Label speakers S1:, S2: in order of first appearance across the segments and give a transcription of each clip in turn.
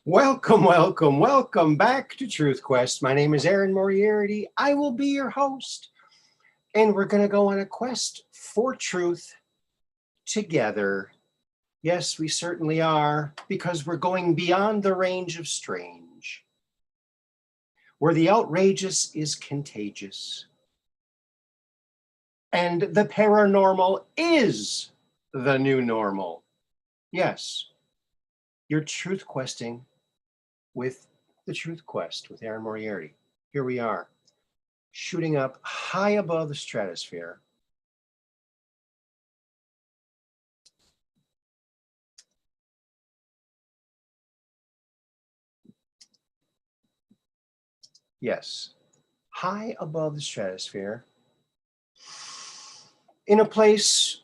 S1: Welcome, welcome, welcome back to Truth Quest. My name is Moriarity. I will be your host, and we're going to go on a quest for truth together. Yes, we certainly are, because we're going beyond the range of strange, where the outrageous is contagious, and the paranormal is the new normal. Yes, you're truth questing with the Truth Quest with Moriarity. Here we are, shooting up high above the stratosphere. Yes, high above the stratosphere, in a place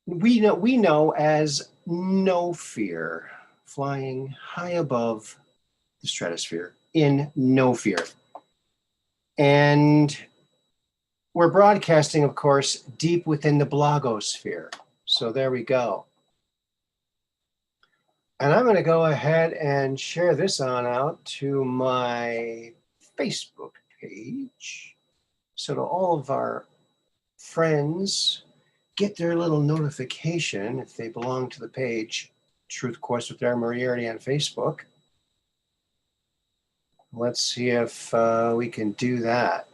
S1: we know as no fear, flying high above the stratosphere in no fear. And we're broadcasting, of course, deep within the blogosphere. So there we go. And I'm going to go ahead and share this on out to my Facebook page. So to all of our friends, get their little notification if they belong to the page, Truth Quest with Moriarity on Facebook. Let's see if we can do that.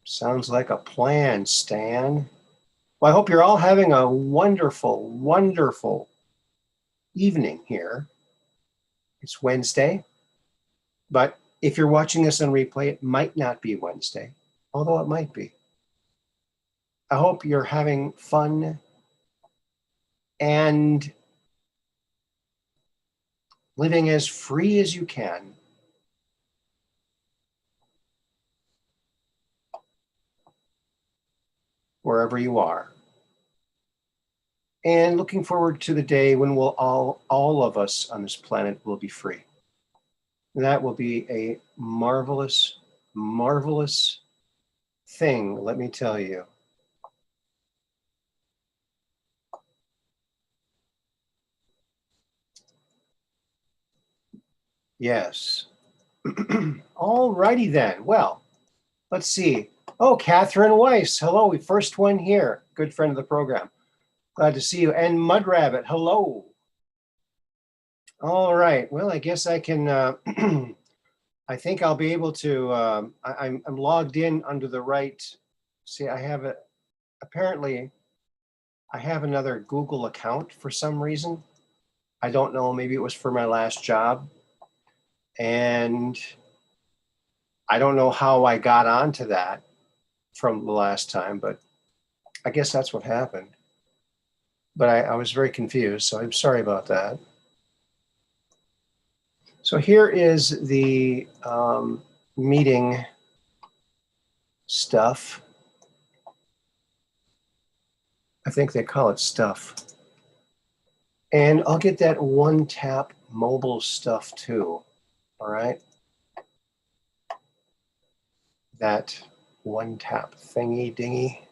S1: Sounds like a plan, Stan. Well, I hope you're all having a wonderful, wonderful evening here. It's Wednesday, but if you're watching this on replay, it might not be Wednesday, although it might be. I hope you're having fun and living as free as you can. Wherever you are. And looking forward to the day when we'll all of us on this planet will be free. And that will be a marvelous, marvelous thing, let me tell you. Yes. All righty then. Well, let's see. Oh, Catherine Weiss. Hello, first one here. Good friend of the program. Glad to see you. And Mud Rabbit. Hello. All right. Well, I guess I can. I think I'll be able to. I'm logged in under the right. See, I have it. Apparently, I have another Google account for some reason. I don't know. Maybe it was for my last job, and I don't know how I got onto that from the last time, but I guess that's what happened. But I was very confused, so I'm sorry about that. So here is the meeting stuff. I think they call it stuff. And I'll get that one tap mobile stuff too, all right? That one tap thingy dingy.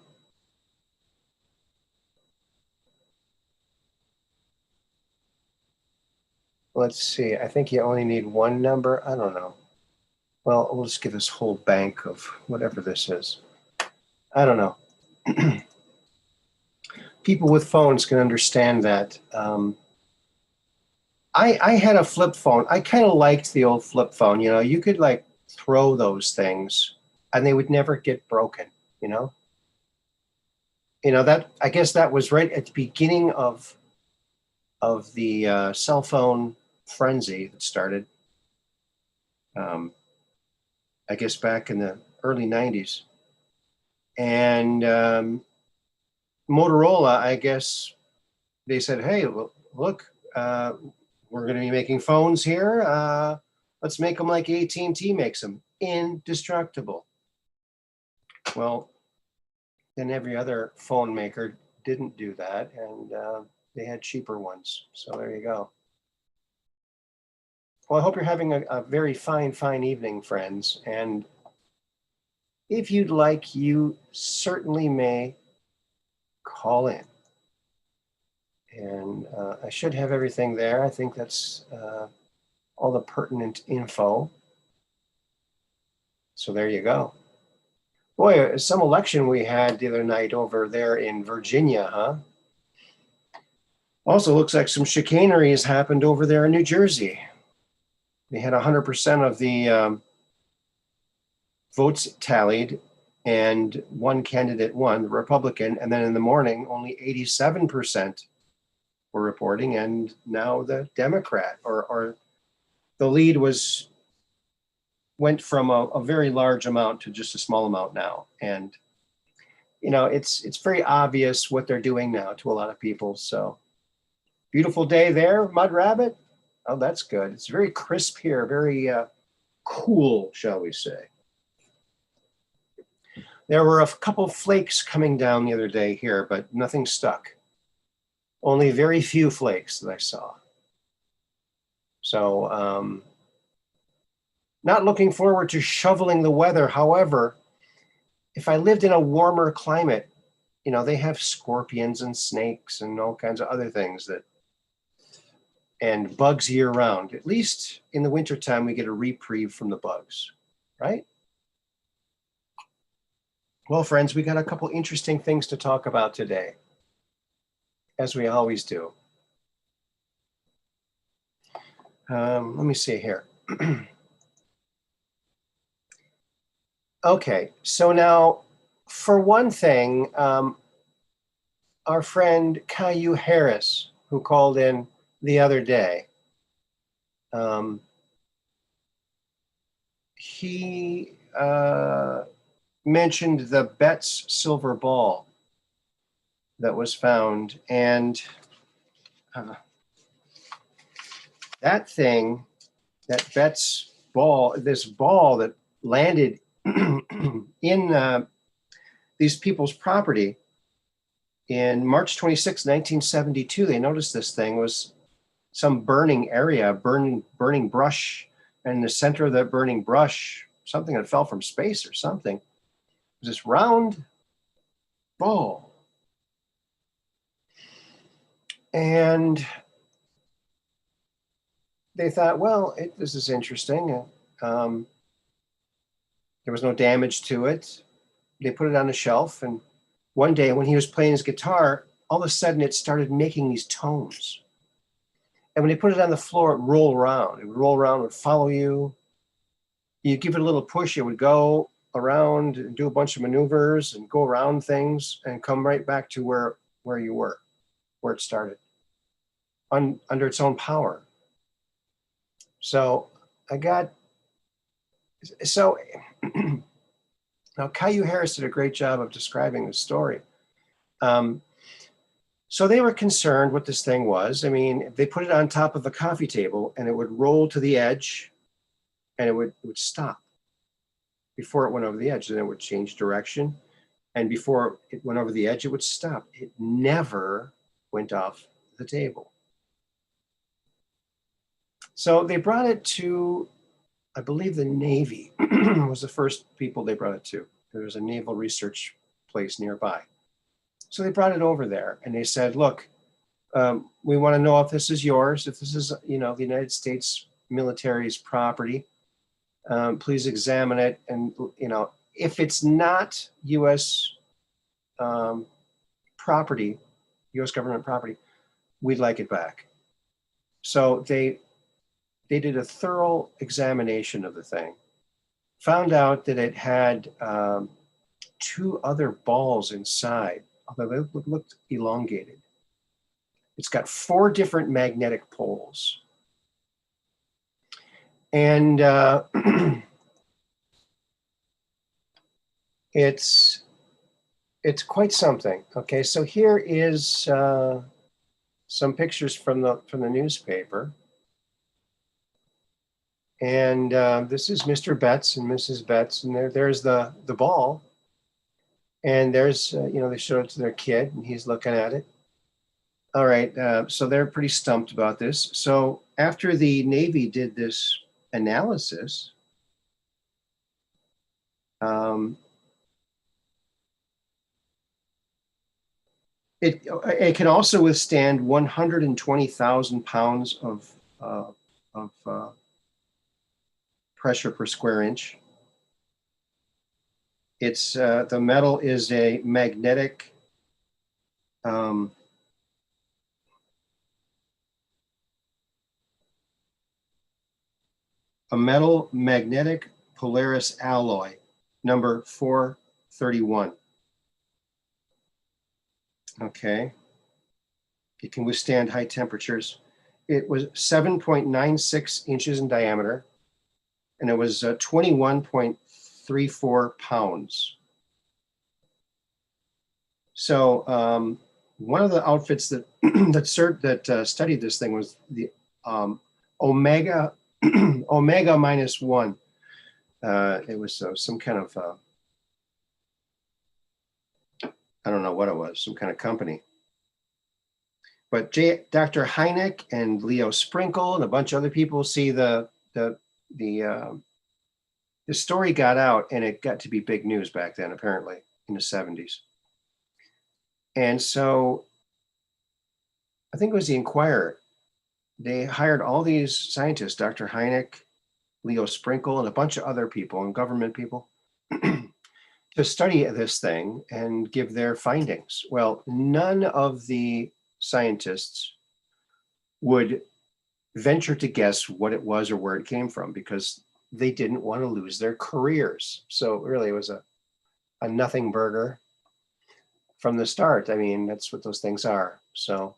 S1: Let's see, I think you only need one number. I don't know. Well, we'll just get this whole bank of whatever this is. I don't know. People with phones can understand that. I had a flip phone. I kind of liked the old flip phone. You know, you could like throw those things and they would never get broken, you know? You know, that, I guess that was right at the beginning of the cell phone frenzy that started, I guess back in the early 90s. And Motorola, I guess they said, hey, look, we're going to be making phones here. Let's make them like AT&T makes them, indestructible. Well, then every other phone maker didn't do that, and they had cheaper ones. So there you go. Well, I hope you're having a very fine, fine evening, friends. And if you'd like, you certainly may call in And I should have everything there. I think that's all the pertinent info. So there you go. Boy, some election we had the other night over there in Virginia, huh? Also looks like some chicanery has happened over there in New Jersey. They had 100% of the votes tallied, and one candidate won, the Republican, and then in the morning, only 87% were reporting, and now the Democrat, or the lead went from a very large amount to just a small amount now. And it's very obvious what they're doing now to a lot of people. So beautiful day there, Mud Rabbit. Oh, that's good. It's very crisp here, very cool, shall we say. There were a couple of flakes coming down the other day here, but nothing stuck. Only very few flakes that I saw. So not looking forward to shoveling the weather. However, if I lived in a warmer climate, they have scorpions and snakes and all kinds of other things and bugs year round. At least in the wintertime, we get a reprieve from the bugs, right? Well, friends, we got a couple interesting things to talk about today, as we always do. Let me see here. Okay, so now, for one thing, our friend Caillou Harris, who called in the other day, he mentioned the Betts silver ball that was found, and that thing, that Betts ball, this ball that landed in these people's property in March 26, 1972, they noticed this thing was some burning area, burning brush, and in the center of that burning brush, something that fell from space or something, was this round ball. And they thought, well, this is interesting. There was no damage to it. They put it on a shelf, and one day when he was playing his guitar, all of a sudden it started making these tones. And when they put it on the floor, it would roll around. It would roll around, it would follow you. You give it a little push, it would go around and do a bunch of maneuvers and go around things and come right back to where you were, where it started, under its own power. So now Caillou Harris did a great job of describing the story. So they were concerned what this thing was. I mean, they put it on top of the coffee table and it would roll to the edge and it would stop before it went over the edge. Then it would change direction. And before it went over the edge, it would stop. It never went off the table. So they brought it to, I believe the Navy was the first people they brought it to. There was a naval research place nearby. So they brought it over there and they said, look, we want to know if this is yours, if this is, the United States military's property, please examine it. And, if it's not U.S. Property, U.S. government property, we'd like it back. So they did a thorough examination of the thing, found out that it had 2 other balls inside, although they looked elongated. It's got 4 different magnetic poles. And it's quite something. Okay, so here is some pictures from the newspaper. And this is Mr. Betts and Mrs. Betts, and there's the ball. And there's, they showed it to their kid, and he's looking at it. All right, so they're pretty stumped about this. So after the Navy did this analysis, It can also withstand 120,000 pounds of pressure per square inch. It's the metal is a magnetic um, a metal magnetic Polaris alloy, number 431. Okay. It can withstand high temperatures. It was 7.96 inches in diameter, and it was 21.34 pounds. So one of the outfits that that studied this thing was the Omega Omega -1. It was some kind of I don't know what it was, some kind of company. But Dr. Hynek and Leo Sprinkle and a bunch of other people see the story got out, and it got to be big news back then, apparently in the 70s. And so I think it was the Inquirer. They hired all these scientists, Dr. Hynek, Leo Sprinkle, and a bunch of other people and government people to study this thing and give their findings. Well, none of the scientists would venture to guess what it was or where it came from because they didn't want to lose their careers. So really it was a nothing burger from the start. I mean, that's what those things are. So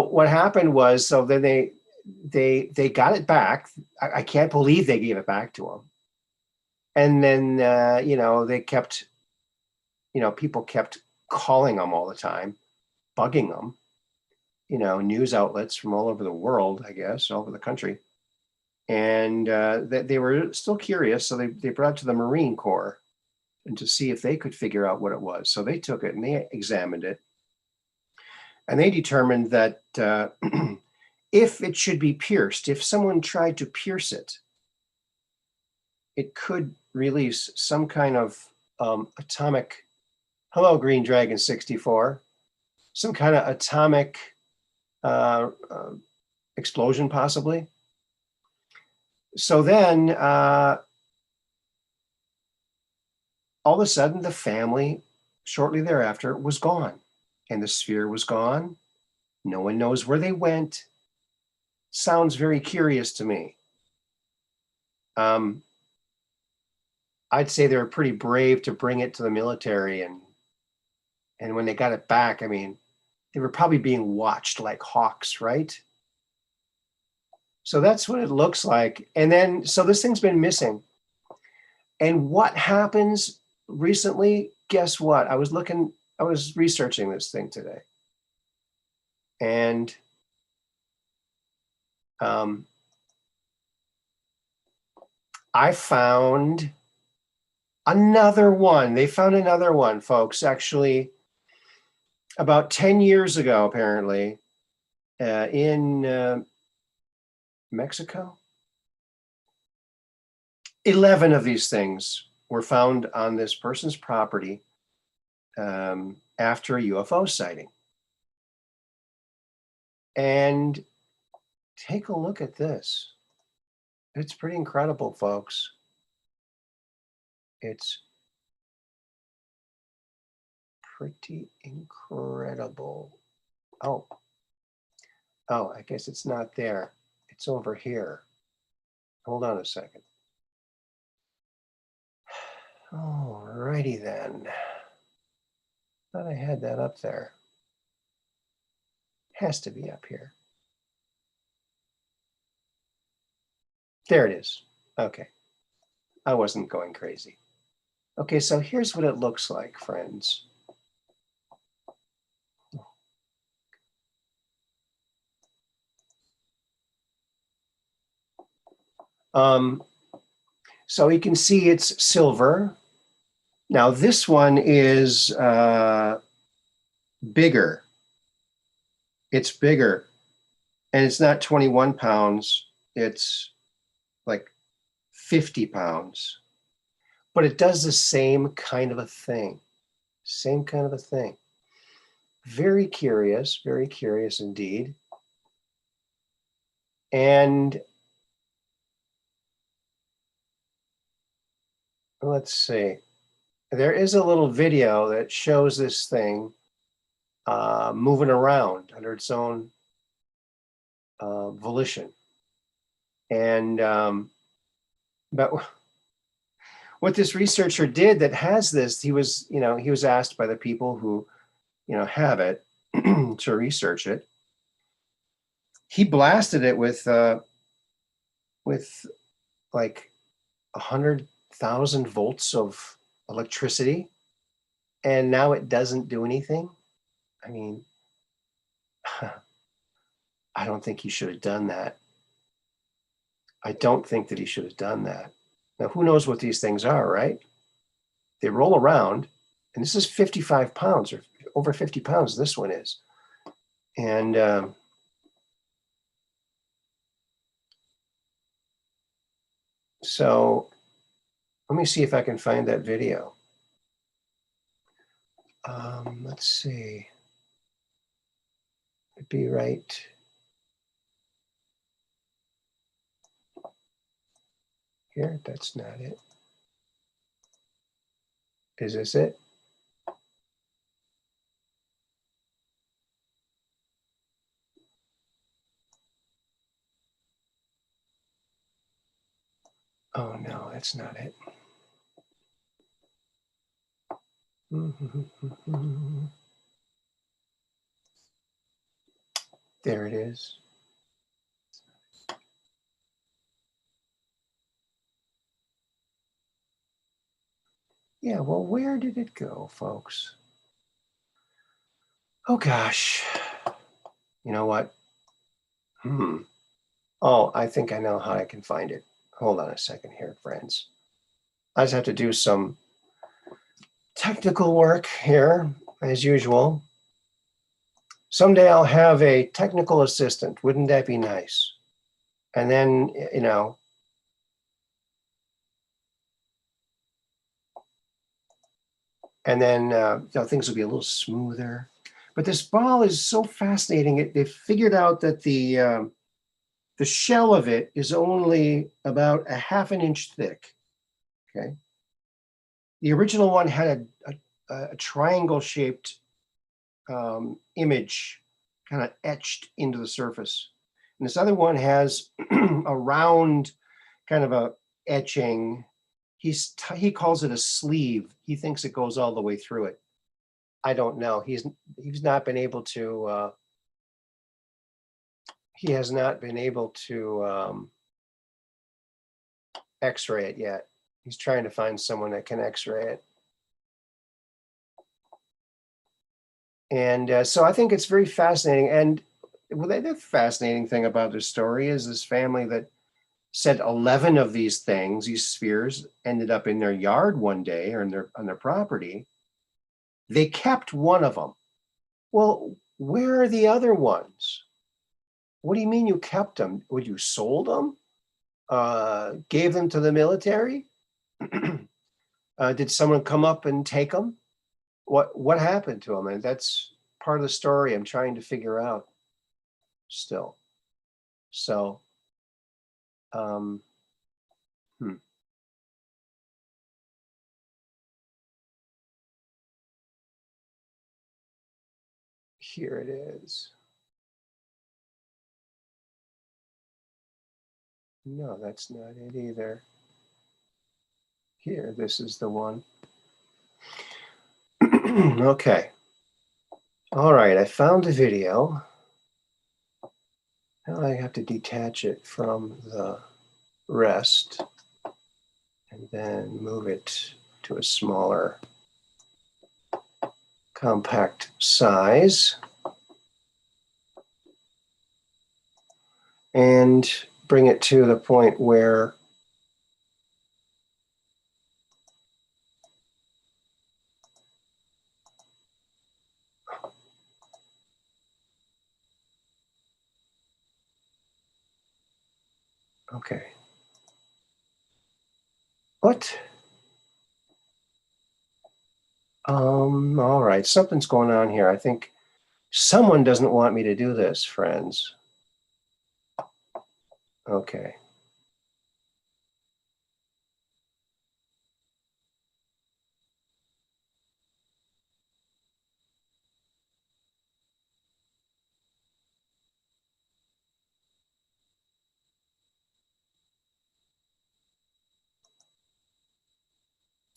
S1: what happened was, so then they got it back. I can't believe they gave it back to them. And then, they kept, people kept calling them all the time, bugging them, news outlets from all over the world, I guess, all over the country. And they were still curious. So they brought it to the Marine Corps and to see if they could figure out what it was. So they took it and they examined it. And they determined that if it should be pierced, if someone tried to pierce it, it could release some kind of atomic, hello, Green Dragon 64, some kind of atomic explosion, possibly. So then all of a sudden, the family, shortly thereafter, was gone. And the sphere was gone. No one knows where they went. Sounds very curious to me. I'd say they were pretty brave to bring it to the military, and when they got it back, I mean, they were probably being watched like hawks, right? So that's what it looks like. And then, so this thing's been missing. And what happens recently? Guess what? I was researching this thing today. And I found another one. They found another one, folks, actually about 10 years ago, apparently, in Mexico. 11 of these things were found on this person's property after a UFO sighting. And take a look at this. It's pretty incredible, folks. It's pretty incredible. Oh, I guess it's not there. It's over here. Hold on a second. Alrighty then. Thought I had that up there. Has to be up here. There it is. Okay. I wasn't going crazy. Okay, so here's what it looks like, friends. So you can see it's silver. Now this one is bigger. It's bigger, and it's not 21 pounds. It's like 50 pounds, but it does the same kind of a thing. Same kind of a thing. very curious indeed. And let's see, there is a little video that shows this thing moving around under its own volition. And but what this researcher did that has this, he was asked by the people who, have it to research it. He blasted it with like 100,000 volts of electricity, and now it doesn't do anything. I mean, I don't think he should have done that. I don't think that he should have done that. Now, who knows what these things are, right? They roll around, and this is 55 pounds, or over 50 pounds, this one is. And so let me see if I can find that video. Let's see. It'd be right here. That's not it. Is this it? Oh no, that's not it. There it is. Yeah, well, where did it go, folks? Oh gosh. You know what? Oh, I think I know how I can find it. Hold on a second here, friends. I just have to do some technical work here, as usual. Someday I'll have a technical assistant. Wouldn't that be nice? And then, and then things will be a little smoother. But this ball is so fascinating. They figured out that the shell of it is only about a ½ inch thick. Okay. The original one had a triangle-shaped image kind of etched into the surface. And this other one has a round kind of a etching. He calls it a sleeve. He thinks it goes all the way through it. I don't know. He's not been able to. He has not been able to X-ray it yet. He's trying to find someone that can X-ray it. And so I think it's very fascinating. And well, the fascinating thing about this story is this family that said 11 of these things, these spheres, ended up in their yard one day or on their property. They kept one of them. Well, where are the other ones? What do you mean you kept them? Would you sold them? Gave them to the military? Did someone come up and take them? What happened to them? And that's part of the story I'm trying to figure out still. So, Here it is. No, that's not it either. Here, this is the one. Okay. All right, I found the video. Now I have to detach it from the rest and then move it to a smaller, compact size and bring it to the point where okay. What? All right, something's going on here. I think Someone doesn't want me to do this, friends. Okay.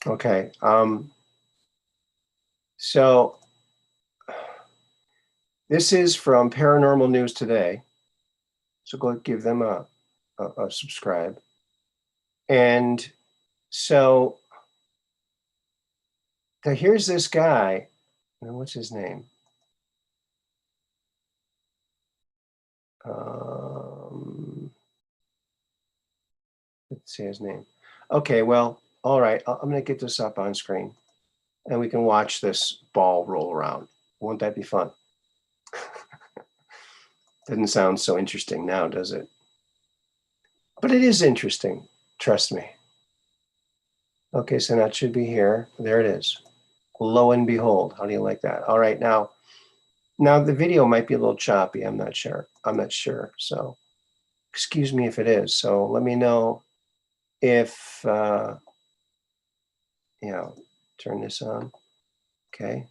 S1: Okay. So this is from Paranormal News Today. So go give them a subscribe. And so here's this guy. What's his name? Let's see his name. Okay, well, all right. I'm going to get this up on screen and we can watch this ball roll around. Won't that be fun? Doesn't sound so interesting now, does it? But it is interesting. Trust me. Okay, so that should be here. There it is. Lo and behold. How do you like that? All right, now the video might be a little choppy. I'm not sure. So excuse me if it is. So let me know if, turn this on. Okay.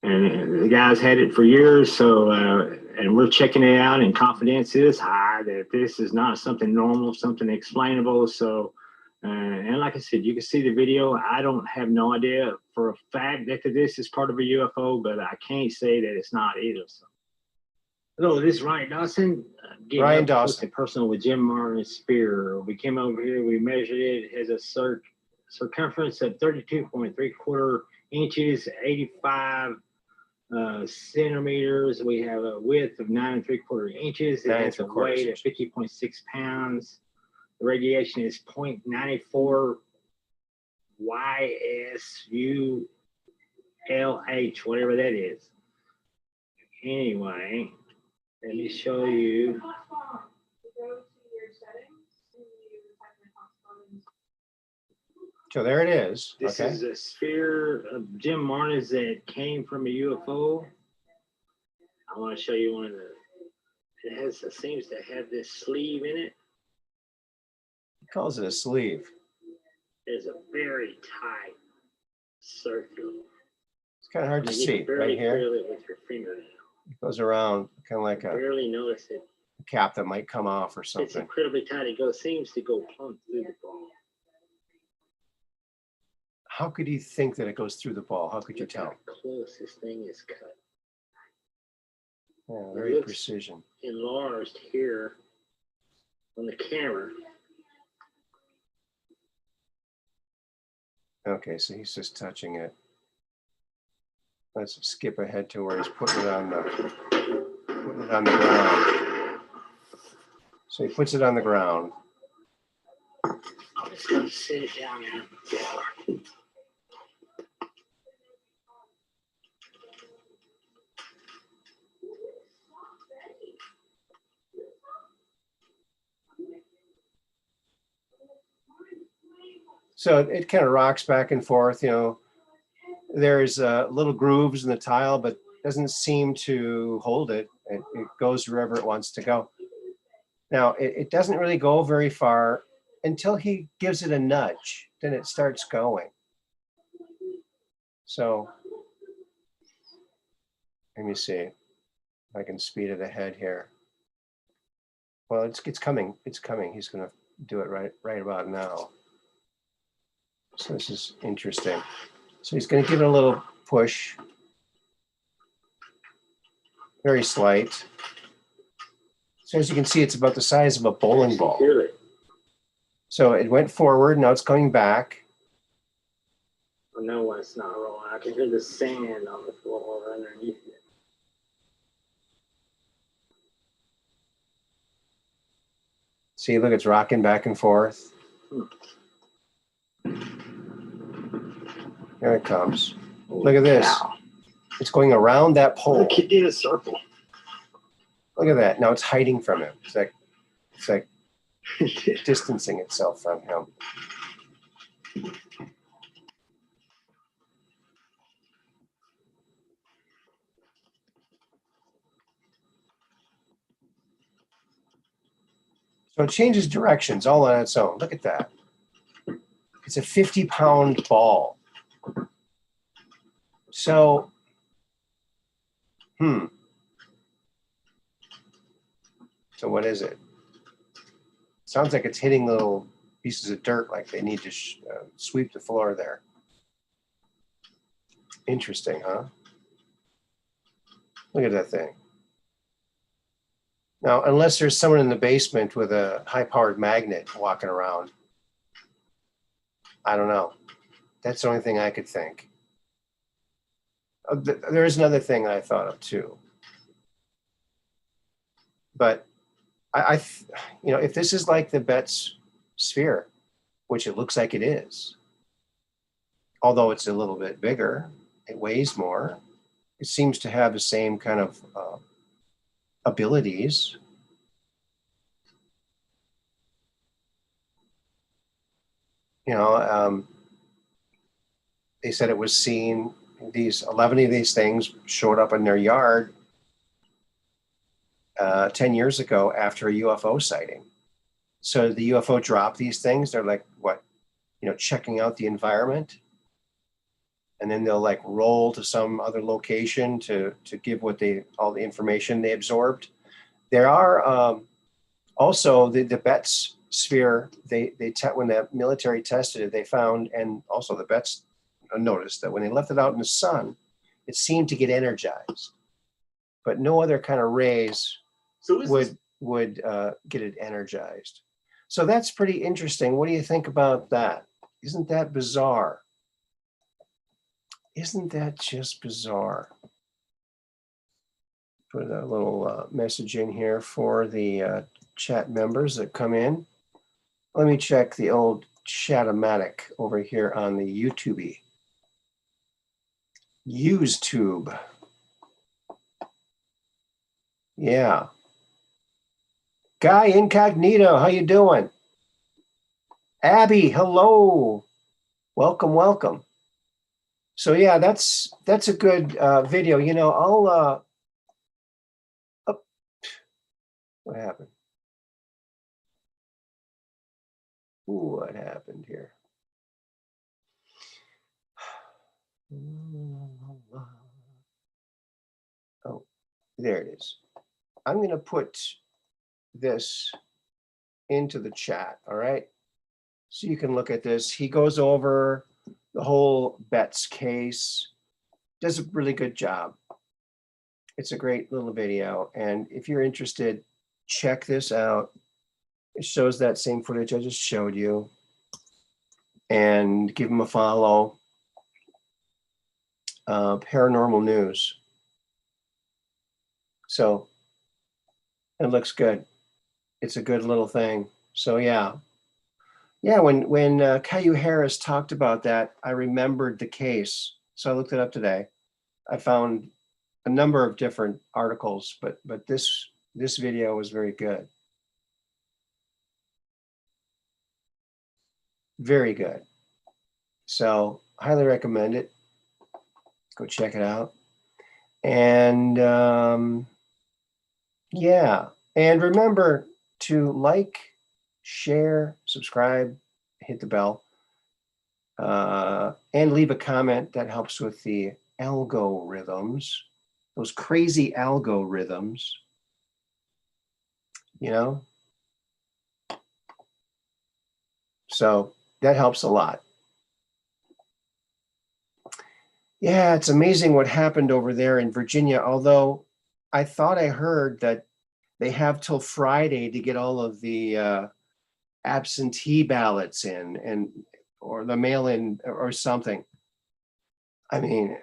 S2: And the guy's had it for years, so and we're checking it out, and confidence is high that this is not something normal, something explainable. So, and like I said, you can see the video. I don't have no idea for a fact that this is part of a UFO, but I can't say that it's not either. So, hello, this is Ryan Dawson.
S1: Ryan Dawson.
S2: Personal with Jim Martin's spear. We came over here. We measured it. It has a circumference of 32.75 inches, 85 centimeters. We have a width of 9.75 inches. It has a weight of 50.6 pounds. The radiation is 0.94 YSULH, whatever that is. Anyway, let me show you.
S1: So there it is.
S2: This is a sphere of Jim Martin's that came from a UFO. I want to show you one of the. It seems to have this sleeve in it.
S1: He calls it a sleeve.
S2: There's a very tight circle.
S1: It's kind of hard to see right here.
S2: Feel it with your fingernail.
S1: It goes around kind of like a
S2: barely notice it.
S1: Cap that might come off or something.
S2: It's incredibly tight. It seems to go plumb through the ball.
S1: How could you think that it goes through the ball? How could you tell?
S2: How close this thing is cut.
S1: Yeah, very precision.
S2: Enlarged here on the camera.
S1: Okay, so he's just touching it. Let's skip ahead to where he's putting it on the ground. So he puts it on the ground.
S2: I'm just going to sit it down now.
S1: So it kind of rocks back and forth, There's little grooves in the tile, but doesn't seem to hold it. It goes wherever it wants to go. Now, it doesn't really go very far until he gives it a nudge. Then it starts going. So let me see if I can speed it ahead here. Well, it's coming. It's coming. He's going to do it right about now. So this is interesting. So he's going to give it a little push. Very slight. So as you can see, it's about the size of a bowling ball. So it went forward. Now it's coming back.
S2: I know when it's not rolling. I can hear the sand on the floor underneath it.
S1: See, look, it's rocking back and forth. There it comes. Look at this.
S2: Wow.
S1: It's going around that pole.
S2: Look, it did a circle.
S1: Look at that. Now it's hiding from him. It's like distancing itself from him. So it changes directions all on its own. Look at that. It's a 50-pound ball. So, So what is it? Sounds like it's hitting little pieces of dirt, like they need to sweep the floor there. Interesting, huh? Look at that thing. Now, unless there's someone in the basement with a high-powered magnet walking around, I don't know. That's the only thing I could think. There is another thing I thought of too. But if this is like the Betz sphere, which it looks like it is, although it's a little bit bigger, it weighs more, it seems to have the same kind of abilities. They said it was seen, 11 of these things showed up in their yard 10 years ago after a UFO sighting. So the UFO dropped these things. They're like, checking out the environment. And then they'll like roll to some other location to give all the information they absorbed. There are also the Betz sphere. When the military tested it, they found, and also the Betz noticed that when they left it out in the sun, it seemed to get energized, but no other kind of rays would get it energized. So that's pretty interesting. What do you think about that? Isn't that bizarre? Isn't that just bizarre? Put a little message in here for the chat members that come in. Let me check the old Chat-O-Matic over here on the YouTube. UseTube. Yeah. Guy Incognito, how you doing? Abby, hello. Welcome, welcome. So yeah, that's a good video. I'll what happened? What happened here? Oh, there it is. I'm going to put this into the chat, all right? So you can look at this. He goes over the whole Betz case, does a really good job. It's a great little video. And if you're interested, check this out. It shows that same footage I just showed you. And give him a follow. Paranormal News. So it looks good. It's a good little thing. So yeah. When Caillou Harris talked about that, I remembered the case. So I looked it up today. I found a number of different articles, but this video was very good. Very good. So highly recommend it. Go check it out. And yeah, and remember to like, share, subscribe, hit the bell, and leave a comment. That helps with the algorithms, those crazy algorithms, So that helps a lot. Yeah, it's amazing what happened over there in Virginia, although I thought I heard that they have till Friday to get all of the absentee ballots in, or the mail-in or something. I mean,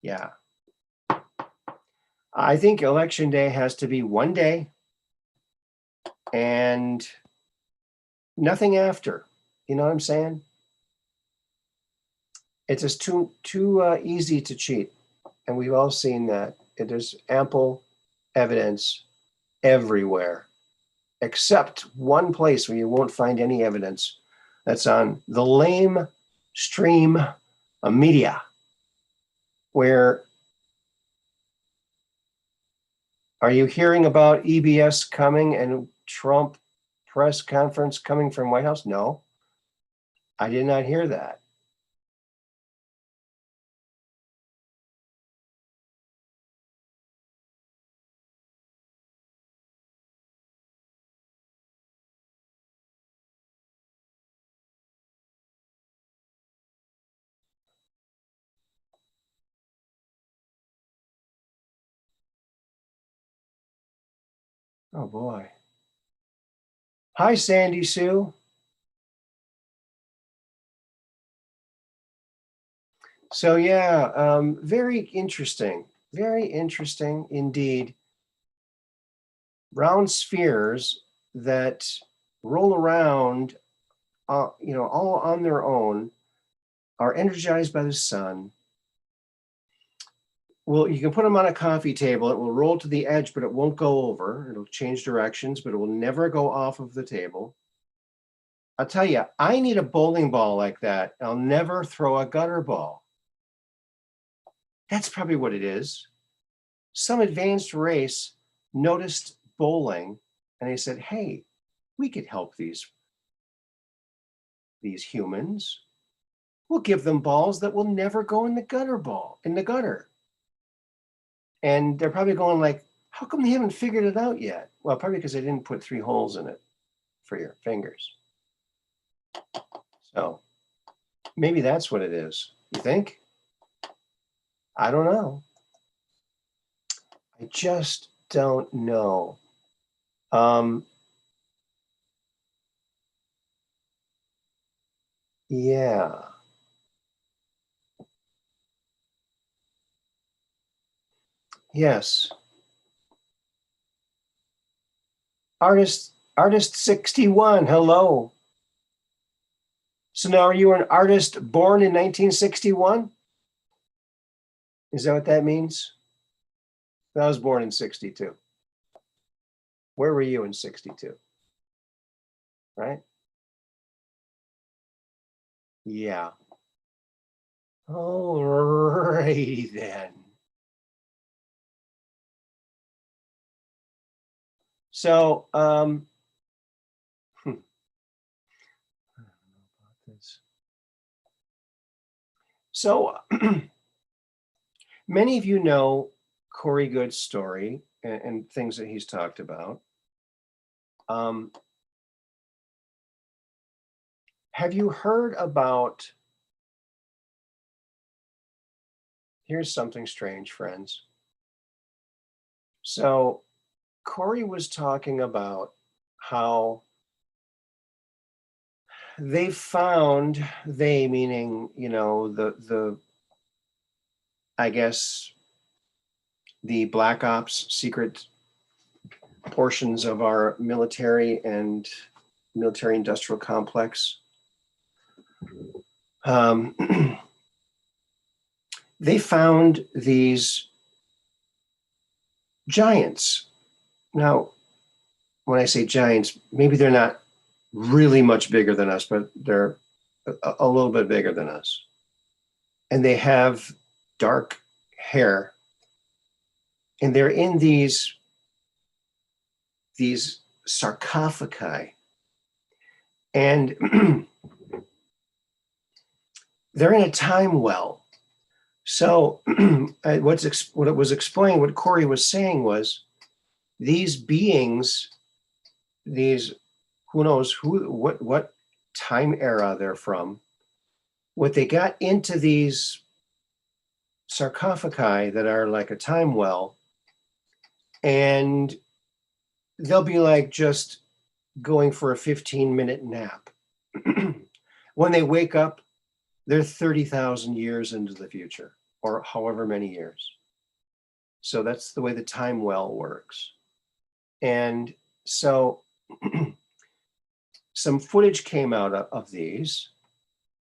S1: yeah. I think election day has to be one day and nothing after. You know what I'm saying? It's just too easy to cheat. And we've all seen that. There's ample evidence everywhere, except one place where you won't find any evidence. That's on the lamestream media, where are you hearing about EBS coming and Trump press conference coming from White House? No, I did not hear that. Oh boy. Hi, Sandy Sue. So yeah, very interesting indeed. Round spheres that roll around, all on their own, are energized by the sun. Well, you can put them on a coffee table. It will roll to the edge, but it won't go over. It'll change directions, but it will never go off of the table. I'll tell you, I need a bowling ball like that. I'll never throw a gutter ball. That's probably what it is. Some advanced race noticed bowling and they said, hey, we could help these humans. We'll give them balls that will never go in the gutter. And they're probably going like, how come they haven't figured it out yet? Well, probably because they didn't put 3 holes in it for your fingers. So maybe that's what it is. You think? I don't know. I just don't know. Yeah. Yes. Artist 61, hello. So now are you an artist born in 1961? Is that what that means? I was born in 62. Where were you in 62? Right? Yeah. All righty then. So, I don't know about this. So, many of you know Corey Good's story and things that he's talked about. Have you heard about, here's something strange, friends. So Corey was talking about how they found, they meaning, I guess the Black Ops secret portions of our military and military industrial complex. They found these giants. Now, when I say giants, maybe they're not really much bigger than us, but they're a little bit bigger than us. And they have dark hair. And they're in these sarcophagi. And they're in a time well. So what it was explained, what Corey was saying was, these beings, these, who knows what time era they're from, what they got into these sarcophagi that are like a time well, and they'll be like just going for a 15-minute nap. When they wake up, they're 30,000 years into the future, or however many years. So that's the way the time well works. And so some footage came out of these,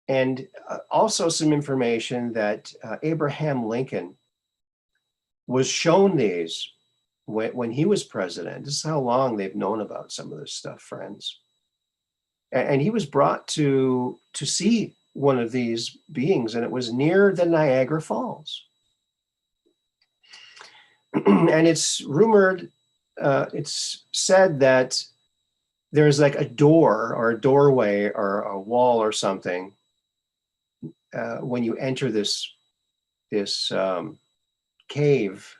S1: and also some information that Abraham Lincoln was shown these when he was president. This is how long they've known about some of this stuff, friends. And he was brought to see one of these beings, and it was near the Niagara Falls. And it's rumored, it's said that there's like a door or a doorway or a wall or something when you enter this cave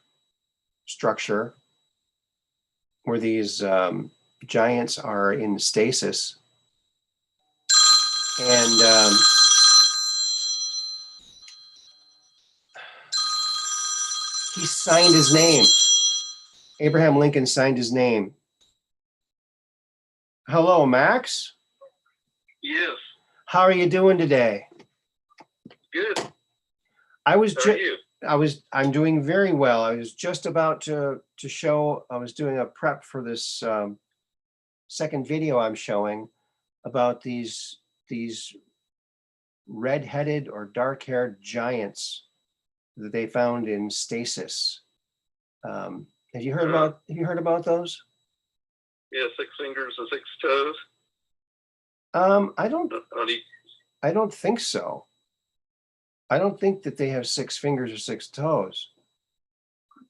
S1: structure where these giants are in stasis. And he signed his name. Abraham Lincoln signed his name. Hello, Max.
S3: Yes.
S1: How are you doing today?
S3: Good.
S1: I was
S3: How are you?
S1: I'm doing very well. I was just about to show, I was doing a prep for this second video I'm showing about these red-headed or dark-haired giants that they found in stasis. Have you heard about those?
S3: Yeah, 6 fingers and 6 toes.
S1: I don't think so. I don't think that they have 6 fingers or 6 toes.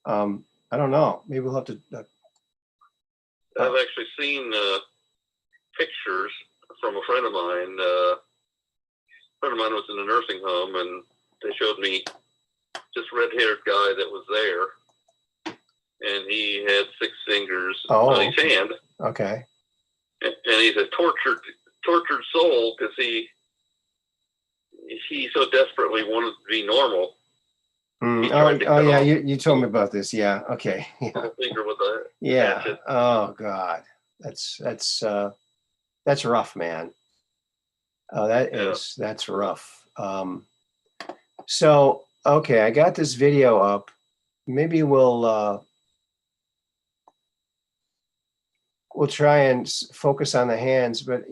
S1: I don't know. Maybe we'll have to.
S3: I've actually seen pictures from a friend of mine. A friend of mine was in a nursing home, and they showed me this red-haired guy that was there, and he had 6 fingers on his hand.
S1: Okay.
S3: And he's a tortured soul because he so desperately wanted to be normal.
S1: Yeah, you told me about this. Yeah. Okay. Yeah.
S3: Finger with a
S1: Yeah.
S3: hatchet.
S1: Oh God, that's rough, man. Oh, that's rough. So okay, I got this video up. Maybe we'll try and focus on the hands, but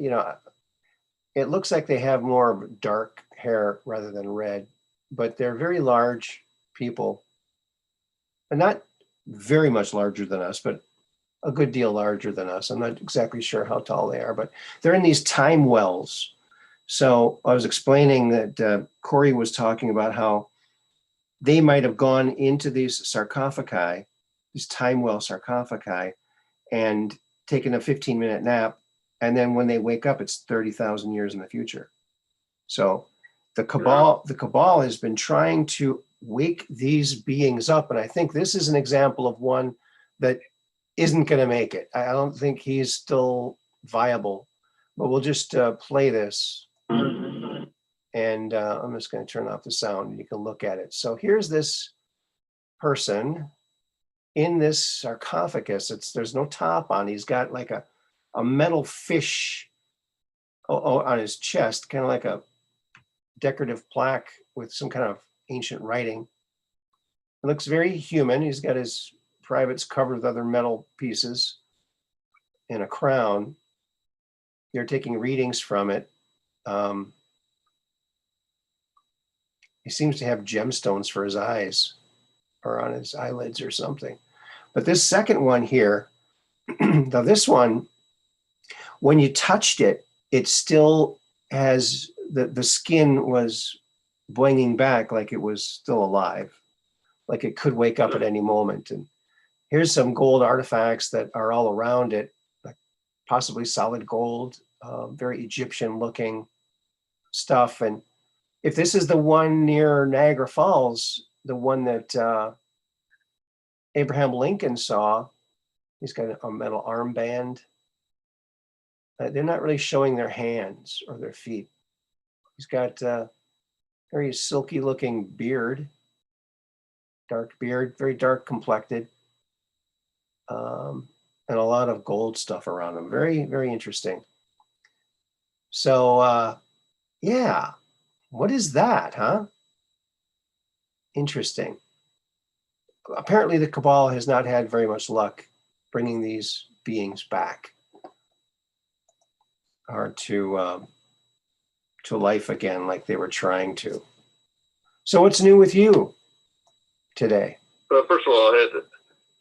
S1: it looks like they have more dark hair rather than red, but they're very large people, and not very much larger than us, but a good deal larger than us. I'm not exactly sure how tall they are, but they're in these time wells. So I was explaining that Corey was talking about how they might have gone into these sarcophagi, these time well sarcophagi, and taken a 15-minute nap. And then when they wake up, it's 30,000 years in the future. So the cabal has been trying to wake these beings up. And I think this is an example of one that isn't going to make it. I don't think he's still viable, but we'll just play this. And I'm just going to turn off the sound and you can look at it. So here's this person in this sarcophagus. There's no top on. He's got like a metal fish on his chest, kind of like a decorative plaque with some kind of ancient writing. It looks very human. He's got his privates covered with other metal pieces and a crown. They're taking readings from it. He seems to have gemstones for his eyes or on his eyelids or something. But this second one here, now this one, when you touched it, it still has, the skin was boinging back like it was still alive, like it could wake up at any moment. And here's some gold artifacts that are all around it, like possibly solid gold, very Egyptian looking stuff. And if this is the one near Niagara Falls, the one that Abraham Lincoln saw, he's got a metal armband. They're not really showing their hands or their feet. He's got a very silky looking beard, dark beard, very dark complected, and a lot of gold stuff around him. Very, very interesting. So yeah, what is that, huh? Interesting. Apparently the cabal has not had very much luck bringing these beings back or to life again like they were trying to. So what's new with you today?
S3: First of all,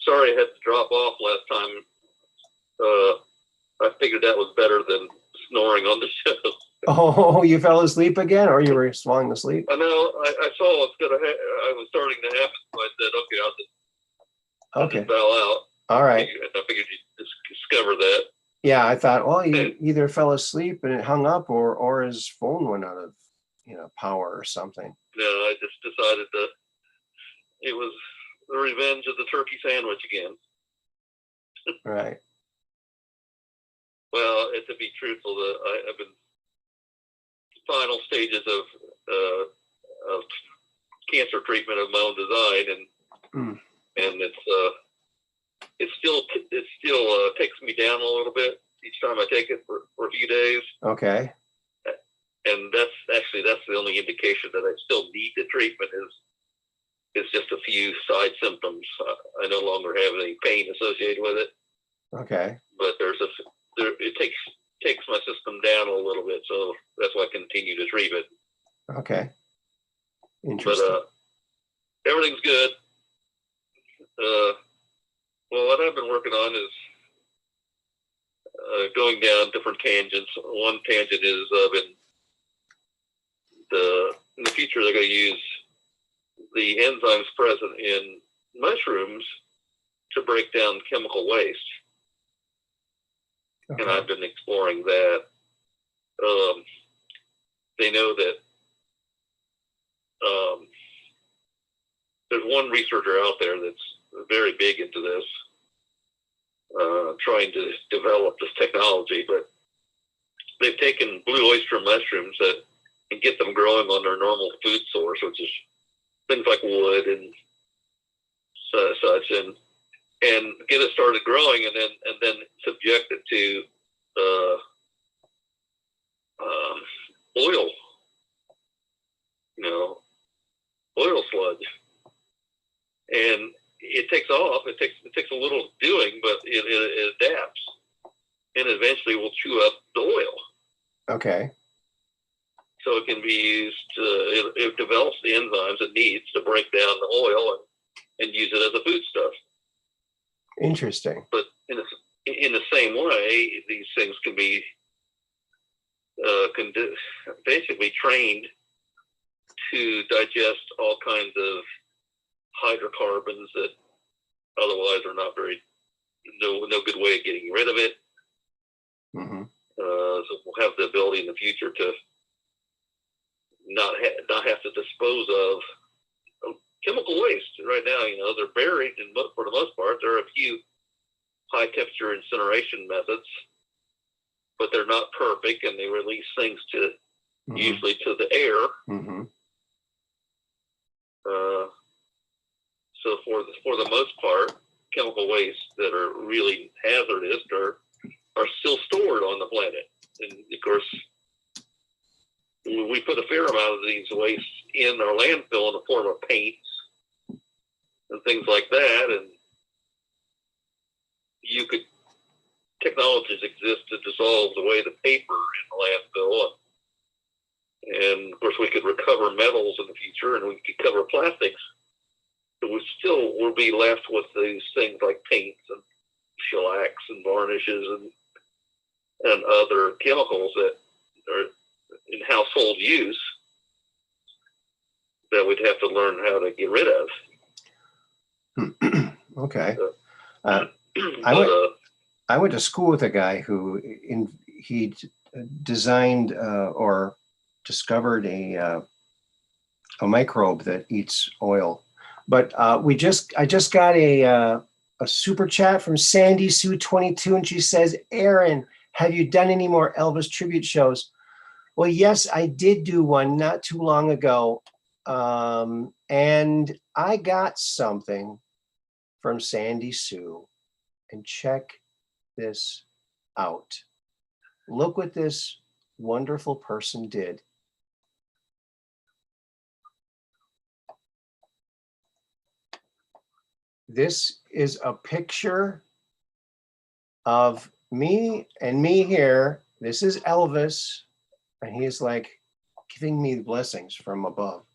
S3: sorry I had to drop off last time. I figured that was better than snoring on the show.
S1: Oh, you fell asleep again, or you were falling asleep?
S3: I know. I saw I was starting to happen, so I said, okay, I'll just bow out.
S1: All right.
S3: I figured you'd discover that.
S1: Yeah, I thought, well, he either fell asleep and it hung up, or his phone went out of, power or something.
S3: No, I just decided that it was the revenge of the turkey sandwich again.
S1: Right.
S3: Well, and to be truthful, I've been final stages of cancer treatment of my own design, and it still takes me down a little bit each time I take it for a few days.
S1: Okay.
S3: And that's the only indication that I still need the treatment is just a few side symptoms. I no longer have any pain associated with it.
S1: Okay.
S3: But it takes my system down a little bit, so that's why I continue to treat it.
S1: Okay. Interesting.
S3: But everything's good. Well, what I've been working on is going down different tangents. One tangent is in the future they're going to use the enzymes present in mushrooms to break down chemical waste.
S1: Okay.
S3: And I've been exploring that. They know that there's one researcher out there that's very big into this, trying to develop this technology, but they've taken blue oyster mushrooms and get them growing on their normal food source, which is things like wood and such, and get it started growing, and then subject it to oil, oil sludge, and it takes off. It takes a little doing, but it adapts, and eventually will chew up the oil.
S1: Okay.
S3: So it can be used. It develops the enzymes it needs to break down the oil and use it as a foodstuff.
S1: Interesting.
S3: But in the same way, these things can be basically trained to digest all kinds of hydrocarbons that otherwise are not no good way of getting rid of it.
S1: Mm-hmm.
S3: So we'll have the ability in the future to not have to dispose of chemical waste. Right now, they're buried, and for the most part, there are a few high temperature incineration methods, but they're not perfect, and they release things usually to the air.
S1: Mm-hmm.
S3: So for the most part, chemical waste that are really hazardous are still stored on the planet, and of course, we put a fair amount of these wastes in our landfill in the form of paints and things like that, and technologies exist to dissolve away the paper in the landfill, and of course we could recover metals in the future, and we could cover plastics, but we still will be left with these things like paints and shellacs and varnishes and other chemicals that are in household use that we'd have to learn how to get rid of.
S1: Okay. I went to school with a guy who he designed or discovered a microbe that eats oil. But I just got a super chat from Sandy Sue 22, and she says, "Aaron, have you done any more Elvis tribute shows?" Well, yes, I did do one not too long ago, and I got something from Sandy Sue, and check this out. Look what this wonderful person did. This is a picture of me and me here. This is Elvis, and he is like giving me blessings from above.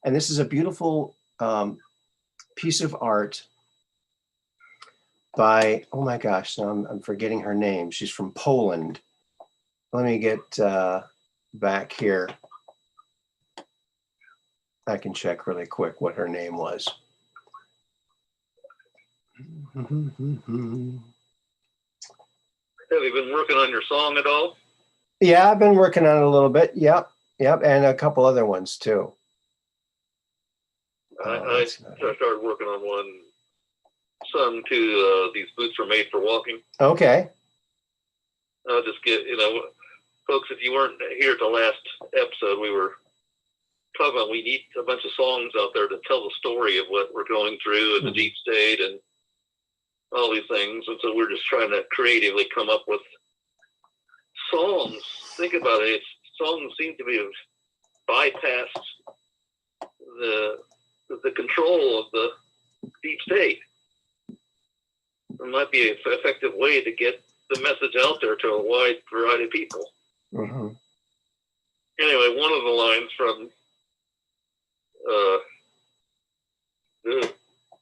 S1: And this is a beautiful piece of art by, oh my gosh, now I'm forgetting her name. She's from Poland. Let me get back here. I can check really quick what her name was.
S3: Have you been working on your song at all?
S1: Yeah, I've been working on it a little bit. Yep, and a couple other ones too.
S3: I started working on one sung to These Boots Are Made for Walking.
S1: Okay.
S3: I'll just get, folks, if you weren't here at the last episode, we were talking about we need a bunch of songs out there to tell the story of what we're going through in the deep state and all these things. And so we're just trying to creatively come up with songs. Think about it. Songs seem to be bypassed the control of the deep state. It might be an effective way to get the message out there to a wide variety of people.
S1: Mm-hmm.
S3: Anyway, one of the lines from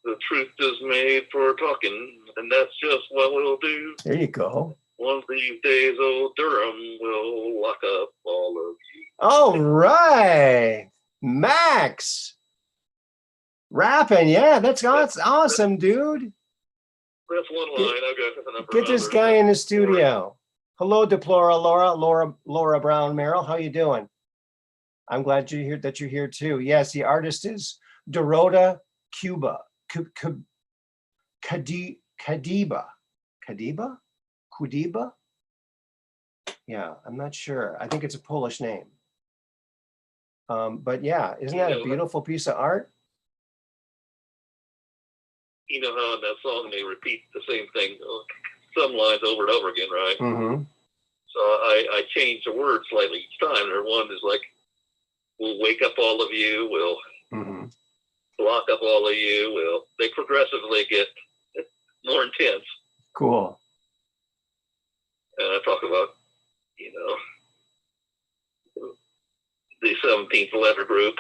S3: the truth is made for talking, and that's just what we'll do.
S1: There you go.
S3: One of these days, old Durham will lock up all of you.
S1: All right, Max. Rapping, yeah, that's awesome, dude.
S3: That's one line. I've got a number.
S1: Get this guy in the studio. Hello, Deplora, Laura Brown Merrill. How you doing? I'm glad that you're here too. Yes, the artist is Dorota Cuba. Kadiba. Yeah, I'm not sure. I think it's a Polish name. But yeah, isn't that a beautiful piece of art?
S3: You know how in that song they repeat the same thing, some lines over and over again, right?
S1: Mm-hmm.
S3: So I change the words slightly each time. There one is like, we'll wake up all of you, we'll lock up all of you, they progressively get more intense.
S1: Cool.
S3: And I talk about, the 17th letter group.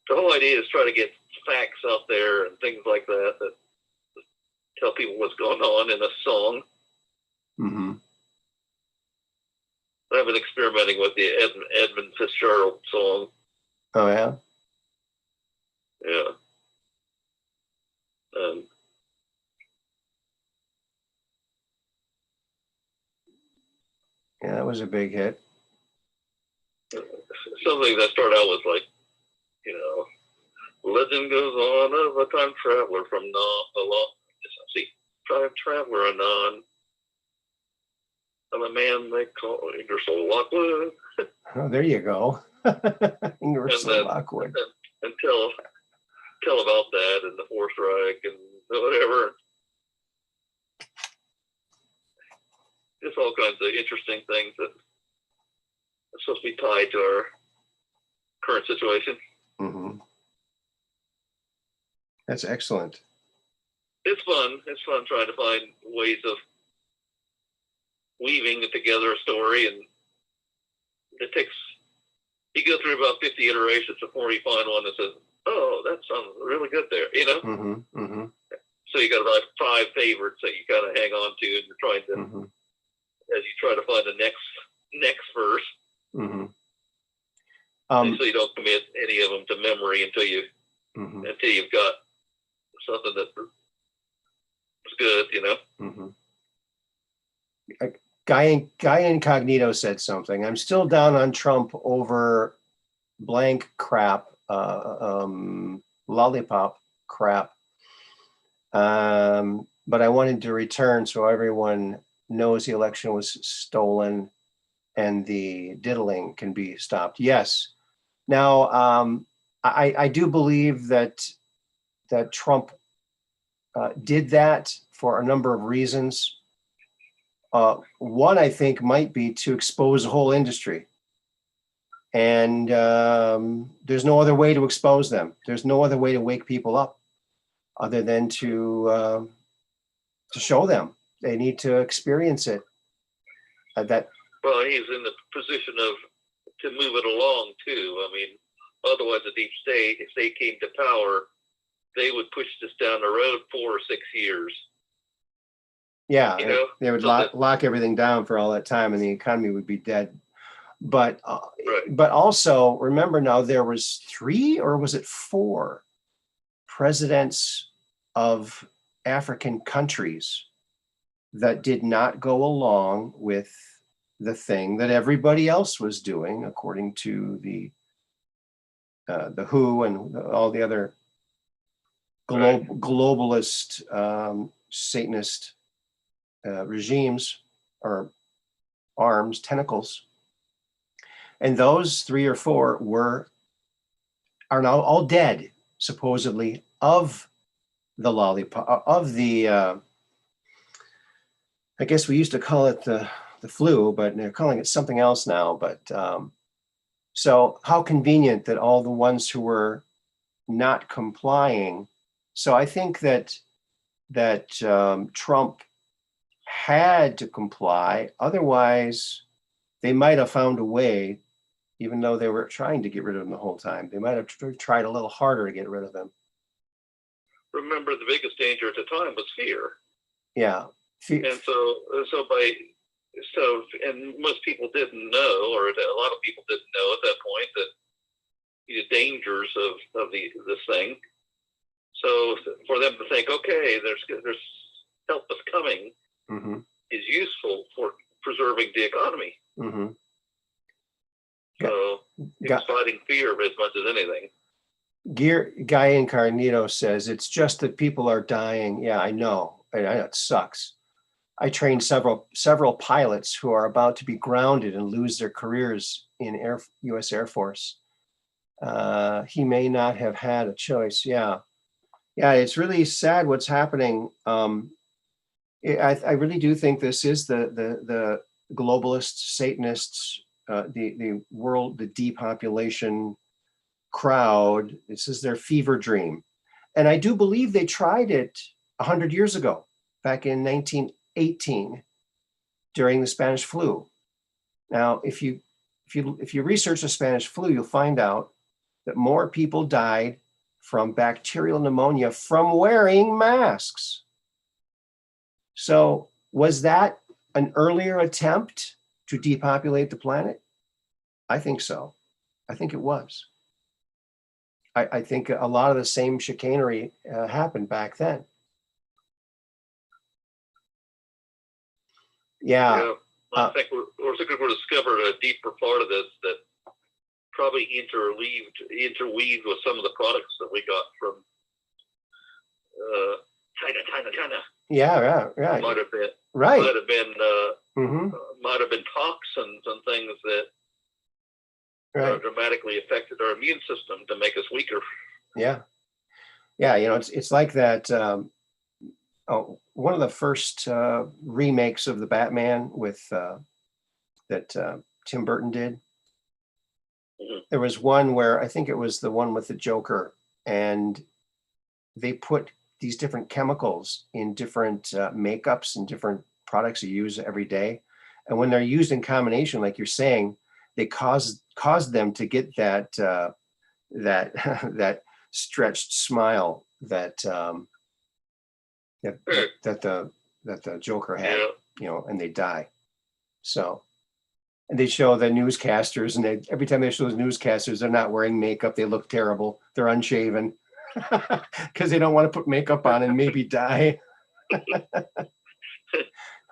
S3: The whole idea is try to get facts out there and things like that tell people what's going on in a song.
S1: Mm-hmm.
S3: I've been experimenting with the Edmund Fitzgerald song.
S1: Oh yeah.
S3: Yeah.
S1: Yeah, that was a big hit.
S3: Something that started out was like, legend goes on of a time traveler from time traveler anon. I'm a man they call Ingersoll Lockwood.
S1: Oh, there you go. Ingersoll Lockwood.
S3: And tell about that and the Fourth Reich and whatever. Just all kinds of interesting things that are supposed to be tied to our current situation.
S1: Mm-hmm. That's excellent.
S3: It's fun. It's fun trying to find ways of weaving together a story, and you go through about 50 iterations before you find one that says, oh, that sounds really good there,
S1: Mm-hmm. Mm-hmm.
S3: So you got about 5 favorites that you kind of hang on to, and you're trying to, as you try to find the next verse.
S1: Mm-hmm.
S3: So you don't commit any of them to memory until you've got something that is good,
S1: Mm-hmm. Guy Incognito said something. I'm still down on Trump over blank crap, lollipop crap. But I wanted to return so everyone knows the election was stolen and the diddling can be stopped. Yes. Now, I do believe that Trump did that for a number of reasons. One, I think, might be to expose the whole industry. And there's no other way to expose them. There's no other way to wake people up other than to show them. They need to experience it.
S3: Well, he's in the position to move it along, too. I mean, otherwise, the deep state, if they came to power, they would push this down the road 4 or 6 years.
S1: Yeah, they would lock everything down for all that time, and the economy would be dead. But but also remember now, there was 3 or was it 4 presidents of African countries that did not go along with the thing that everybody else was doing, according to the WHO and all the other globalist Satanist regimes or arms, tentacles. And those 3 or 4 are now all dead, supposedly, of the lollipop, of the, I guess we used to call it the flu, but they're calling it something else now. But so how convenient that all the ones who were not complying. So I think that Trump had to comply. Otherwise, they might have found a way, even though they were trying to get rid of him the whole time. They might have tried a little harder to get rid of him.
S3: Remember, the biggest danger at the time was fear.
S1: Yeah.
S3: And and most people didn't know, or a lot of people didn't know at that point, that the dangers of this thing. So for them to think, okay, there's help is coming,
S1: mm-hmm.
S3: is useful for preserving the economy.
S1: Mm-hmm.
S3: So it's fighting fear as much as anything.
S1: Guy Incarnito says it's just that people are dying. Yeah, I know. I know it sucks. I trained several pilots who are about to be grounded and lose their careers in U.S. Air Force. He may not have had a choice. Yeah, it's really sad what's happening. I really do think this is the globalist Satanists, the world, the depopulation crowd. This is their fever dream, and I do believe they tried it 100 years ago, back in 1918, during the Spanish flu. Now, if you research the Spanish flu, you'll find out that more people died from bacterial pneumonia from wearing masks. So was that an earlier attempt to depopulate the planet? I think so. I think it was. I think a lot of the same chicanery happened back then. Yeah.
S3: I think we're discovered a deeper part of this that probably interweaved with some of the products that we got from China.
S1: Yeah.
S3: Might have been
S1: right.
S3: Might have been
S1: mm-hmm.
S3: Might have been toxins and things that dramatically affected our immune system to make us weaker. Yeah.
S1: It's like that. One of the first remakes of the Batman with that Tim Burton did.
S3: Mm-hmm.
S1: There was one where I think it was the one with the Joker, and they put these different chemicals in different makeups and different products you use every day. And when they're used in combination, like you're saying, they cause them to get that that stretched smile that the Joker had, and they die. So, and they show the newscasters, and every time they show those newscasters, they're not wearing makeup. They look terrible. They're unshaven because they don't want to put makeup on and maybe die.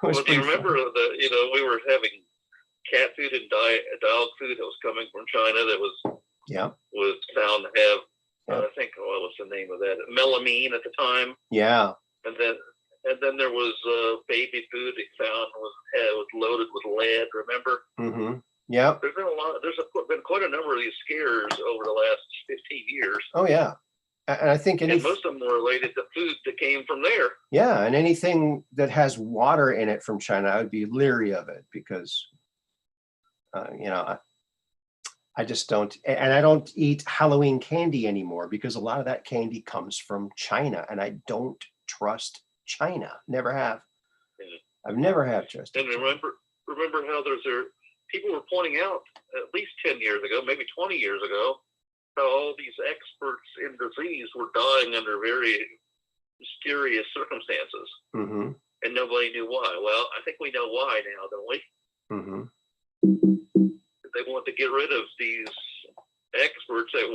S3: Well, do you remember we were having cat food and dog food that was coming from China that was found to have I think what was the name of that, melamine at the time.
S1: Yeah.
S3: And then there was baby food they found was loaded with lead. Remember?
S1: Mm-hmm. Yeah.
S3: There's been quite a number of these scares over the last 15 years.
S1: Oh yeah. And I think
S3: most of them were related to food that came from there.
S1: Yeah, and anything that has water in it from China, I would be leery of it because, I just don't, and I don't eat Halloween candy anymore because a lot of that candy comes from China, and I don't trust China. Never have.
S3: Yeah.
S1: I've never have trusted.
S3: And remember how people were pointing out at least 10 years ago, maybe 20 years ago, how all these experts in disease were dying under very mysterious circumstances.
S1: Mm-hmm.
S3: And nobody knew why. Well, I think we know why now, don't we?
S1: Mm-hmm.
S3: They want to get rid of these experts that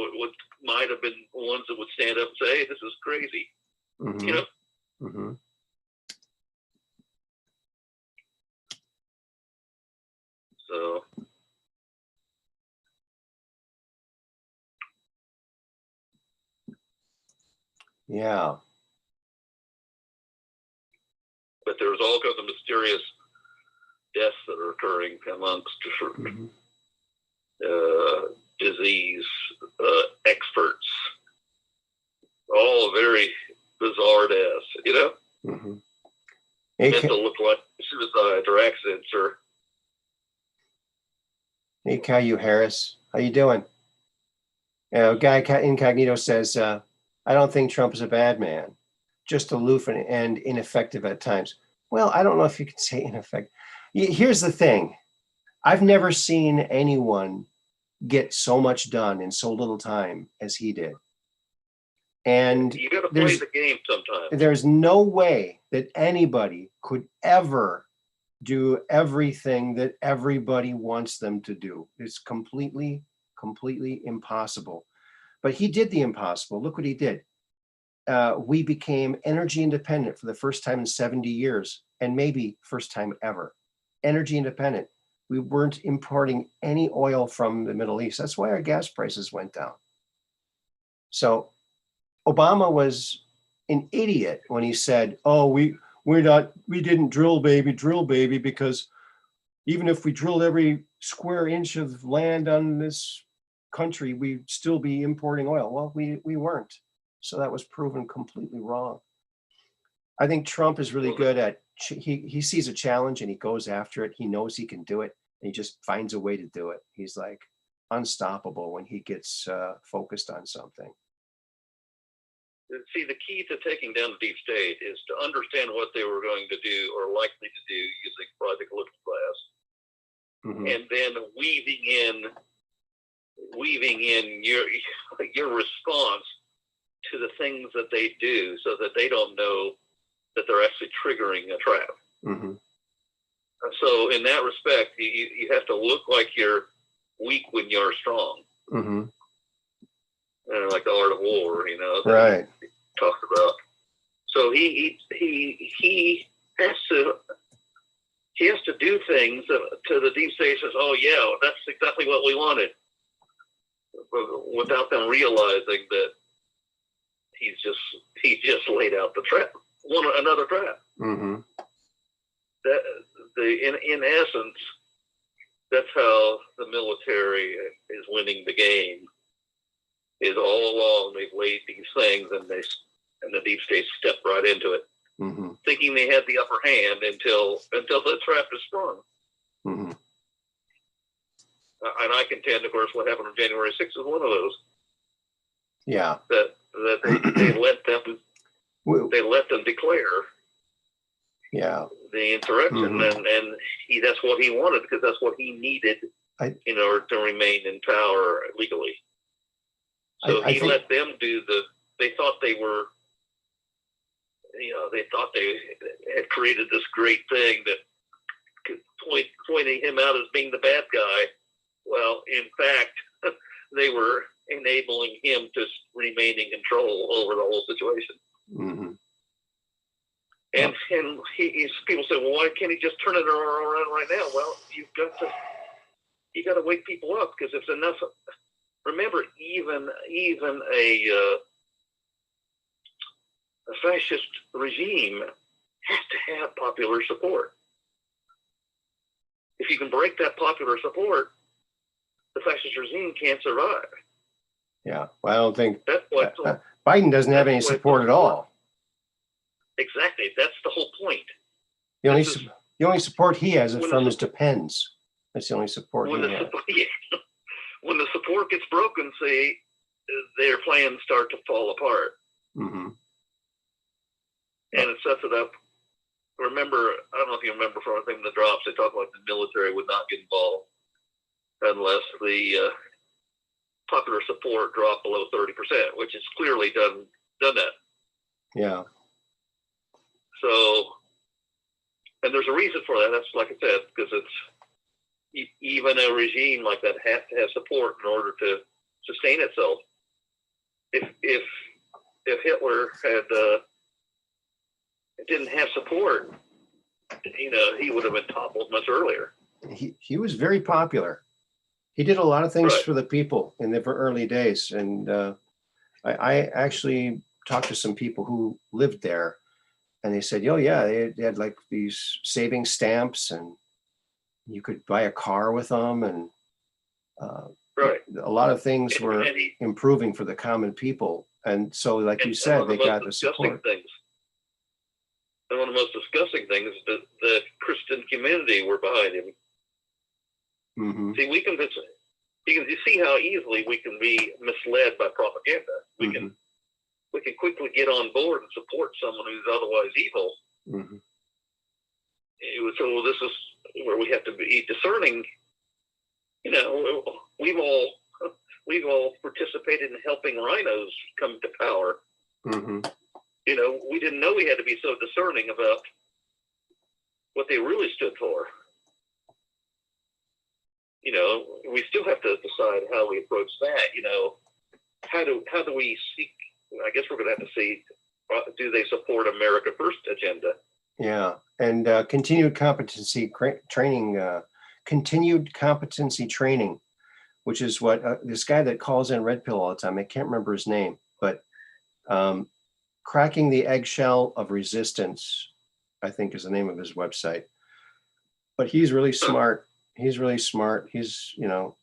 S3: might have been ones that would stand up and say, hey, this is crazy.
S1: Mm-hmm.
S3: Mm-hmm.
S1: Yeah.
S3: But there's all kinds of mysterious deaths that are occurring amongst
S1: Mhm.
S3: disease experts. All very bizarre deaths, you know?
S1: Mhm.
S3: Meant
S1: Hey,
S3: to look like suicides or accidents or
S1: hey, Caillou Harris, how you doing? Guy Incognito says, I don't think Trump is a bad man, just aloof and ineffective at times. Well, I don't know if you could say ineffective. Here's the thing. I've never seen anyone get so much done in so little time as he did. And
S3: you got to play the game sometimes.
S1: there's no way that anybody could ever do everything that everybody wants them to do. It's completely impossible. But he did the impossible. Look what he did. We became energy independent for the first time in 70 years, and maybe first time ever. Energy independent. We weren't importing any oil from the Middle East. That's why our gas prices went down. So Obama was an idiot when he said, "Oh, we didn't drill baby, because even if we drilled every square inch of land on this country, we'd still be importing oil." Well, we weren't. So that was proven completely wrong. I think Trump is really good at, he sees a challenge and he goes after it. He knows he can do it, and he just finds a way to do it. He's like unstoppable when he gets focused on something.
S3: See, the key to taking down the deep state is to understand what they were going to do or likely to do using Project Looking Glass.
S1: Mhm.
S3: And then weaving in your response to the things that they do, so that they don't know that they're actually triggering a trap.
S1: Mhm.
S3: So in that respect, you have to look like you're weak when you're strong.
S1: Mhm.
S3: Like the art of war, you know, that
S1: Right.
S3: he talked about. So he has to do things to the deep state says, "Oh yeah, that's exactly what we wanted," without them realizing that he's just laid out the trap, another trap.
S1: Mm-hmm.
S3: In essence, that's how the military is winning the game. Is all along they've laid these things, and the deep state stepped right into it,
S1: Mm-hmm.
S3: thinking they had the upper hand until the trap is sprung.
S1: Mm-hmm.
S3: And I contend, of course, what happened on January 6th is one of those.
S1: Yeah.
S3: That they let them declare.
S1: Yeah.
S3: The insurrection,
S1: Mm-hmm.
S3: and that's what he wanted, because that's what he needed in order to remain in power legally. So he let them do they thought they were, they thought they had created this great thing that could pointing him out as being the bad guy. Well, in fact, they were enabling him to remain in control over the whole situation.
S1: Mm-hmm.
S3: And people say, well, why can't he just turn it around right now? Well, you got to wake people up, because if enough. Remember, even a fascist regime has to have popular support. If you can break that popular support, the fascist regime can't survive.
S1: Yeah, well, I don't think
S3: that's what
S1: Biden doesn't have any support at all.
S3: Exactly, that's the whole point.
S1: The only support he has is from his depends. That's the only support he has.
S3: When the support gets broken, see, their plans start to fall apart.
S1: Mm-hmm.
S3: And it sets it up. Remember, I don't know if you remember from the drops, they talk about the military would not get involved unless the popular support dropped below 30%, which is clearly done that.
S1: Yeah.
S3: So, and there's a reason for that. That's like I said, because it's even a regime like that has to have support in order to sustain itself. If Hitler didn't have support, he would have been toppled much earlier.
S1: He was very popular. He did a lot of things
S3: right.
S1: for the people in the early days, and I actually talked to some people who lived there, and they said, oh yeah, they had like these saving stamps, and you could buy a car with them, and
S3: Right.
S1: a lot of things were
S3: And
S1: improving for the common people. And so, like you said, they got the support.
S3: Things. And one of the most disgusting things is that the Christian community were behind him.
S1: Mm-hmm.
S3: See, you see how easily we can be misled by propaganda. We can quickly get on board and support someone who's otherwise evil.
S1: Mm-hmm.
S3: So this is where we have to be discerning. You know, we've all participated in helping rhinos come to power.
S1: Mm-hmm.
S3: You know, we didn't know we had to be so discerning about what they really stood for. You know, we still have to decide how we approach that. You know, how do we seek? I guess we're going to have to see, do they support America First agenda?
S1: Yeah, and continued competency training, which is what this guy that calls in Red Pill all the time, I can't remember his name, but Cracking the Eggshell of Resistance, I think is the name of his website. But he's really smart. He's really smart. He's, you know,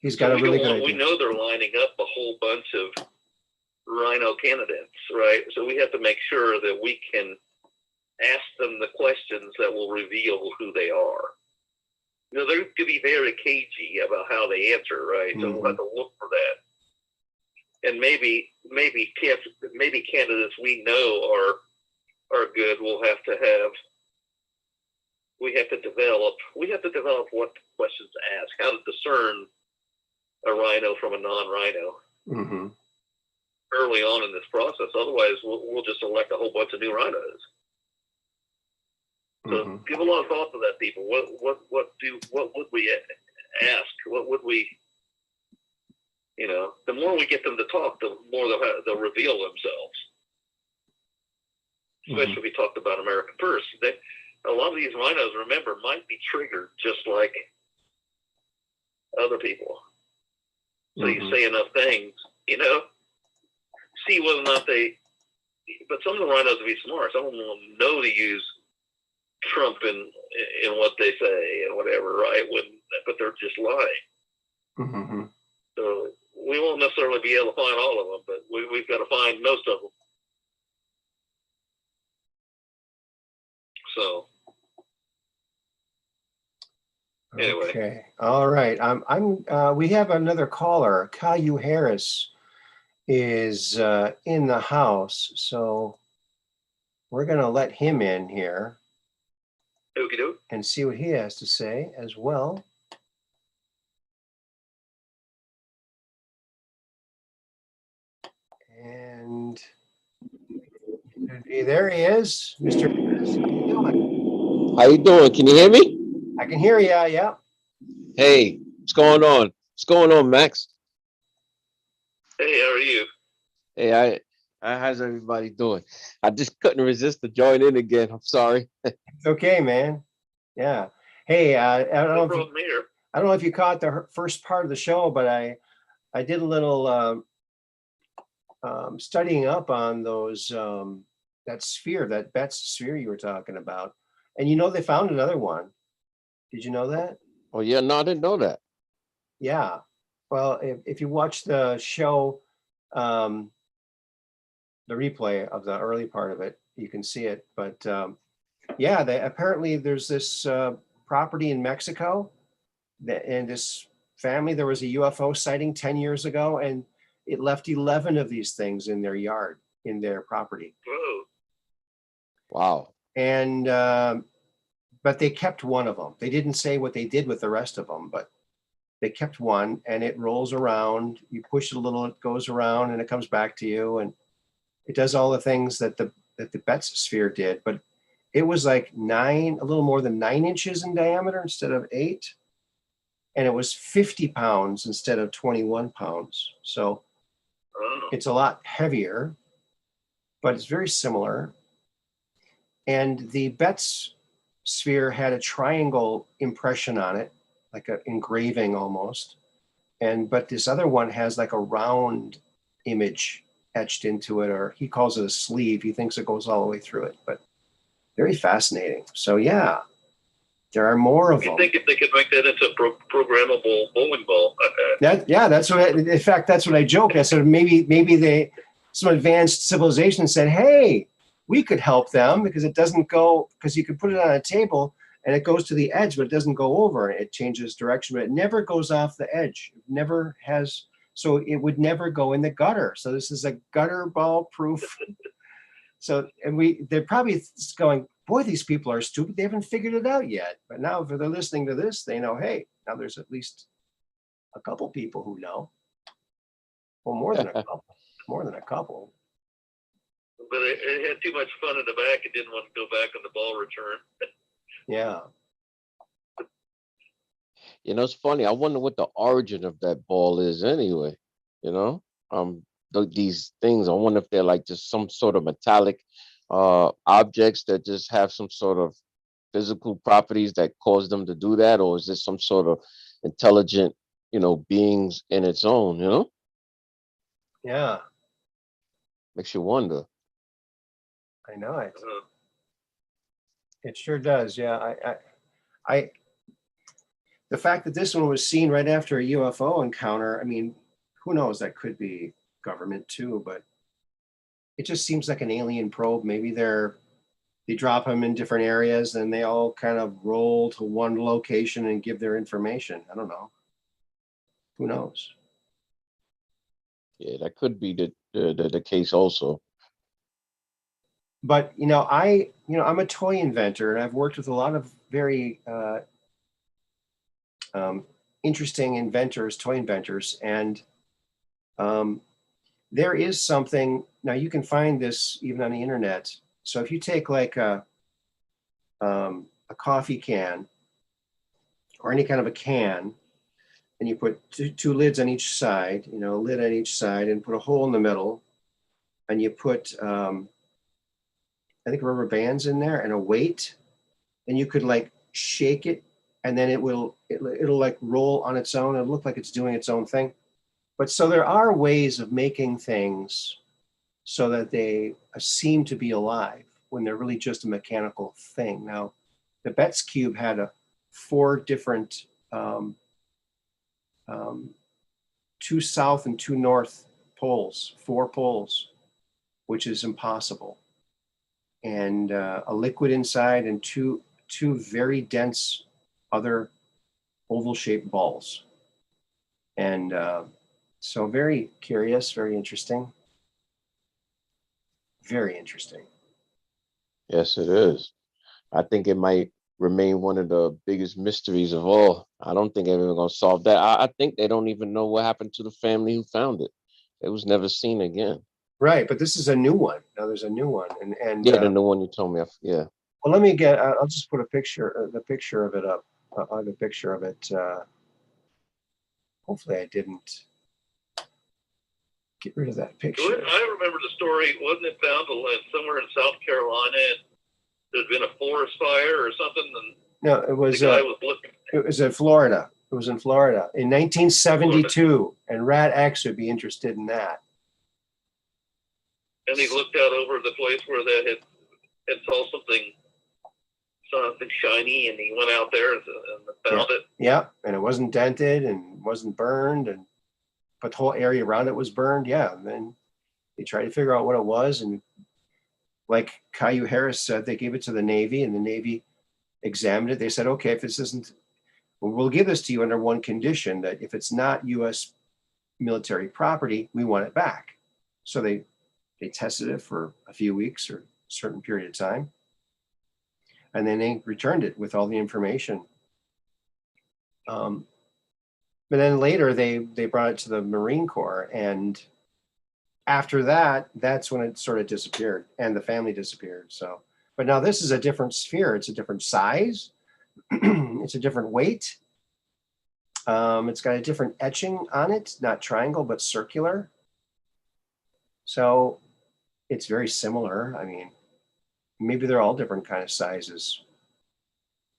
S1: he's got a really good idea.
S3: We know they're lining up a whole bunch of rhino candidates, right? So we have to make sure that we can ask them the questions that will reveal who they are. You know, they're going to be very cagey about how they answer, right? So we'll have to look for that. And maybe candidates we know are good. We have to develop what questions to ask, how to discern a rhino from a non-rhino.
S1: Mm-hmm.
S3: Early on in this process. Otherwise, we'll just elect a whole bunch of new rhinos. So give a lot of thought to that, people. What would we ask? What would we? You know, the more we get them to talk, the more they'll reveal themselves. Especially if we talked about America First. A lot of these rhinos, remember, might be triggered just like other people. So you say enough things, you know. See whether or not but some of the rhinos will be smart. Some of them will know to use Trump in what they say and whatever, right? But they're just lying.
S1: Mm-hmm.
S3: So we won't necessarily be able to find all of them, but we've got to find most of them. So anyway.
S1: Okay. All right. We have another caller. Caillou Harris is in the house, so we're going to let him in here and see what he has to say as well. And there he is, Mr. Harris. How you doing?
S4: How you doing? Can you hear me?
S1: I can hear you. Yeah.
S4: Hey, what's going on? What's going on, Max?
S3: Hey, how are you?
S4: Hey, how's everybody doing? I just couldn't resist to join in again. I'm sorry.
S1: It's okay, man. Yeah. Hey, I don't know if you caught the first part of the show, but I did a little studying up on those that Bet's sphere you were talking about, and you know they found another one. Did you know that?
S4: Oh yeah, no, I didn't know that.
S1: Yeah. Well, if you watch the show, the replay of the early part of it, you can see it. But yeah, apparently there's this property in Mexico, and this family, there was a UFO sighting 10 years ago, and it left 11 of these things in their yard, in their property.
S3: Whoa.
S4: Wow.
S1: And but they kept one of them. They didn't say what they did with the rest of them, but they kept one, and it rolls around. You push it a little, it goes around, and it comes back to you, and it does all the things that the Bet's sphere did. But it was like a little more than 9 inches in diameter instead of 8, and it was 50 pounds instead of 21 pounds. So it's a lot heavier, but it's very similar. And the Bet's sphere had a triangle impression on it, like an engraving almost. But this other one has like a round image etched into it, or he calls it a sleeve. He thinks it goes all the way through it, but very fascinating. So yeah, there are more of
S3: You
S1: them.
S3: think if they could make that into a programmable bowling ball?
S1: That's what in fact, that's what I joked. I said, maybe some advanced civilization said, hey, we could help them because it doesn't go, because you could put it on a table and it goes to the edge, but it doesn't go over. It changes direction, but it never goes off the edge. It never has, so it would never go in the gutter. So this is a gutter ball proof. So, and they're probably going, boy, these people are stupid. They haven't figured it out yet. But now if they're listening to this, they know, hey, now there's at least a couple people who know. Well, more than a couple. More than a couple.
S3: But it had too much fun in the back. It didn't want to go back on the ball return.
S1: Yeah.
S4: You know, it's funny. I wonder what the origin of that ball is anyway. You know, these things. I wonder if they're like just some sort of metallic objects that just have some sort of physical properties that cause them to do that, or is this some sort of intelligent, beings in its own?
S1: Yeah.
S4: Makes you wonder.
S1: I know it. It sure does. Yeah. I the fact that this one was seen right after a UFO encounter, I mean, who knows? That could be government too, but it just seems like an alien probe. Maybe they drop them in different areas and they all kind of roll to one location and give their information. I don't know. Who knows?
S4: Yeah, that could be the case also.
S1: But I'm a toy inventor, and I've worked with a lot of very interesting inventors, toy inventors, and there is something. Now you can find this even on the internet. So if you take like a coffee can or any kind of a can, and you put two lids on each side, a lid on each side, and put a hole in the middle, and you put I think rubber bands in there and a weight, and you could like shake it, and then it'll like roll on its own. It'll look like it's doing its own thing. But so there are ways of making things so that they seem to be alive when they're really just a mechanical thing. Now, the Betz cube had 4 different 2 south and 2 north poles, 4 poles, which is impossible. And a liquid inside and two very dense other oval-shaped balls. And so very curious, very interesting. Very interesting.
S4: Yes, it is. I think it might remain one of the biggest mysteries of all. I don't think anyone's gonna solve that. I think they don't even know what happened to the family who found it. It was never seen again.
S1: Right, but this is a new one. Now there's a new one, and
S4: Yeah, the new one you told me. Yeah.
S1: well, let me get. I'll just put the picture of it up. I have a picture of it. Hopefully, I didn't get rid of that picture.
S3: I remember the story. Wasn't it found somewhere in South Carolina? There'd been a forest fire or something, and
S1: No, it was.
S3: the guy was looking.
S1: It was in Florida. It was in Florida in 1972, and Rat X would be interested in that.
S3: And he looked out over the place where that had saw something shiny, and he went out there and found it.
S1: Yeah, and it wasn't dented and wasn't burned, but the whole area around it was burned. Yeah, and then they tried to figure out what it was, and like Caillou Harris said, they gave it to the Navy, and the Navy examined it. They said, okay, if this isn't, we'll give this to you under one condition, that if it's not U.S. military property, we want it back. So they tested it for a few weeks or a certain period of time, and then they returned it with all the information. But then later they brought it to the Marine Corps, and after that, that's when it sort of disappeared and the family disappeared. So, but now this is a different sphere. It's a different size. It's a different weight. It's got a different etching on it, not triangle, but circular. So it's very similar. I mean, maybe they're all different kind of sizes.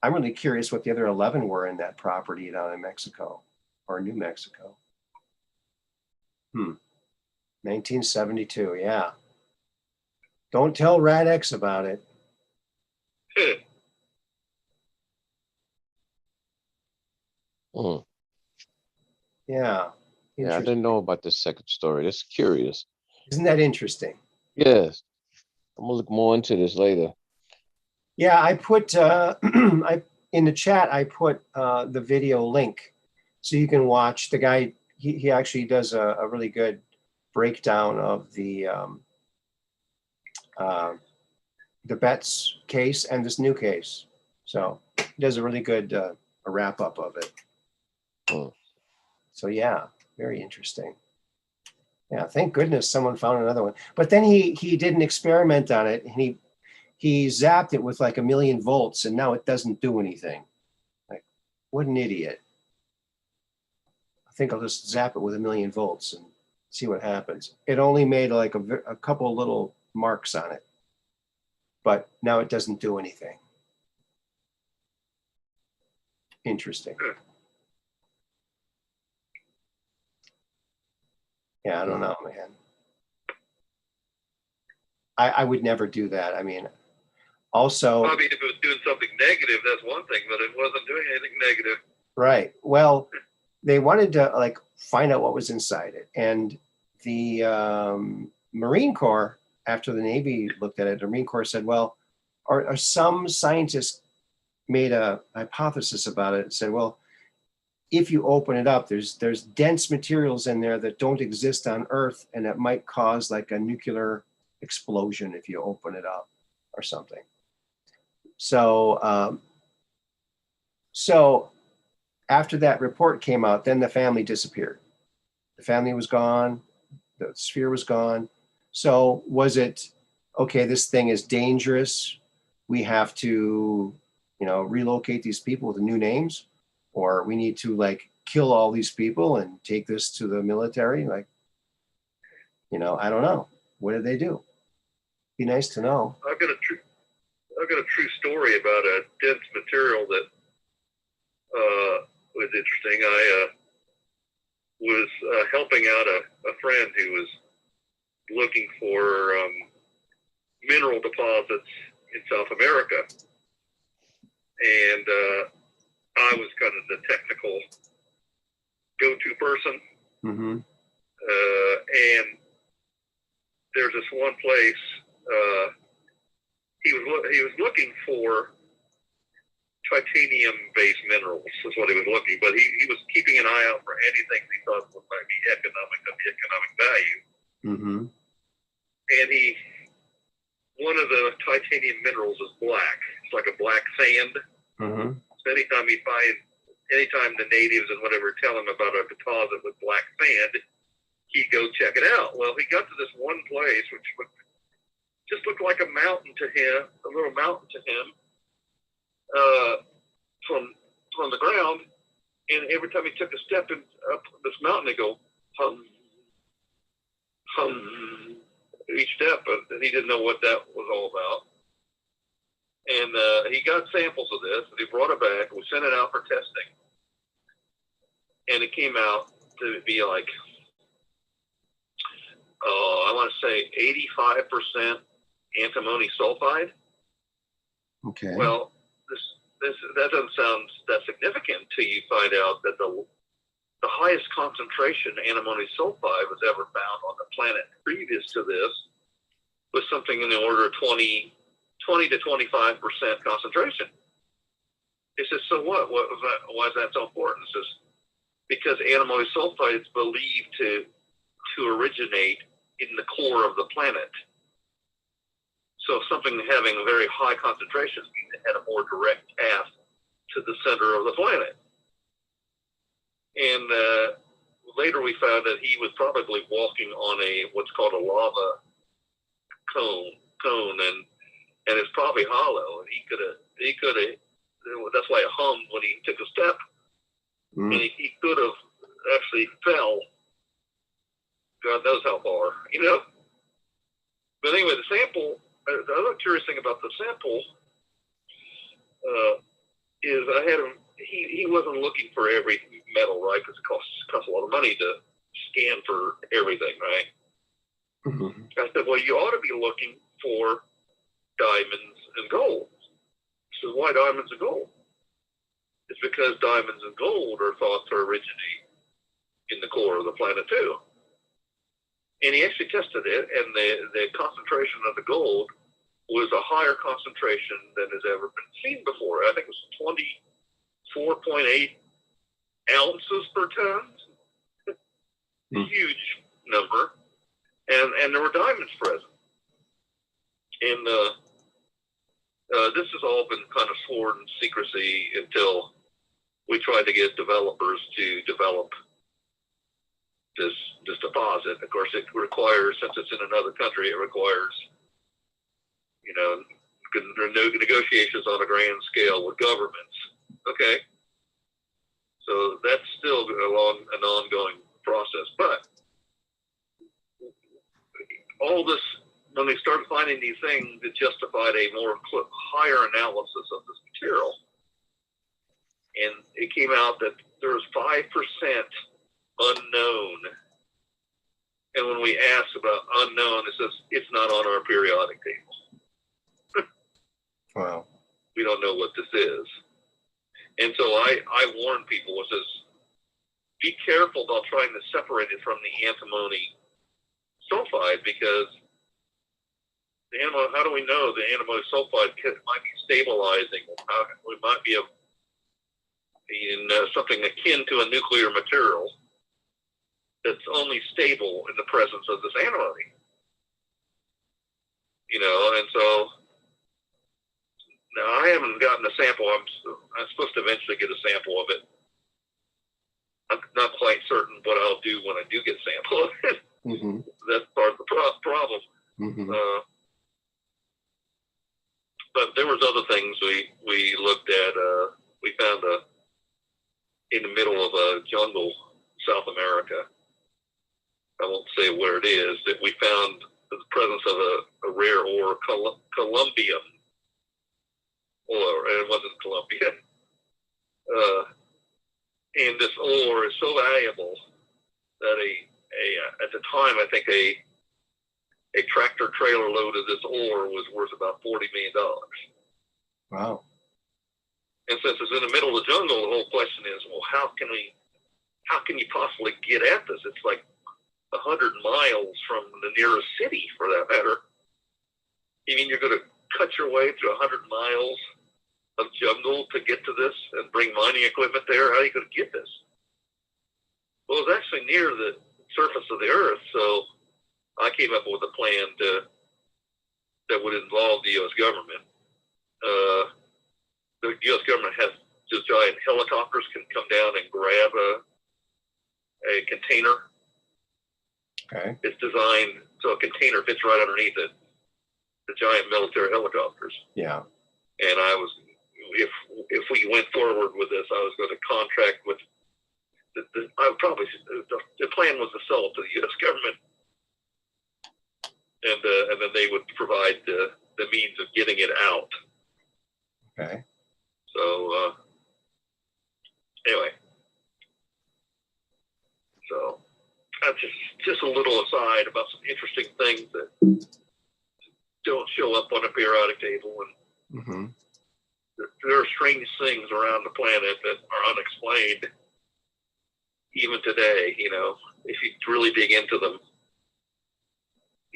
S1: I'm really curious what the other 11 were in that property down in Mexico or New Mexico. 1972. Yeah. Don't tell Rad-X about it.
S4: Mm.
S1: Yeah.
S4: Yeah, I
S1: Interesting.
S4: didn't know about this second story. That's curious.
S1: Isn't that interesting?
S4: Yes. I'm gonna look more into this later.
S1: Yeah, I put I in the chat. I put the video link, so you can watch the guy. He actually does a really good breakdown of uh, the Betts case and this new case. So he does a really good a wrap up of it.
S4: Mm.
S1: So yeah, very interesting. Yeah, thank goodness someone found another one. But then he did an experiment on it, and he zapped it with like 1,000,000 volts, and now it doesn't do anything. Like, what an idiot! I think I'll just zap it with 1,000,000 volts and see what happens. It only made like a couple little marks on it, but now it doesn't do anything. Interesting. Yeah, I don't know, man. I would never do that. I mean, also,
S3: I mean, if it was doing something negative, that's one thing, but it wasn't doing anything negative.
S1: right. Well, they wanted to like find out what was inside it. And the Marine Corps, after the Navy looked at it, the Marine Corps said, well, or some scientists made a hypothesis about it and said, well, if you open it up, there's dense materials in there that don't exist on Earth, and that might cause like a nuclear explosion if you open it up or something. So, so after that report came out, then the family disappeared. The family was gone. The sphere was gone. So was it, okay, this thing is dangerous. We have to, relocate these people with new names, or we need to like kill all these people and take this to the military. Like, I don't know. What did they do? Be nice to know.
S3: I've got a true story about a dense material that was interesting. I was helping out a friend who was looking for mineral deposits in South America, and I was kind of the technical go-to person.
S1: Mm-hmm.
S3: And there's this one place he was looking for titanium-based minerals is what he was looking, but he was keeping an eye out for anything he thought might be of economic value.
S1: Mm-hmm.
S3: And one of the titanium minerals is black. It's like a black sand.
S1: Mm-hmm.
S3: So anytime the natives and whatever tell him about a deposit with black sand, he'd go check it out. Well, he got to this one place which just looked like a mountain to him, a little mountain to him, from the ground. And every time he took a step up this mountain, he'd go hum, hum, each step, and he didn't know what that was all about. And he got samples of this, and he brought it back. We sent it out for testing, and it came out to be like, I want to say 85% antimony sulfide.
S1: Okay.
S3: Well, that doesn't sound that significant until you find out that the highest concentration antimony sulfide was ever found on the planet previous to this was something in the order of 20 to 25% concentration. It says, so what? Why is that so important? It says, because antimony sulfide is believed to originate in the core of the planet. So something having a very high concentration means it had a more direct path to the center of the planet. And later we found that he was probably walking on what's called a lava cone, and it's probably hollow. And he could have. That's why it hummed when he took a step, and he could have actually fell. God knows how far, But anyway, the sample. The other curious thing about the sample is I had him. He wasn't looking for every metal, right? Because it costs a lot of money to scan for everything, right?
S1: Mhm.
S3: I said, well, you ought to be looking for diamonds and gold. He says, why diamonds and gold? It's because diamonds and gold are thought to originate in the core of the planet too. And he actually tested it, and the concentration of the gold was a higher concentration than has ever been seen before. I think it was 24.8 ounces per ton. Huge number. And there were diamonds present. And this has all been kind of sworn in secrecy until we tried to get developers to develop this deposit. Of course, it requires, since it's in another country, it requires, negotiations on a grand scale with governments. Okay. So that's still an ongoing process. But all this, when they started finding these things, it justified a more higher analysis of this material. And it came out that there was 5% unknown. And when we asked about unknown, it says it's not on our periodic table.
S1: Wow.
S3: We don't know what this is. And so I warn people, it says, be careful about trying to separate it from the antimony sulfide, because how do we know the antimony sulfide might be stabilizing? We might be in something akin to a nuclear material that's only stable in the presence of this antimony. And so now I haven't gotten a sample. I'm supposed to eventually get a sample of it. I'm not quite certain what I'll do when I do get a sample of it.
S1: Mm-hmm.
S3: That's part of the problem.
S1: Mm-hmm.
S3: But there was other things we looked at. We found in the middle of a jungle, South America. I won't say where it is. That we found the presence of a rare ore, Columbium ore, and it wasn't Colombia. And this ore is so valuable that at the time, I think a tractor trailer load of this ore was worth about $40 million.
S1: Wow.
S3: And since it's in the middle of the jungle, the whole question is, well, how can you possibly get at this? It's like 100 miles from the nearest city, for that matter. You mean you're going to cut your way through 100 miles of jungle to get to this and bring mining equipment there? How are you going to get this? Well, it's actually near the surface of the earth, so I came up with a plan that would involve the U.S. government. The U.S. government has just giant helicopters can come down and grab a container.
S1: Okay.
S3: It's designed so a container fits right underneath it. The giant military helicopters.
S1: Yeah.
S3: And if we went forward with this, I was going to contract with the plan was to sell it to the U.S. government. And then they would provide the means of getting it out.
S1: Okay.
S3: So anyway, so just a little aside about some interesting things that don't show up on a periodic table, and
S1: Mm-hmm.
S3: there are strange things around the planet that are unexplained even today. If you really dig into them.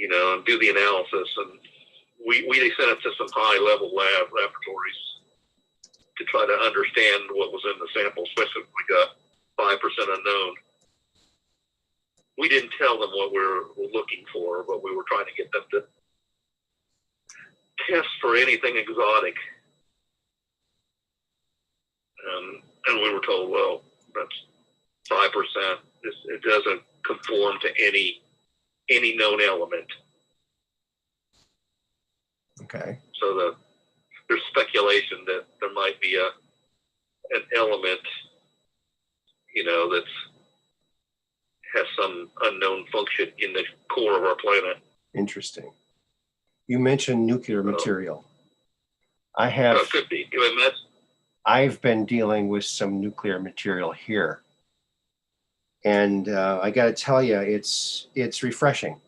S3: And do the analysis. And we sent it to some high-level laboratories to try to understand what was in the sample, especially if we got 5% unknown. We didn't tell them what we were looking for, but we were trying to get them to test for anything exotic. And we were told, well, that's 5%. It doesn't conform to any known element.
S1: Okay.
S3: So there's speculation that there might be an element, that has some unknown function in the core of our planet.
S1: Interesting. You mentioned nuclear material. I have.
S3: It could be. I mean,
S1: I've been dealing with some nuclear material here, and I got to tell you, it's refreshing.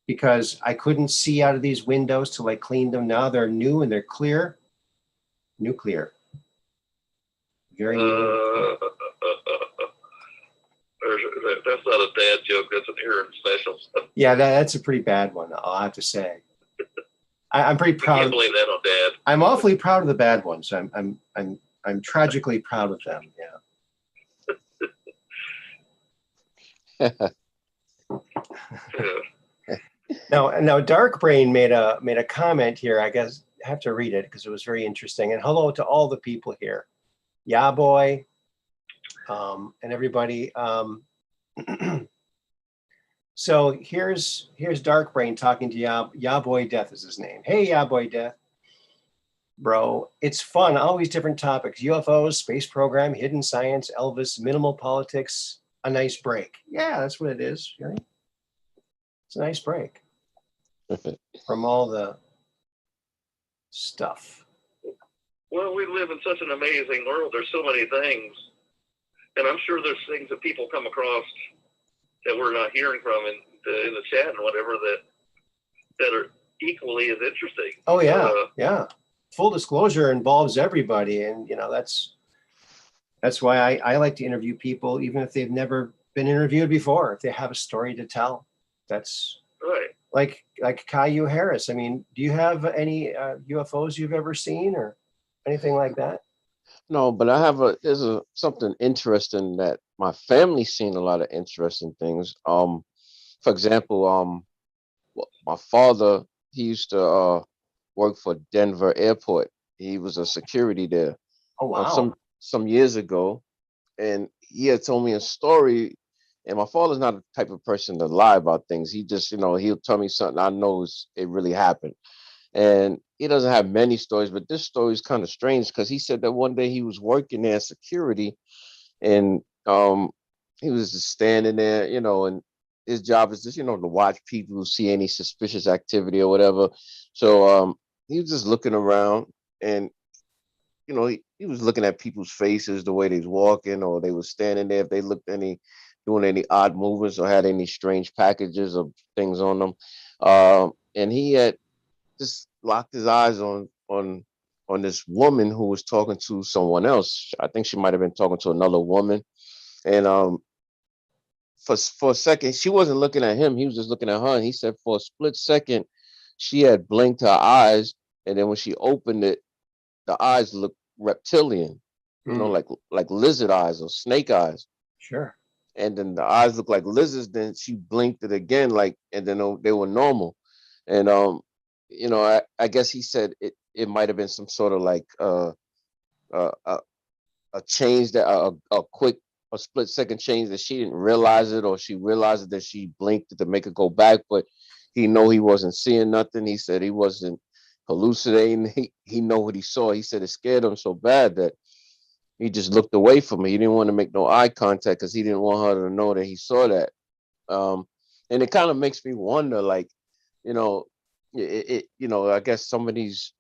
S1: because I couldn't see out of these windows till I cleaned them. Now they're new and they're clear. Nuclear. Very new.
S3: That's not a dad joke. That's an Aaron special.
S1: Yeah, that's a pretty bad one, I'll have to say. I'm pretty
S3: I
S1: proud.
S3: can't blame that on Dad.
S1: I'm awfully proud of the bad ones. I'm tragically proud of them. Yeah.
S3: Yeah.
S1: Now, Dark Brain made a comment here. I guess I have to read it because it was very interesting. And hello to all the people here, Yeah Boy, and everybody. So here's Dark Brain talking to Ya Boy Death is his name. Hey, Ya Boy Death. Bro, it's fun. Always different topics. UFOs, space program, hidden science, Elvis, minimal politics, a nice break. Yeah, that's what it is. Right? It's a nice break from all the stuff.
S3: Well, we live in such an amazing world. There's so many things. And I'm sure there's things that people come across that we're not hearing from in the chat and whatever that are equally as interesting.
S1: Oh, yeah. Yeah. Full disclosure involves everybody. And, that's why I like to interview people, even if they've never been interviewed before, if they have a story to tell. That's
S3: right.
S1: Like Caillou Harris. I mean, do you have any UFOs you've ever seen or anything like that?
S4: No, but there's something interesting that my family's seen a lot of interesting things. For example, my father, he used to work for Denver Airport. He was a security there.
S1: Oh, wow.
S4: Some years ago, and he had told me a story. And my father's not the type of person to lie about things. He just, he'll tell me something I know it really happened. And he doesn't have many stories, but this story is kind of strange because he said that one day he was working there security, and he was just standing there, and his job is just, to watch people who see any suspicious activity or whatever. So he was just looking around, and he was looking at people's faces, the way they was walking or they was standing there, if they looked doing any odd movements or had any strange packages or things on them. And he had just locked his eyes on this woman who was talking to someone else. I think she might have been talking to another woman. And for a second, she wasn't looking at him. He was just looking at her. And he said for a split second, she had blinked her eyes. And then when she opened it, the eyes looked reptilian, like lizard eyes or snake eyes.
S1: Sure.
S4: And then the eyes looked like lizards. Then she blinked it again, and then they were normal. And I guess he said it might have been some sort of like a change that a split second change that she didn't realize it, or she realized it that she blinked it to make it go back, but he wasn't seeing nothing. He said he wasn't hallucinating. He know what he saw. He said it scared him so bad that he just looked away from her. He didn't want to make no eye contact because he didn't want her to know that he saw that. And it kind of makes me wonder, like, I guess some of these,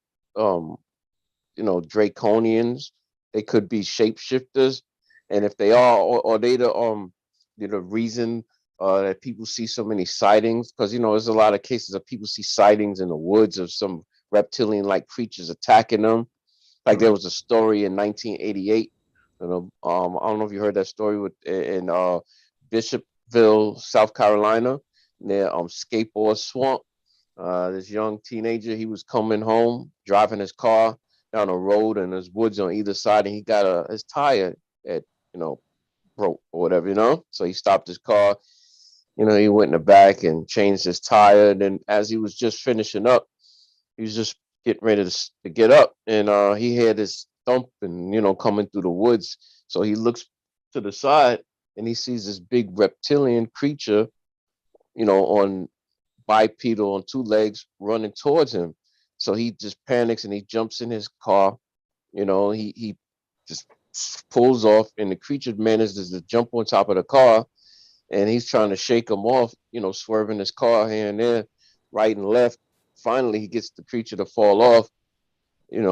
S4: draconians, they could be shapeshifters, and if they are, or they the reason that people see so many sightings, because there's a lot of cases of people see sightings in the woods of some reptilian-like creatures attacking them. Like there was a story in 1988. I don't know if you heard that story in Bishopville, South Carolina, near Skateboard Swamp. This young teenager, he was coming home, driving his car down a road, and there's woods on either side, and he got his tire at broke or whatever. So he stopped his car. He went in the back and changed his tire. And then as he was just finishing up, he was just getting ready to get up, and he had this thumping, coming through the woods. So he looks to the side and he sees this big reptilian creature, on bipedal on two legs running towards him. So he just panics and he jumps in his car. He just pulls off, and the creature manages to jump on top of the car, and he's trying to shake him off, swerving his car here and there, right and left. Finally, he gets the creature to fall off,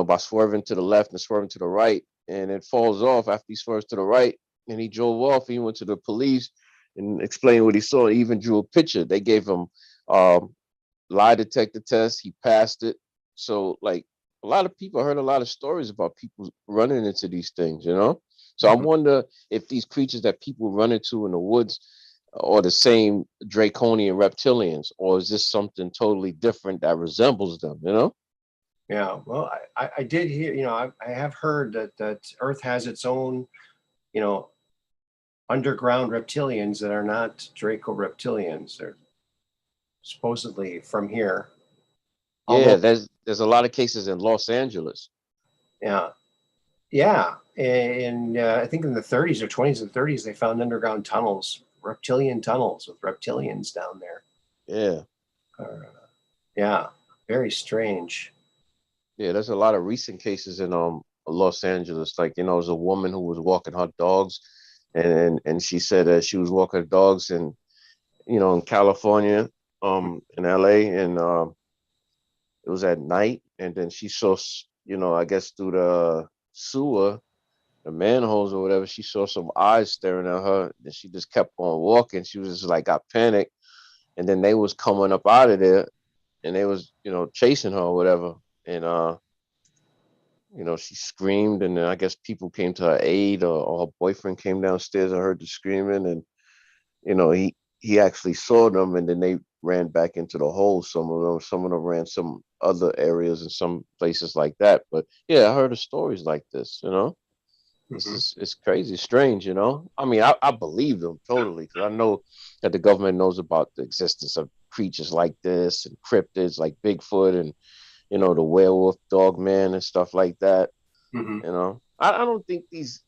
S4: by swerving to the left and swerving to the right. And it falls off after he swerves to the right, and he drove off. He went to the police and explained what he saw. He even drew a picture. They gave him lie detector test. He passed it. So like a lot of people, I heard a lot of stories about people running into these things, you know? So I
S1: Mhm.
S4: wonder if these creatures that people run into in the woods are the same draconian reptilians, or is this something totally different that resembles them, you know?
S1: Yeah, well, I did hear, I have heard that Earth has its own, you know, underground reptilians that are not Draco reptilians. They're supposedly from here.
S4: Yeah,
S1: Although,
S4: there's a lot of cases in Los Angeles.
S1: yeah, yeah, and I think in the 30s or 20s and 30s, they found underground tunnels, reptilian tunnels with reptilians down there.
S4: Yeah.
S1: Uh, yeah, very strange.
S4: Yeah, there's a lot of recent cases in Los Angeles. Like, you know, there's a woman who was walking her dogs and she said that she was walking her dogs in, you know, in California, in LA, and it was at night, and then she saw, you know, I guess through the sewer, the manholes or whatever, she saw some eyes staring at her, and she just kept on walking. She was just like got panicked, and then they was coming up out of there, and they was, you know, chasing her or whatever, and you know, she screamed, and then I guess people came to her aid, or her boyfriend came downstairs and heard the screaming, and you know, he actually saw them, and then they ran back into the hole. Some of them ran some other areas and some places like that. But yeah, I heard of stories like this. You know, this
S1: Mhm.
S4: is it's crazy, strange. You know, I mean, I believe them totally because I know that the government knows about the existence of creatures like this and cryptids like Bigfoot and you know the werewolf dog man and stuff like that.
S1: Mhm.
S4: You know, I don't think these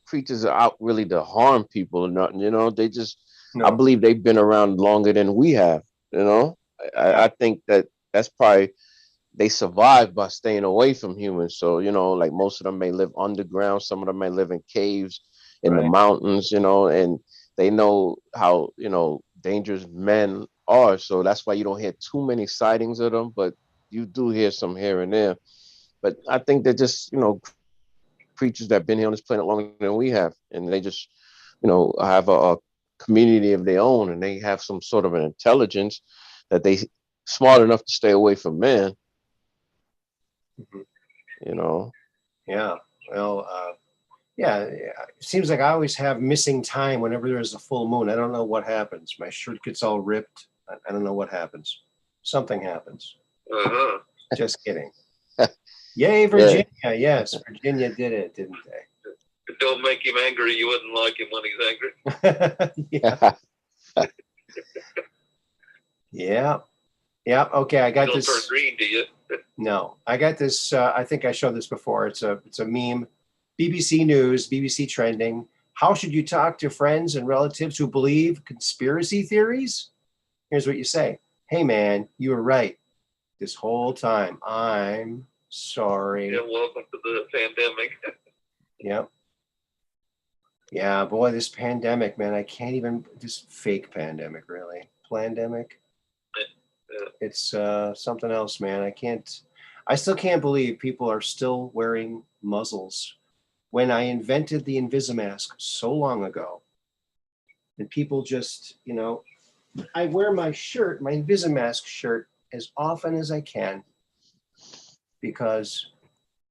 S4: creatures are out really to harm people or nothing. You know, they just I
S1: No,
S4: believe they've been around longer than we have. You know,
S1: yeah,
S4: I think that that's probably they survive by staying away from humans. So you know, like most of them may live underground. Some of them may live in caves in the
S1: right.
S4: mountains. You know, and they know how you know dangerous men are. So that's why you don't hear too many sightings of them, but you do hear some here and there. But I think they're just you know creatures that have been here on this planet longer than we have, and they just, you know, have a community of their own, and they have some sort of an intelligence that they smart enough to stay away from man.
S1: Mhm.
S4: You know,
S1: Yeah. Well, yeah, yeah. It seems like I always have missing time whenever there's a full moon. I don't know what happens. My shirt gets all ripped. I don't know what happens. Something happens.
S3: Uh-huh.
S1: Just kidding. Yay,
S4: yeah,
S1: Virginia. Yes, Virginia did it, didn't
S3: If it don't make him angry, you wouldn't like him when he's angry.
S1: they? Yeah. Yeah. Yeah. Okay. I
S3: You
S1: got
S3: don't turn
S1: this.
S3: green, do you?
S1: No, I got this. I think I showed this before. It's a meme. BBC News, BBC trending. How should you talk to friends and relatives who believe conspiracy theories? Here's what you say. Hey man, you were right this whole time. I'm
S3: Yeah,
S1: sorry.
S3: welcome to the pandemic.
S1: Yep. Yeah, boy, this pandemic, man, I can't even this fake pandemic, really. Plandemic. It's something else, man. I still can't believe people are still wearing muzzles when I invented the Invisimask so long ago. And people just, I wear my shirt, my Invisimask shirt, as often as I can because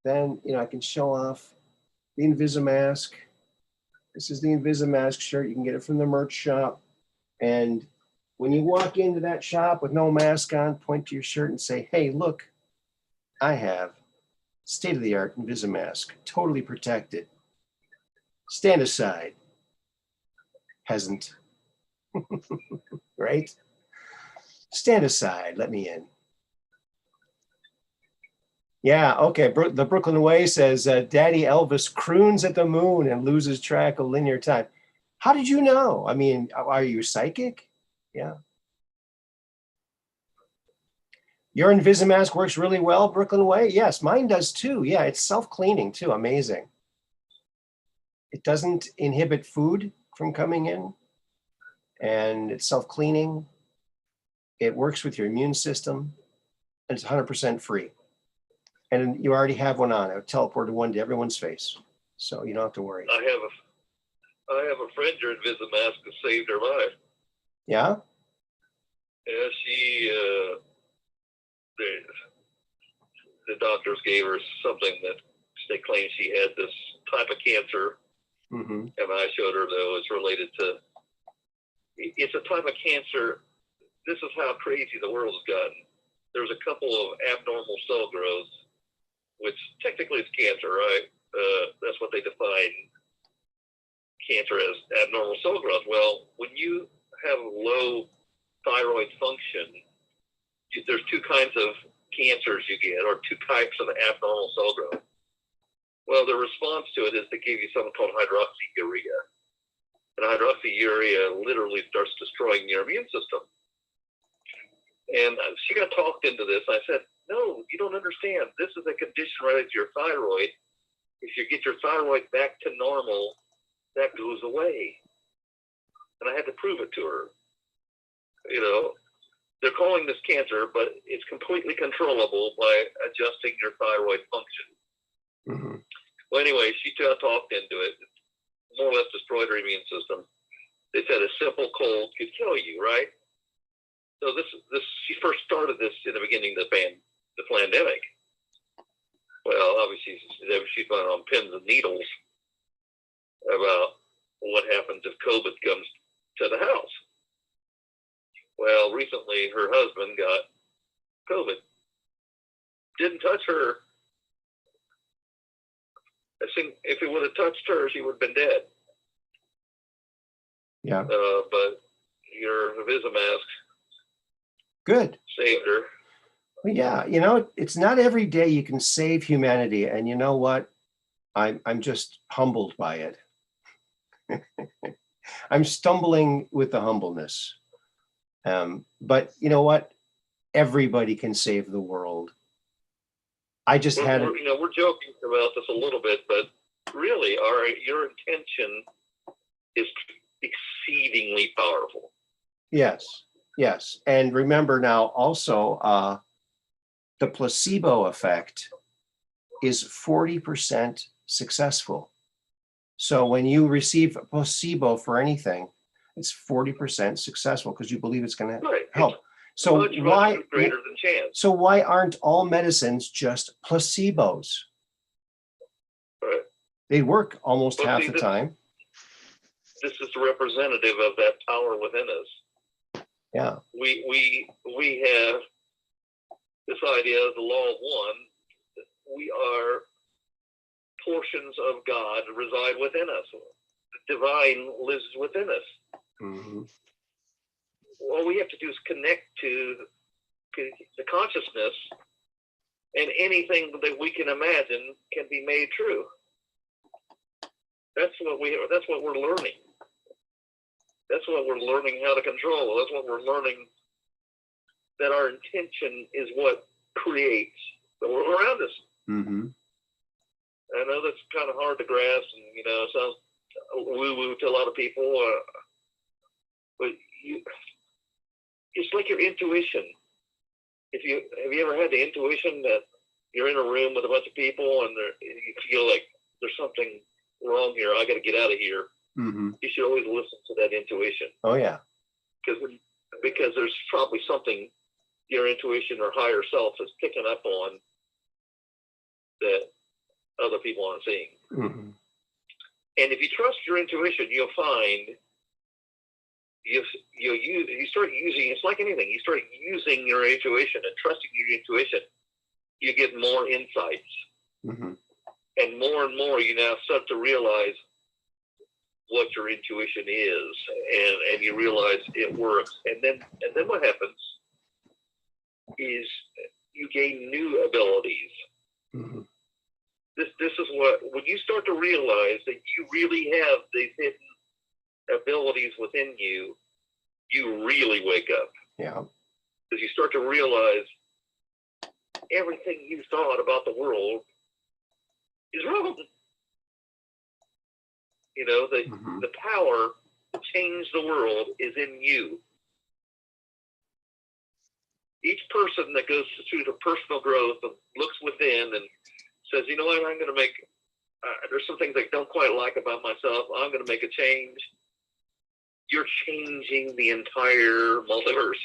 S1: then, I can show off the Invisimask. This is the Invisimask shirt. You can get it from the merch shop. And when you walk into that shop with no mask on, point to your shirt and say, hey, look, I have state of the art Invisimask, totally protected. Stand aside, peasant, right? Stand aside, let me in. Yeah, okay. The Brooklyn Way says Daddy Elvis croons at the moon and loses track of linear time. How did you know? I mean, are you psychic? Yeah. Your Invisimask works really well, Brooklyn Way? Yes, mine does too. Yeah, it's self-cleaning too. Amazing. It doesn't inhibit food from coming in, and it's self-cleaning. It works with your immune system, and it's 100% free. And you already have one on. It teleported one to everyone's face, so you don't have to worry.
S3: I have a friend your Invisimask has saved her life.
S1: Yeah?
S3: Yeah, she the doctors gave her something that they claimed she had this type of cancer.
S1: Mm-hmm.
S3: And I showed her, though, it's related to, it's a type of cancer. This is how crazy the world has gotten. There's a couple of abnormal cell growths, which technically is cancer, right? That's what they define cancer as, abnormal cell growth. Well, when you have low thyroid function, there's two kinds of cancers you get, or two types of abnormal cell growth. Well, the response to it is to give you something called hydroxyurea. And hydroxyurea literally starts destroying your immune system. And she got talked into this. I said, no, you don't understand. This is a condition related to your thyroid. If you get your thyroid back to normal, that goes away. And I had to prove it to her. You know, they're calling this cancer, but it's completely controllable by adjusting your thyroid function.
S1: Mm-hmm.
S3: Well, anyway, she got talked into it. More or less destroyed her immune system. They said a simple cold could kill you, right? So this she first started this in the beginning of the pandemic. Well, obviously she's been on pins and needles about what happens if COVID comes to the house. Well, recently her husband got COVID. Didn't touch her. I think if it would have touched her, she would have been dead.
S1: Yeah.
S3: But your Vizamask
S1: Good.
S3: saved her.
S1: Well, yeah. You know, it's not every day you can save humanity, and you know what? I'm just humbled by it. I'm stumbling with the humbleness. But you know what? Everybody can save the world. I just had it.
S3: You know, we're joking about this a little bit, but really, your intention is exceedingly powerful.
S1: Yes, yes. And remember now also, the placebo effect is 40% successful. So when you receive a placebo for anything, it's 40% successful because you believe it's going to
S3: Right.
S1: help. So
S3: Much
S1: why?
S3: greater than chance.
S1: So why aren't all medicines just placebos?
S3: Right.
S1: They work almost
S3: Well,
S1: half
S3: see,
S1: the time.
S3: This is representative of that power within us.
S1: Yeah.
S3: We have this idea of the law of one. We are portions of God reside within us. The divine lives within us.
S1: Mm-hmm.
S3: All we have to do is connect to the consciousness, and anything that we can imagine can be made true. That's what we're learning. That's what we're learning how to control. That's what we're learning, that our intention is what creates the world around us.
S1: Mm-hmm.
S3: I know that's kind of hard to grasp, and it sounds woo-woo to a lot of people, but it's like your intuition. Have you ever had the intuition that you're in a room with a bunch of people and you feel like there's something wrong here? I got to get out of here.
S1: Mm-hmm.
S3: You should always listen to that intuition.
S1: Oh yeah.
S3: Because there's probably something your intuition or higher self is picking up on that other people aren't seeing.
S1: Mm-hmm.
S3: And if you trust your intuition, you'll find you start using. It's like anything. You start using your intuition and trusting your intuition. You get more insights,
S1: Mm-hmm.
S3: and more you now start to realize what your intuition is, and you realize it works. And then what happens is you gain new abilities.
S1: Mm-hmm.
S3: This is what, when you start to realize that you really have these hidden abilities within you, you really wake up.
S1: Yeah.
S3: Because you start to realize everything you thought about the world is wrong.
S1: Mm-hmm.
S3: The power to change the world is in you. Each person that goes through the personal growth and looks within and says, you know what, I'm going to make, there's some things I don't quite like about myself, I'm going to make a change. You're changing the entire multiverse.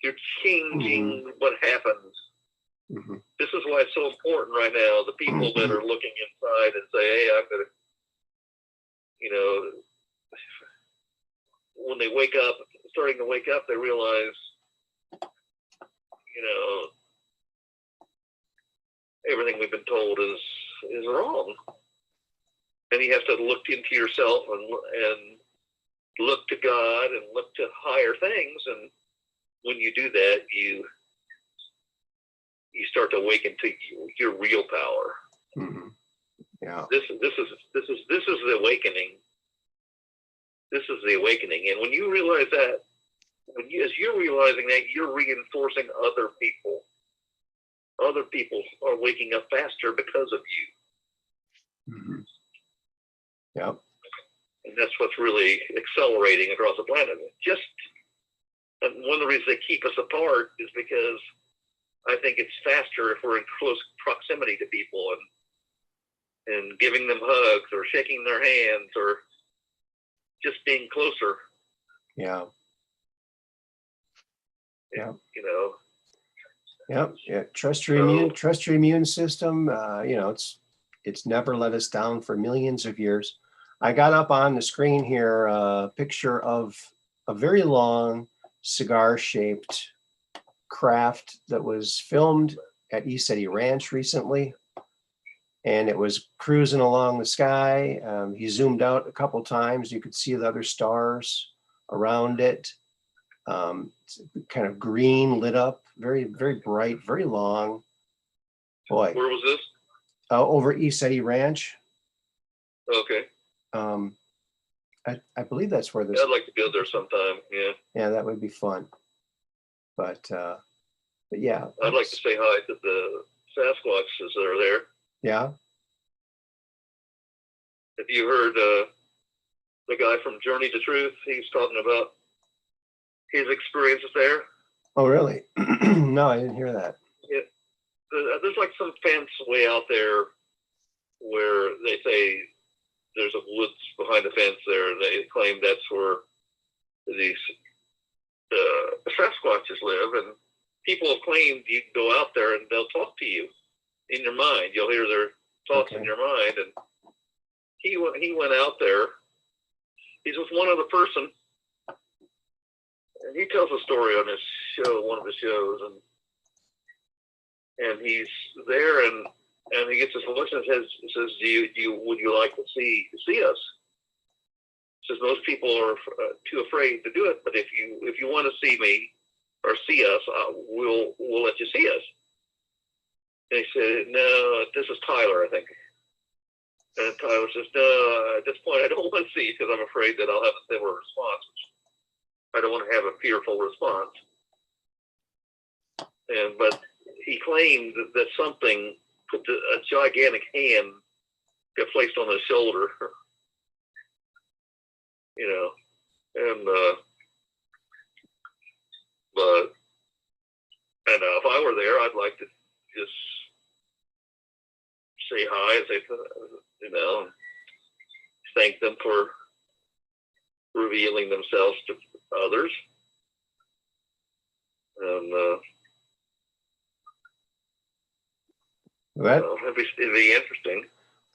S3: You're changing what happens.
S1: Mhm.
S3: This is why it's so important right now. The people that are looking inside and say, "Hey, I'm gonna," you know, when they wake up, starting to wake up, they realize, you know, everything we've been told is wrong, and you have to look into yourself and look to God and look to higher things. And when you do that, you start to awaken to your real power.
S1: Mhm. Yeah.
S3: This is the awakening. This is the awakening. And when you realize that, as you're realizing that, you're reinforcing other people. Other people are waking up faster because of you.
S1: Mhm. Yep.
S3: And that's what's really accelerating across the planet. And one of the reasons they keep us apart is because I think it's faster if we're in close proximity to people and giving them hugs or shaking their hands or just being closer.
S1: Yeah. Yeah.
S3: You know.
S1: Yep. Yeah. Trust your immune system. You know, it's never let us down for millions of years. I got up on the screen here a picture of a very long cigar-shaped craft that was filmed at East Ranch recently, and it was cruising along the sky. He zoomed out a couple times. You could see the other stars around it. It's kind of green, lit up, very, very bright, very long. Boy.
S3: Where was this?
S1: Over East Ranch.
S3: Okay.
S1: I believe that's where this.
S3: I'd like to go there sometime. Yeah.
S1: Yeah, that would be fun. But yeah.
S3: I'd like to say hi to the Sasquatches that are there.
S1: Yeah.
S3: Have you heard the guy from Journey to Truth? He's talking about his experiences there.
S1: Oh, really? No, I didn't hear that.
S3: Yeah. There's like some fence way out there where they say there's a woods behind the fence there, and they claim that's where these Sasquatches live. And people have claimed you can go out there and they'll talk to you in your mind. You'll hear their thoughts in your mind. And he went out there. He's with one other person, and he tells a story on his show, one of his shows, and he's there, and he gets this voice and says, would you like to see us? Says most people are too afraid to do it, but if you want to see me or see us, we'll let you see us. And he said, no, this is Tyler, I think. And Tyler says, no, at this point, I don't want to see you because I'm afraid that I'll have a similar response. I don't want to have a fearful response. But he claimed that something, a gigantic hand, got placed on his shoulder. You know, and but if I were there, I'd like to just say hi and say, you know, thank them for revealing themselves to others. And it'd be interesting.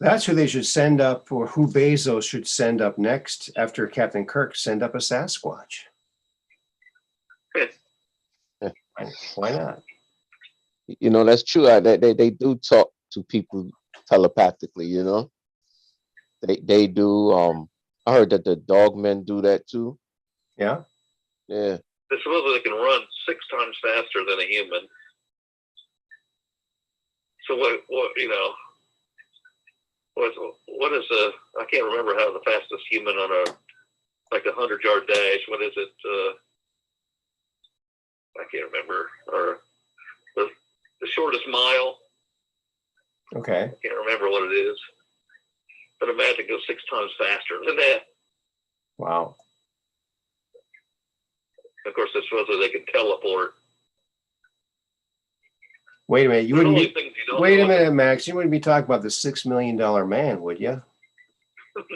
S1: That's who they should send up, or who Bezos should send up next after Captain Kirk. Send up a Sasquatch. Why not?
S4: You know, that's true. They do talk to people telepathically, you know. They do. I heard that the dog men do that too.
S1: Yeah.
S4: Yeah.
S3: Supposedly they can run 6 times faster than a human. So what you know, what is I can't remember how the fastest human on a 100-yard dash. What is it? I can't remember. Or the shortest mile.
S1: Okay.
S3: I can't remember what it is. But imagine go 6 times faster than that.
S1: Wow.
S3: Of course, it's supposed they can teleport.
S1: Wait a minute. You wouldn't be. Wait a minute,
S3: know.
S1: Max. You wouldn't be talking about the $6 million man, would you?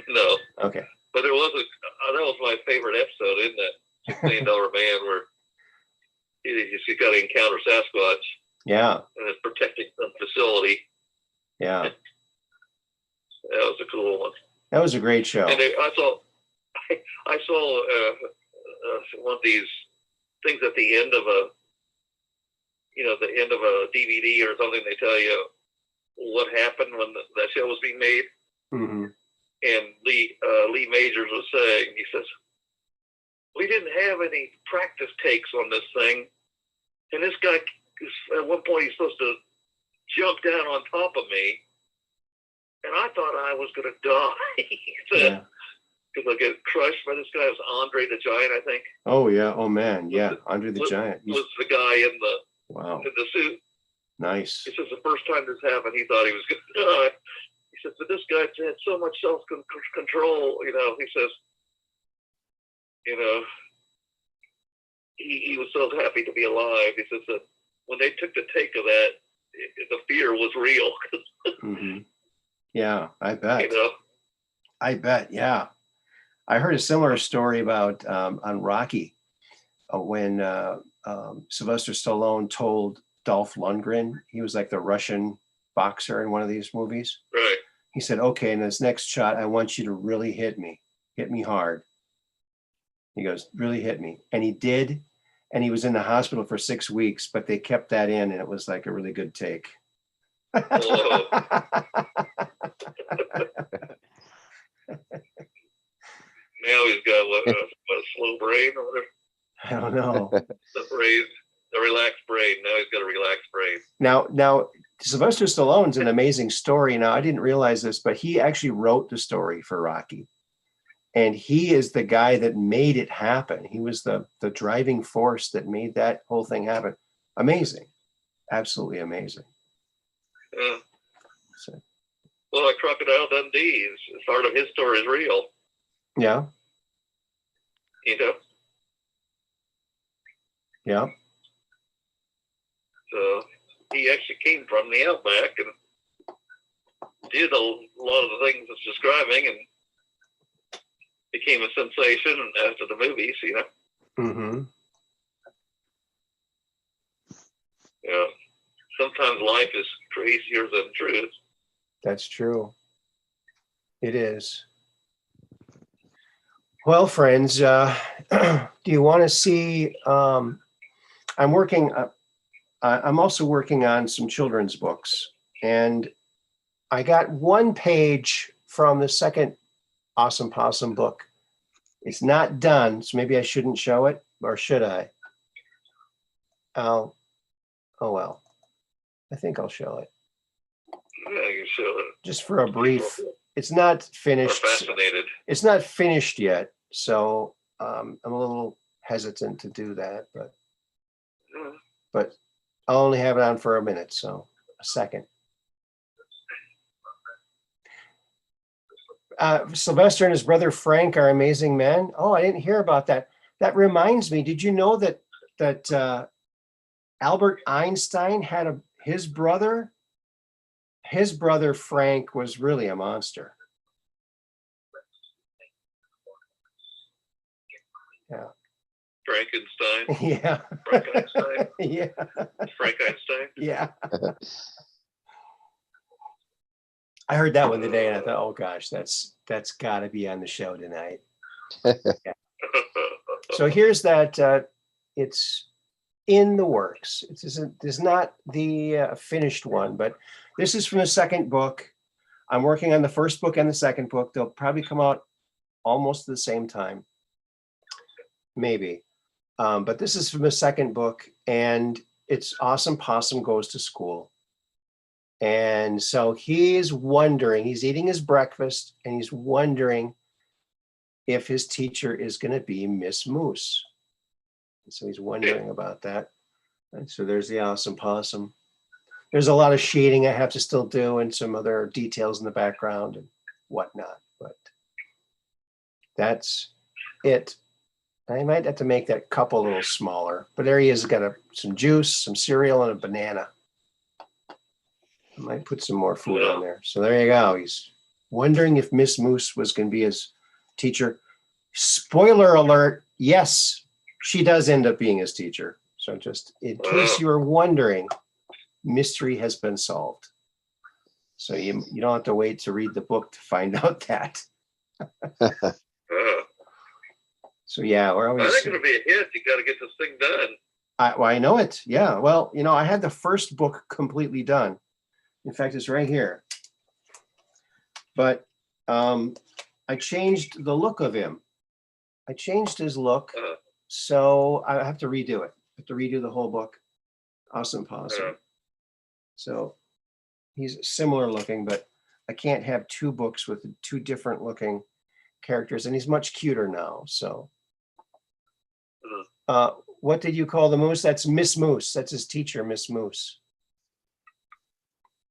S3: No.
S1: Okay.
S3: But there was that was my favorite episode, isn't it? $6 million man, where he's got to encounter Sasquatch.
S1: Yeah.
S3: And it's protecting some facility.
S1: Yeah.
S3: That was a cool one.
S1: That was a great show.
S3: And I saw one of these things at the end of a DVD or something. They tell you what happened when that show was being made.
S1: Mm-hmm.
S3: And Lee Majors was saying, he says, we didn't have any practice takes on this thing, and this guy, at one point, he's supposed to jump down on top of me, and I thought I was going to die. He said, because I get crushed by this guy. It was Andre the Giant, I think.
S1: Oh yeah. Oh man. Yeah. Andre the Giant.
S3: Was the guy in the suit.
S1: Nice.
S3: He says the first time this happened, he thought he was going to die. He says, but this guy had so much self-control. He says, he was so happy to be alive. He says that when they took the take of that, the fear was real.
S1: Mm-hmm. Yeah, I bet.
S3: You know?
S1: I bet. Yeah. I heard a similar story about on Rocky when Sylvester Stallone told Dolph Lundgren, he was like the Russian boxer in one of these movies.
S3: Right.
S1: He said, okay, in this next shot, I want you to really hit me hard. He goes, really hit me. And he did. And he was in the hospital for 6 weeks, but they kept that in and it was like a really good take.
S3: Now he's got what a slow brain or whatever.
S1: I don't know.
S3: The relaxed brain. Now he's got a relaxed brain.
S1: Now Sylvester Stallone's an amazing story. Now, I didn't realize this, but he actually wrote the story for Rocky. And he is the guy that made it happen. He was the driving force that made that whole thing happen. Amazing. Absolutely amazing.
S3: Yeah.
S1: So,
S3: well, like Crocodile Dundee, part of his story is real.
S1: yeah. Yeah.
S3: So he actually came from the outback and did a lot of the things it's describing and became a sensation after the movies,
S1: Mm-hmm.
S3: Yeah. Sometimes life is crazier than truth.
S1: That's true. It is. Well, friends, do you want to see? I'm also working on some children's books, and I got one page from the second Awesome Possum book. It's not done, so maybe I shouldn't show it, or should I? Oh well. I think I'll show it.
S3: Yeah, you show it.
S1: Just for a brief. It's not finished.
S3: Fascinated.
S1: It's not finished yet, so I'm a little hesitant to do that, but I'll only have it on for a minute, so a second. Sylvester and his brother Frank are amazing men. Oh, I didn't hear about that. That reminds me. Did you know that Albert Einstein had his brother Frank was really a monster. Yeah.
S3: Frankenstein.
S1: Yeah.
S3: Frankenstein.
S1: Yeah.
S3: Frankenstein.
S1: Yeah. I heard that one today and I thought, oh gosh, that's got to be on the show tonight. Yeah. So here's that. It's in the works. It's not the finished one, but this is from the second book. I'm working on the first book and the second book. They'll probably come out almost at the same time, maybe. But this is from the second book, and it's Awesome Possum Goes to School. And so he's wondering, he's eating his breakfast, and he's wondering if his teacher is going to be Miss Moose. And so he's wondering about that. And so there's the Awesome Possum. There's a lot of shading I have to still do and some other details in the background and whatnot, but that's it. I might have to make that cup a little smaller, but there he is, got some juice, some cereal, and a banana. I might put some more food on there. So there you go. He's wondering if Miss Moose was going to be his teacher. Spoiler alert, yes, she does end up being his teacher. So just in case you were wondering, mystery has been solved. So you don't have to wait to read the book to find out that. So yeah, we're
S3: I
S1: always.
S3: think it'll be a hit. You got to get this thing done.
S1: I know it. Yeah. Well, I had the first book completely done. In fact, it's right here. But I changed the look of him. I changed his look. So I have to redo it. I have to redo the whole book. Awesome Possum. So he's similar looking, but I can't have two books with two different looking characters, and he's much cuter now. So what did you call the moose? That's Miss Moose. That's his teacher, Miss Moose.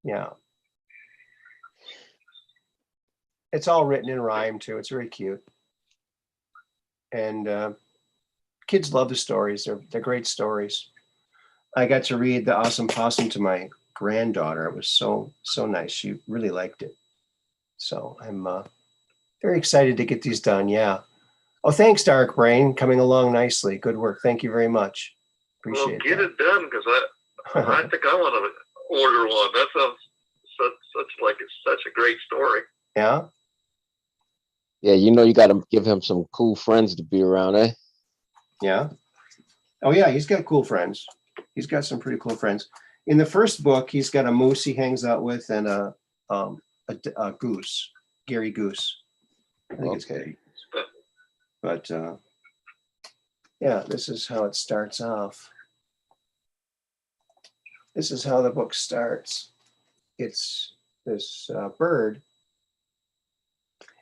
S1: Yeah. It's all written in rhyme too. It's very cute. And kids love the stories. They're great stories. I got to read The Awesome Possum to my granddaughter. It was so nice. She really liked it. So I'm very excited to get these done. Yeah. Oh, thanks, Dark Brain. Coming along nicely. Good work. Thank you very much. Appreciate
S3: Well, get
S1: that.
S3: it done, because I think I want to order one. That sounds it's such a great story.
S1: Yeah.
S4: Yeah, you got to give him some cool friends to be around, eh?
S1: Yeah. Oh yeah, he's got cool friends. He's got some pretty cool friends. In the first book, he's got a moose he hangs out with and a goose, Gary Goose. I think it's Gary. But yeah, this is how it starts off. This is how the book starts. It's this bird.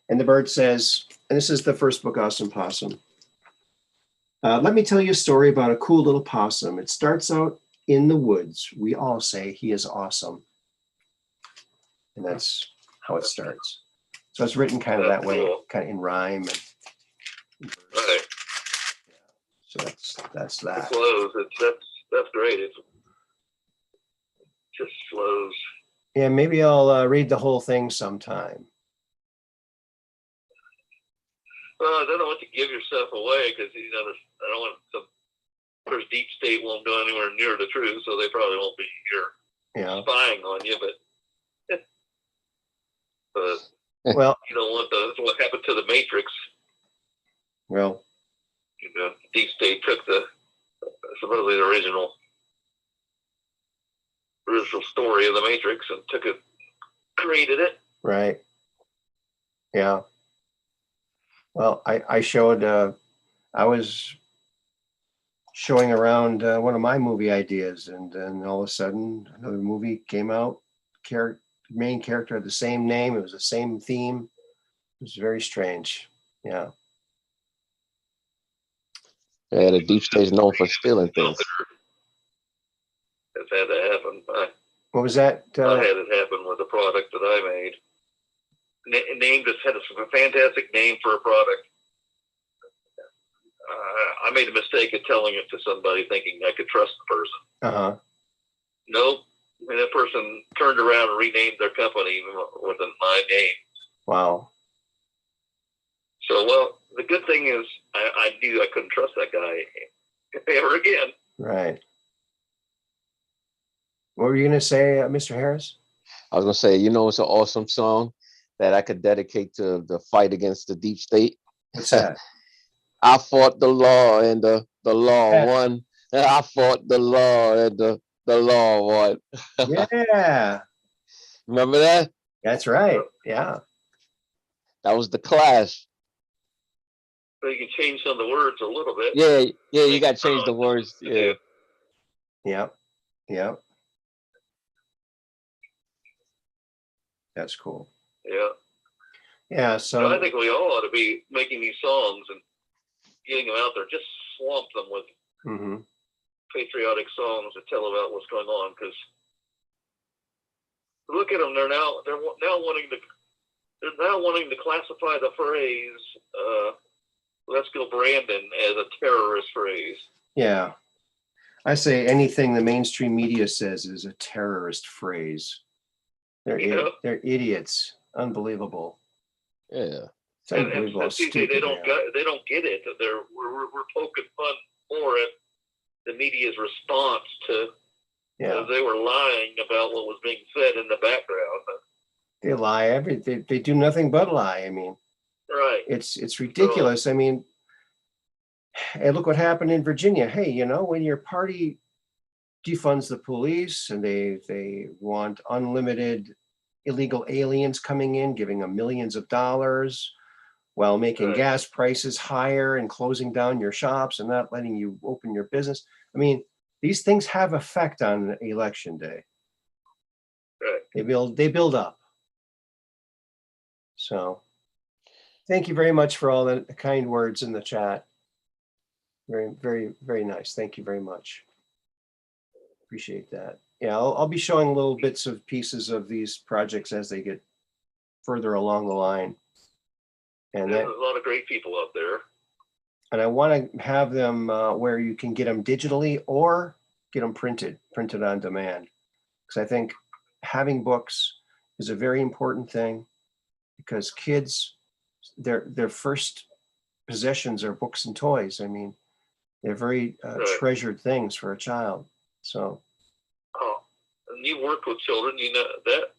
S1: And the bird says, and this is the first book, Awesome Possum. Let me tell you a story about a cool little possum. It starts out in the woods. We all say he is awesome. And that's how it starts. So it's written kind of that way, kind of in rhyme.
S3: Right.
S1: So that's that.
S3: It flows. That's great. It just flows.
S1: Yeah, maybe I'll read the whole thing sometime.
S3: Well, I don't want to give yourself away, because I don't want some. Of course, Deep State won't go anywhere near the truth, so they probably won't be here spying on you. But
S1: well,
S3: you don't want what happened to the Matrix.
S1: Well,
S3: Deep State took supposedly the original story of the Matrix and created it.
S1: Right. Yeah. Well, I showed, I was showing around one of my movie ideas, and then all of a sudden another movie came out. Main character had the same name. It was the same theme. It was very strange. Yeah.
S4: Yeah, the Deep State's known for stealing things.
S3: It's had to happen.
S1: What was that?
S3: I had it happen with a product that I made. Named it, had a fantastic name for a product. I made a mistake of telling it to somebody thinking I could trust the person.
S1: Uh-huh.
S3: Nope. And that person turned around and renamed their company with my name.
S1: Wow.
S3: So, well, the good thing is I knew I couldn't trust that guy ever again.
S1: Right. What were you going to say, Mr. Harris?
S4: I was going to say, it's an awesome song that I could dedicate to the fight against the Deep State.
S1: What's that?
S4: I fought the law and the law won. I fought the law and the law won.
S1: Yeah.
S4: Remember that?
S1: That's right. Yeah.
S4: That was the Clash.
S3: So you can change some of the words a little bit.
S4: Yeah, you got to change the words. Yeah.
S1: Yep. That's cool.
S3: Yeah.
S1: Yeah. So
S3: I think we all ought to be making these songs and getting them out there. Just swamp them with patriotic songs that tell about what's going on. Because look at them; they're now wanting to classify the phrase "Let's go Brandon" as a terrorist phrase.
S1: Yeah. I say anything the mainstream media says is a terrorist phrase. They're idiots. Unbelievable.
S4: Yeah.
S1: It's unbelievable.
S3: And they don't get it. We're poking fun for it, the media's response to
S1: Yeah,
S3: they were lying about what was being said in the background.
S1: they lie. They do nothing but lie. I mean,
S3: Right.
S1: it's ridiculous. I mean, and look what happened in Virginia. Hey, you know, when your party defunds the police and they want unlimited illegal aliens coming in, giving them millions of dollars while making
S3: Right.
S1: gas prices higher and closing down your shops and not letting you open your business. I mean, these things have effect on election day.
S3: Right.
S1: They build up. So thank you very much for all the kind words in the chat. Very, very, very nice. Thank you very much. Appreciate that. Yeah, I'll be showing little bits of pieces of these projects as they get further along the line. And
S3: There's
S1: that,
S3: a lot of great people out there.
S1: and I want to have them where you can get them digitally or get them printed on demand. Because I think having books is a very important thing, because kids, their first possessions are books and toys. I mean, they're very
S3: Right.
S1: treasured things for a child. So
S3: Oh, and you worked with children, you know that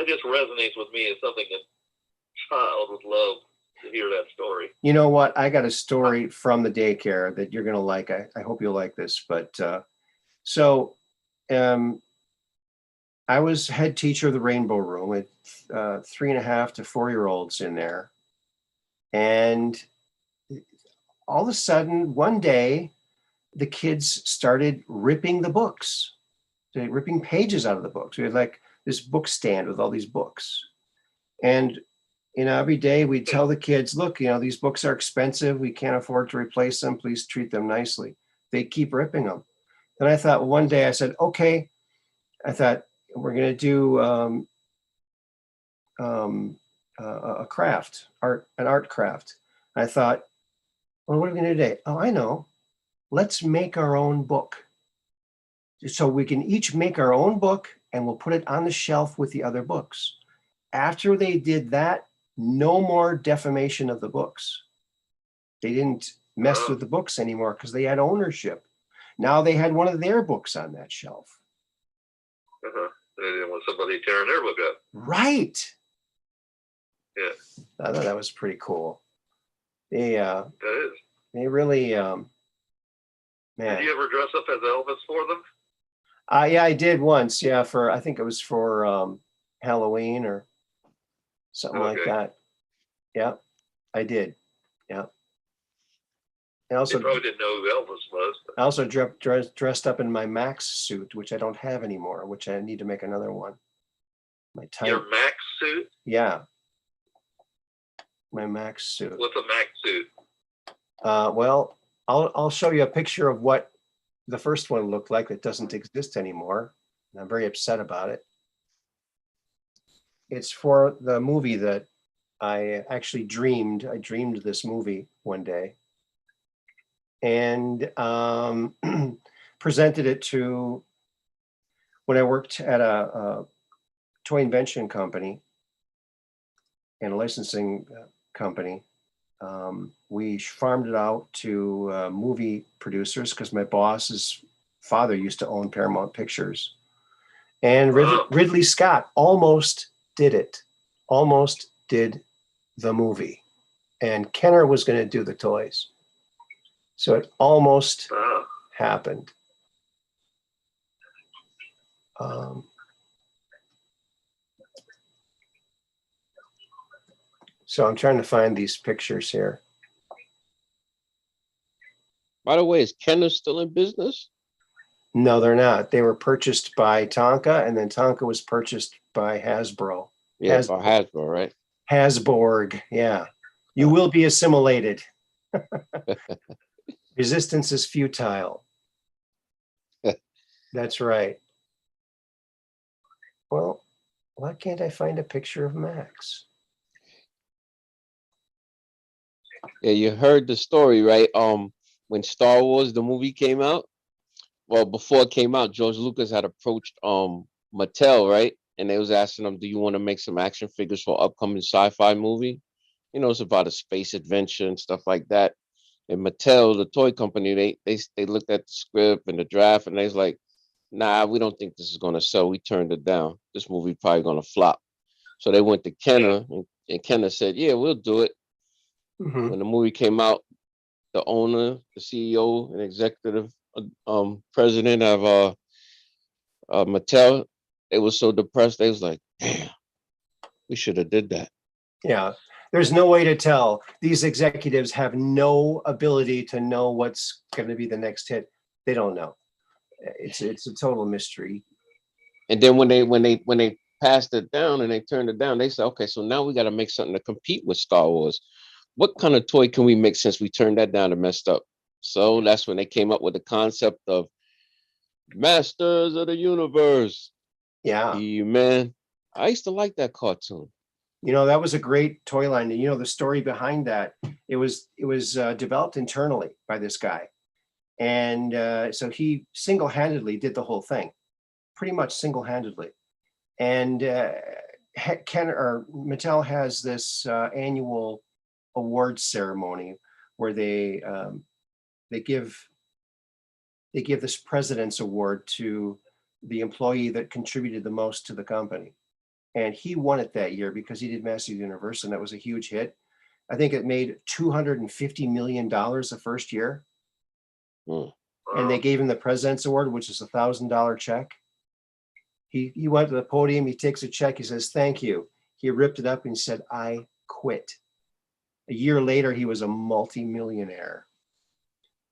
S3: just resonates with me as something a child would love to hear that story.
S1: you know what? I got a story from the daycare that you're gonna like. I hope you'll like this. But so I was head teacher of the Rainbow Room with 3.5 to 4-year-olds in there, and all of a sudden, one day, the kids started ripping the books. They're ripping pages out of the books. We had like this book stand with all these books. And, you know, every day we tell the kids, look, you know, these books are expensive. We can't afford to replace them. Please treat them nicely. They keep ripping them. And I thought, well, one day I said, okay, I thought we're going to do a craft, an art craft. I thought, well, what are we going to do today? Oh, I know. Let's make our own book. So we can each make our own book and we'll put it on the shelf with the other books. After they did that, no more defamation of the books. They didn't mess with the books anymore because they had ownership. Now they had one of their books on that shelf.
S3: They didn't want somebody tearing their book up.
S1: Right.
S3: Yeah.
S1: I thought that was pretty cool.
S3: That is.
S1: They really, man.
S3: Did you ever dress up as Elvis for them?
S1: Yeah, I did once. Yeah, I think it was for Halloween or something like that. Yeah, I did. Yeah. I also
S3: They probably didn't know who Elvis was.
S1: I also dressed up in my Max suit, which I don't have anymore, which I need to make another one. My time.
S3: Your Max suit?
S1: Yeah. My Max suit.
S3: What's a Max suit?
S1: Well, I'll show you a picture of what the first one looked like that doesn't exist anymore. And I'm very upset about it. It's for the movie that I actually dreamed. I dreamed this movie one day and presented it to when I worked at a toy invention company and a licensing company. We farmed it out to movie producers because my boss's father used to own Paramount Pictures. And Ridley Scott almost did it, almost did the movie. And Kenner was going to do the toys. So it almost happened. So I'm trying to find these pictures here.
S4: By the way, is Kenner still in business?
S1: No, they're not. They were purchased by Tonka, and then Tonka was purchased by Hasbro.
S4: Yeah, by Hasbro, right?
S1: Hasborg, yeah. You will be assimilated. Resistance is futile. That's right. Well, why can't I find a picture of Max?
S4: Yeah, you heard the story, right? When Star Wars, the movie came out, well, before it came out, George Lucas had approached Mattel, right? And they was asking them, do you want to make some action figures for upcoming sci-fi movie? You know, it's about a space adventure and stuff like that. And Mattel, the toy company, they looked at the script and the draft, and they was like, "Nah, we don't think this is gonna sell. We turned it down. This movie probably gonna flop." So they went to Kenner, and Kenner said, "Yeah, we'll do it."
S1: Mhm.
S4: When the movie came out, the owner, the CEO, and executive president of Mattel, they was so depressed. They was like, "Damn, we should have did that."
S1: Yeah. There's no way to tell. These executives have no ability to know what's going to be the next hit. They don't know. It's a total mystery.
S4: And then when they passed it down and they turned it down, they said, "Okay, so now we got to make something to compete with Star Wars. What kind of toy can we make since we turned that down and messed up?" So that's when they came up with the concept of Masters of the Universe.
S1: Yeah.
S4: He-Man. I used to like that cartoon.
S1: You know, that was a great toy line. You know, the story behind that, it was developed internally by this guy. And so he single-handedly did the whole thing, pretty much single-handedly. And Ken or Mattel has this annual awards ceremony where they give this president's award to the employee that contributed the most to the company. And he won it that year because he did Masters of the Universe, and that was a huge hit. I think it made $250 million the first year.
S4: Hmm.
S1: And they gave him the President's Award, which is $1,000 check. He went to the podium, he takes a check, he says, "Thank you." He ripped it up and he said, "I quit." A year later, he was a multimillionaire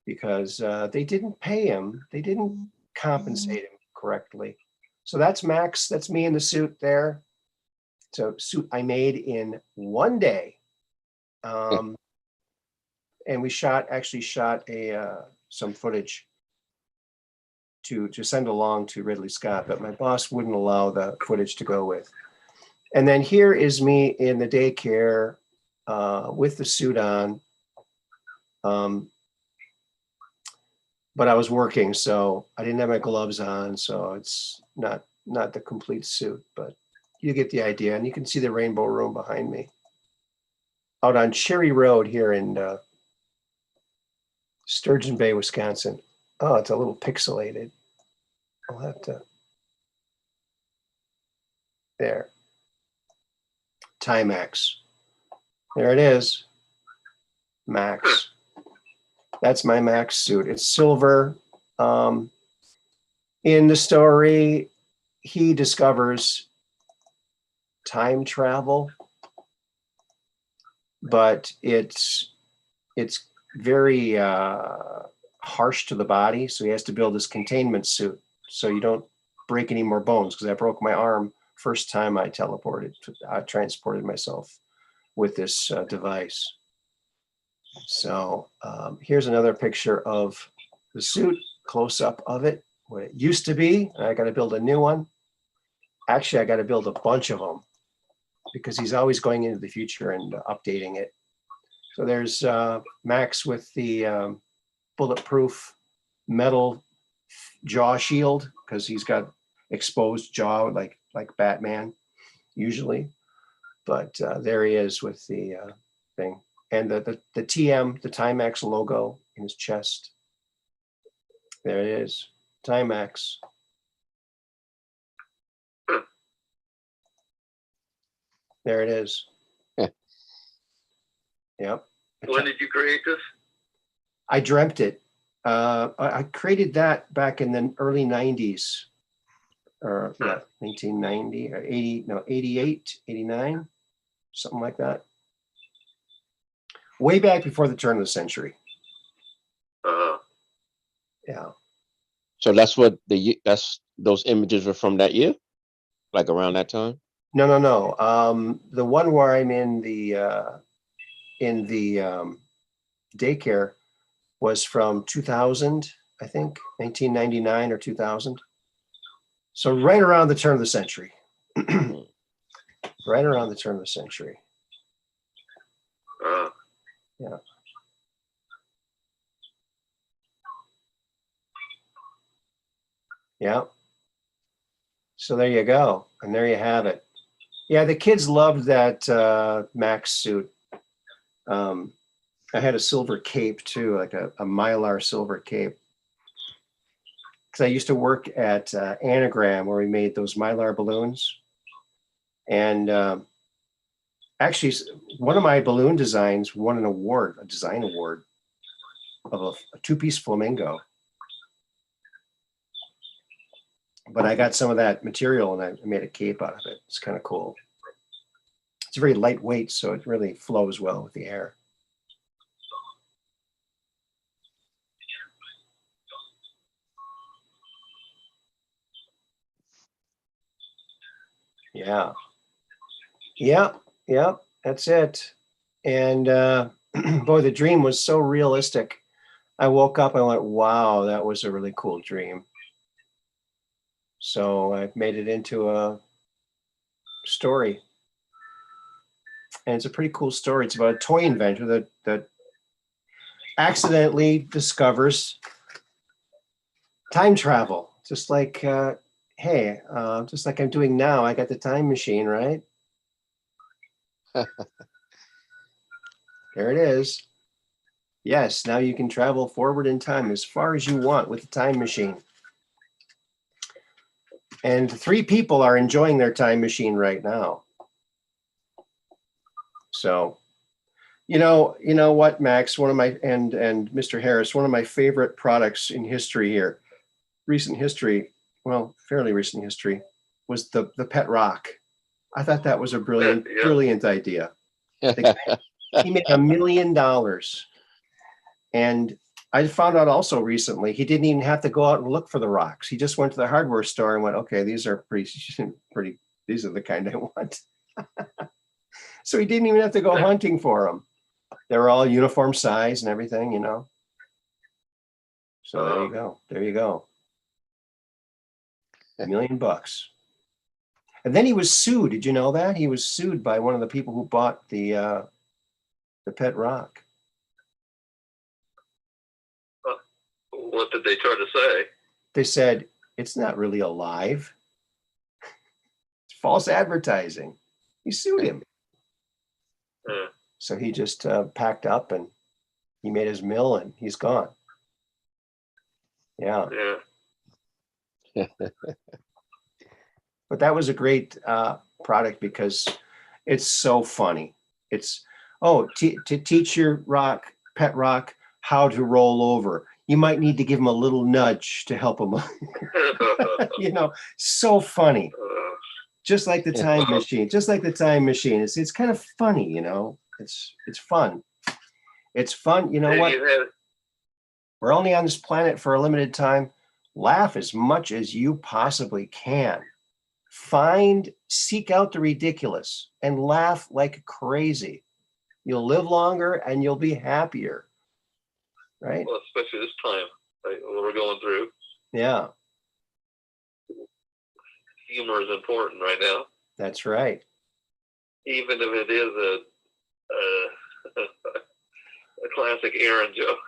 S1: because they didn't pay him. They didn't compensate him correctly. So that's Max. That's me in the suit there. So suit I made in one day. And we actually shot some footage to send along to Ridley Scott, but my boss wouldn't allow the footage to go with. And then here is me in the daycare with the suit on. But I was working, so I didn't have my gloves on, so it's not the complete suit, but you get the idea. And you can see the Rainbow Room behind me out on Cherry Road here in Sturgeon Bay, Wisconsin. Oh, it's a little pixelated. I'll have to. There. Timex. There it is. Max. That's my Max suit. It's silver. In the story, he discovers time travel, but it's very harsh to the body. So he has to build this containment suit so you don't break any more bones, because I broke my arm first time I transported myself with this device. So here's another picture of the suit, close up of it, what it used to be. I got to build a new one. Actually, I got to build a bunch of them because he's always going into the future and updating it. So there's Max with the bulletproof metal jaw shield, because he's got exposed jaw like Batman usually. But there he is with the thing. And the TM, the Timex logo in his chest. There it is, Timex. There it is. Yep.
S3: When did you create this?
S1: I dreamt it. I created that back in the early 90s, or 1990 or 80, no, 88, 89, something like that. Way back before the turn of the century. Yeah.
S4: So that's what those images were from that year, like around that time.
S1: No. The one where I'm in the daycare was from 2000, I think, 1999 or 2000. So right around the turn of the century. Right around the turn of the century. Yeah. Yeah. So there you go. And there you have it. Yeah, the kids loved that Max suit. I had a silver cape too, like a Mylar silver cape. Because I used to work at Anagram where we made those Mylar balloons. And actually, one of my balloon designs won an award, a design award of a two-piece flamingo. But I got some of that material and I made a cape out of it. It's kind of cool. It's very lightweight, so it really flows well with the air. Yeah. Yep. Yep. That's it. And boy, the dream was so realistic. I woke up, I went, wow, that was a really cool dream. So I've made it into a story. And it's a pretty cool story. It's about a toy inventor that accidentally discovers time travel. Just like, hey, just like I'm doing now, I got the time machine, right? There it is. Yes, now you can travel forward in time as far as you want with the time machine. And 3 people are enjoying their time machine right now. So, you know what, Max, one of my, and Mr. Harris, one of my favorite products in history here, recent history, well, fairly recent history, was the pet rock. I thought that was a brilliant,
S3: Yeah.
S1: brilliant idea. He made $1 million. And I found out also recently, he didn't even have to go out and look for the rocks. He just went to the hardware store and went, okay, these are pretty, these are the kind I want. So he didn't even have to go hunting for them. They were all uniform size and everything, you know. So there you go. There you go. $1 million. And then he was sued. Did you know that? He was sued by one of the people who bought the pet rock.
S3: What did they try to say?
S1: They said, it's not really alive. It's false advertising. He sued him.
S3: Yeah.
S1: So he just packed up and he made his mill and he's gone. Yeah.
S3: Yeah.
S1: But that was a great product because it's so funny. It's, to teach your pet rock how to roll over. You might need to give him a little nudge to help him. You know, so funny. Just like the time machine. Just like the time machine. It's kind of funny, you know. It's fun. It's fun. You know what? We're only on this planet for a limited time. Laugh as much as you possibly can. Seek out the ridiculous and laugh like crazy. You'll live longer and you'll be happier. Right?
S3: Well, especially this time what we're going through.
S1: Yeah.
S3: Humor is important right now.
S1: That's right.
S3: Even if it is a classic Aaron joke.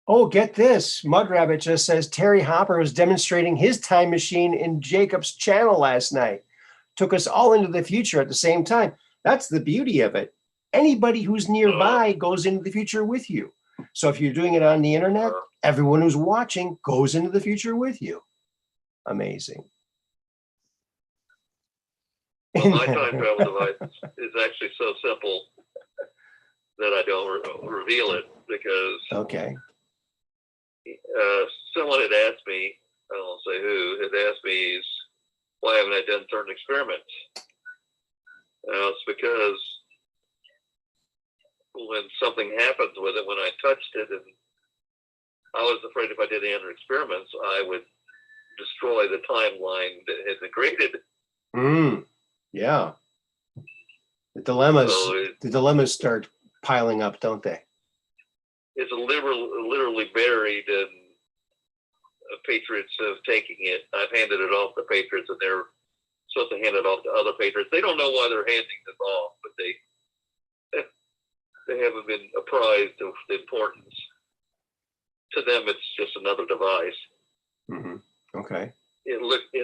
S1: Oh, get this. Mud Rabbit just says Terry Hopper was demonstrating his time machine in Jacob's channel last night. Took us all into the future at the same time. That's the beauty of it. Anybody who's nearby goes into the future with you. So if you're doing it on the internet, everyone who's watching goes into the future with you. Amazing.
S3: Well, my time travel device is actually so simple that I don't reveal it because
S1: okay.
S3: Someone had asked me, I won't say who, had asked me, why haven't I done certain experiments? It's because when something happens with it, when I touched it, and I was afraid if I did any other experiments, I would destroy the timeline that had been created.
S1: Yeah. The dilemmas start piling up, don't they?
S3: It's literally buried, and Patriots of taking it. I've handed it off to Patriots, and they're supposed to hand it off to other Patriots. They don't know why they're handing this off, but they haven't been apprised of the importance. To them, it's just another device.
S1: Mm-hmm. Okay.
S3: It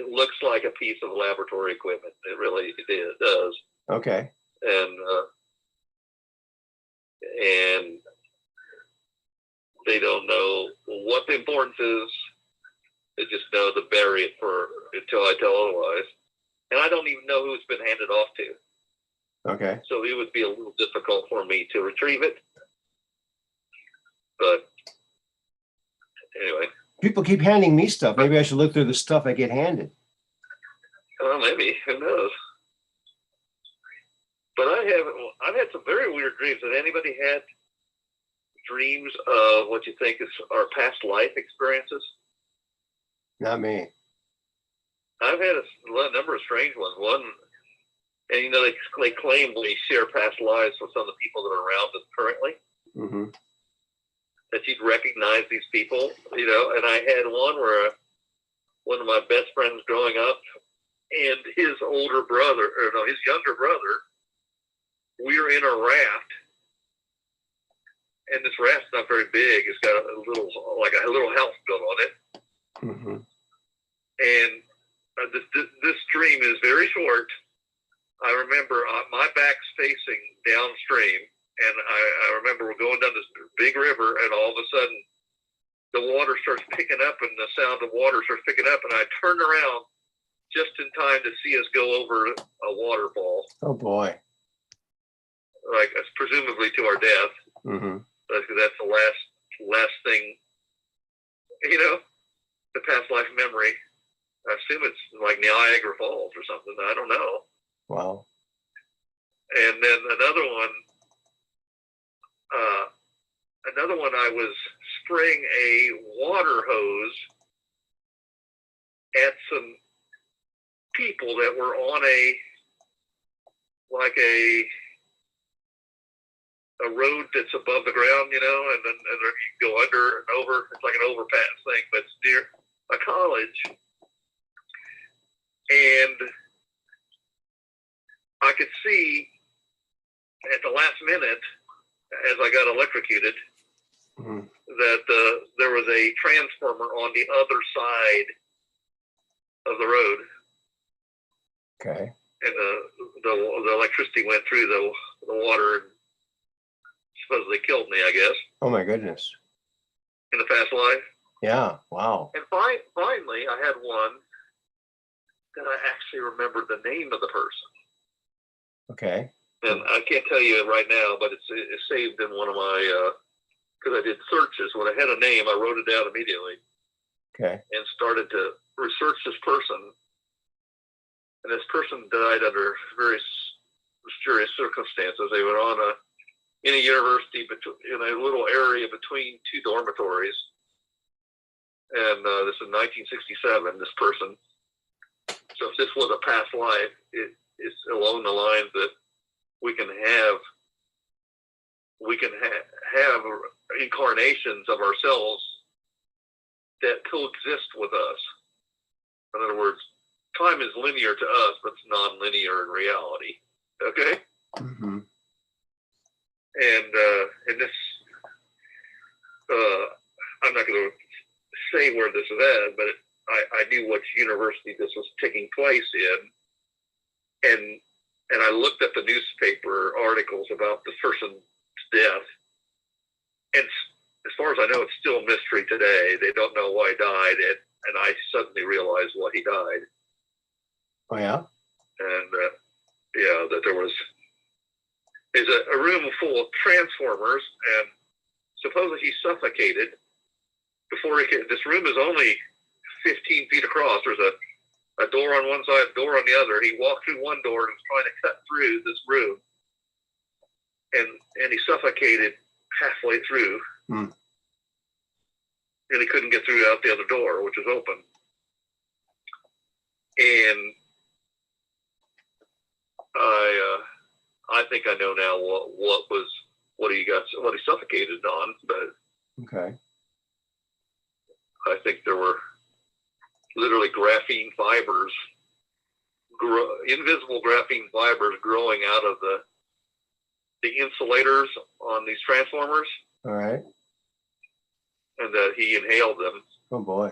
S3: looks like a piece of laboratory equipment. It really does.
S1: Okay.
S3: And and they don't know what the importance is. They just know to bury it until I tell otherwise. And I don't even know who it's been handed off to.
S1: Okay.
S3: So it would be a little difficult for me to retrieve it. But anyway.
S1: People keep handing me stuff. Maybe I should look through the stuff I get handed.
S3: Well, maybe. Who knows? But I've had some very weird dreams. Has anybody had dreams of what you think is our past life experiences?
S1: Not me.
S3: I've had a number of strange ones. One, and you know, they claim we share past lives with some of the people that are around us currently.
S1: Mm-hmm.
S3: That you'd recognize these people, you know. And I had one where one of my best friends growing up and his younger brother, we were in a raft, and this raft's not very big. It's got a little house built on it.
S1: Mm-hmm.
S3: And this dream is very short. I remember my back's facing downstream, and I remember we're going down this big river, and all of a sudden the water starts picking up, and the sound of water starts picking up, and I turned around just in time to see us go over a waterfall.
S1: Oh boy.
S3: Like presumably to our death.
S1: Mm-hmm.
S3: That's the last thing, you know, the past life memory. I assume it's like Niagara Falls or something. I don't know.
S1: Wow.
S3: And then another one, I was spraying a water hose at some people that were on a road that's above the ground, you know, and then you go under and over. It's like an overpass thing, but it's near a college. And I could see at the last minute, as I got electrocuted,
S1: Mm-hmm.
S3: that there was a transformer on the other side of the road.
S1: Okay.
S3: And the electricity went through the water and supposedly killed me, I guess.
S1: Oh my goodness.
S3: In the past life.
S1: Yeah. Wow.
S3: And finally, I had one that I actually remember the name of the person.
S1: Okay.
S3: And I can't tell you right now, but it's saved in one of my, because I did searches. When I had a name, I wrote it down immediately.
S1: Okay.
S3: And started to research this person. And this person died under very mysterious circumstances. They were in a university, in a little area between two dormitories. And this is 1967, this person. So if this was a past life, it's along the lines that we can have incarnations of ourselves that coexist with us. In other words, time is linear to us, but it's non-linear in reality. Okay?
S1: Mm-hmm.
S3: And this, I'm not going to say where this is at, but I knew which university this was taking place in, and I looked at the newspaper articles about this person's death, and as far as I know, it's still a mystery today. They don't know why he died, and I suddenly realized why he died.
S1: Oh yeah.
S3: And that there was a room full of transformers, and supposedly he suffocated before he could. This room is only 15 feet across. There's a door on one side, a door on the other. He walked through one door and was trying to cut through this room, and he suffocated halfway through, and he couldn't get through out the other door, which was open. And I think I know now what he suffocated on, but
S1: Okay.
S3: I think there were literally graphene fibers, invisible graphene fibers growing out of the insulators on these transformers.
S1: All right.
S3: And that he inhaled them.
S1: Oh boy.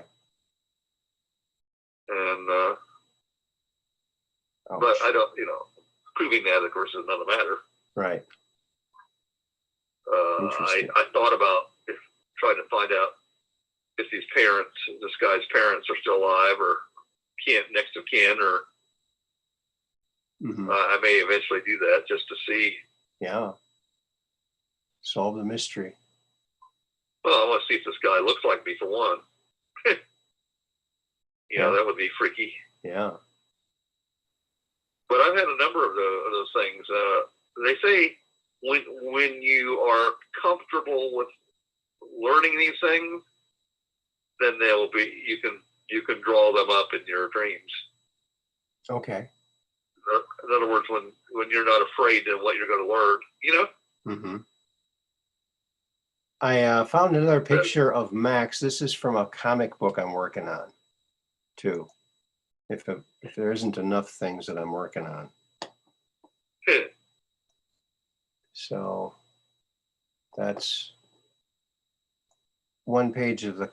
S3: And,
S1: Ouch.
S3: but I don't, proving that, of course, is another matter.
S1: Right. Interesting.
S3: I thought about trying to find out if these parents, this guy's parents, are still alive or next of kin, or
S1: Mhm.
S3: I may eventually do that just to see.
S1: Yeah. Solve the mystery.
S3: Well, I want to see if this guy looks like me for one.
S1: Yeah.
S3: That would be freaky.
S1: Yeah.
S3: But I've had a number of those things. They say when you are comfortable with learning these things, then you can draw them up in your dreams.
S1: Okay.
S3: In other words, when you're not afraid of what you're going to learn,
S1: Mm-hmm. I found another picture of Max. This is from a comic book I'm working on, too. If there isn't enough things that I'm working on. So that's one page of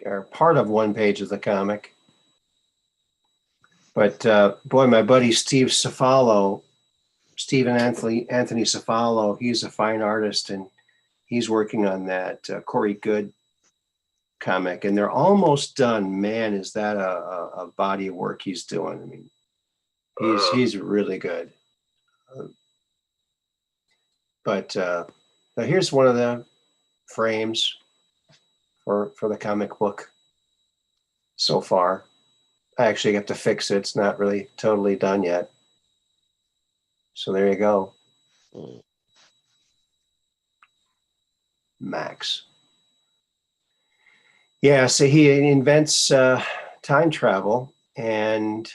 S1: or part of one page of the comic. But boy, my buddy Steve Stephen Anthony Cefalo, he's a fine artist, and he's working on that Corey Good comic, and they're almost done. Man, is that a body of work he's doing? I mean, he's really good. But here's one of the frames for the comic book so far. I actually have to fix it. It's not really totally done yet. So there you go. Max. Yeah, so he invents time travel and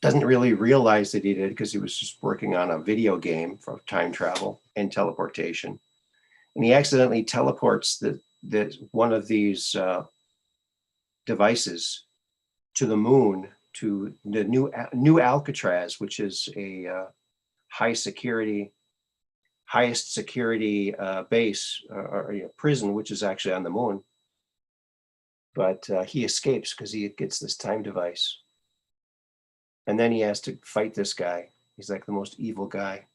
S1: doesn't really realize that he did because he was just working on a video game for time travel and teleportation. And he accidentally teleports the one of these devices to the moon, to the new Alcatraz, which is a highest security base or prison, which is actually on the moon. But he escapes because he gets this time device. And then he has to fight this guy. He's like the most evil guy.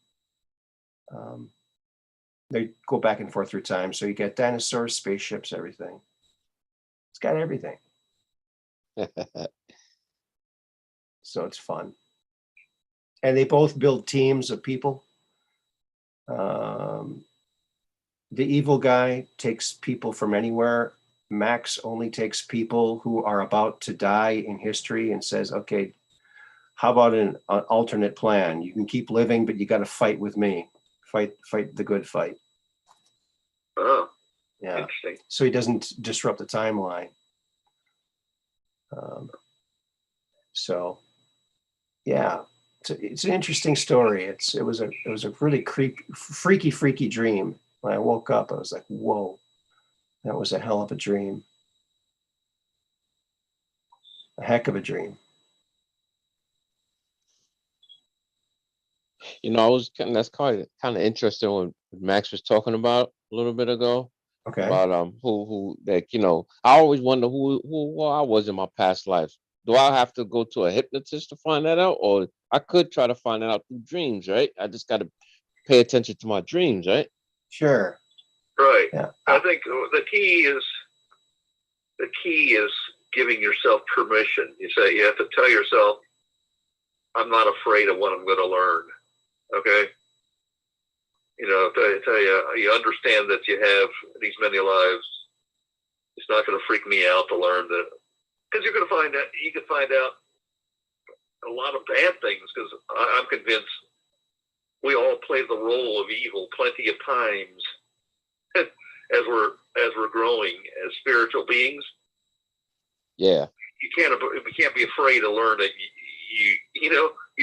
S1: They go back and forth through time. So you get dinosaurs, spaceships, everything. It's got everything. So it's fun. And they both build teams of people. The evil guy takes people from anywhere. Max only takes people who are about to die in history and says, okay, how about an alternate plan? You can keep living, but you got to fight with me. Fight the good fight.
S3: Oh,
S1: yeah.
S3: Interesting.
S1: So he doesn't disrupt the timeline. So, yeah, it's an interesting story. It was a really freaky dream. When I woke up, I was like, whoa, that was a hell of a dream. A heck of a dream.
S4: I was that's kind of interesting when Max was talking about a little bit ago.
S1: Okay.
S4: About who like I always wonder who I was in my past life. Do I have to go to a hypnotist to find that out, or I could try to find that out through dreams, right? I just got to pay attention to my dreams, right?
S1: Sure.
S3: Right.
S1: Yeah.
S3: I think the key is giving yourself permission. You have to tell yourself, I'm not afraid of what I'm going to learn. Okay. Tell you understand that you have these many lives. It's not going to freak me out to learn that, because you can find out a lot of bad things. Because I'm convinced we all play the role of evil plenty of times as we're growing as spiritual beings.
S4: Yeah.
S3: We can't be afraid to learn that you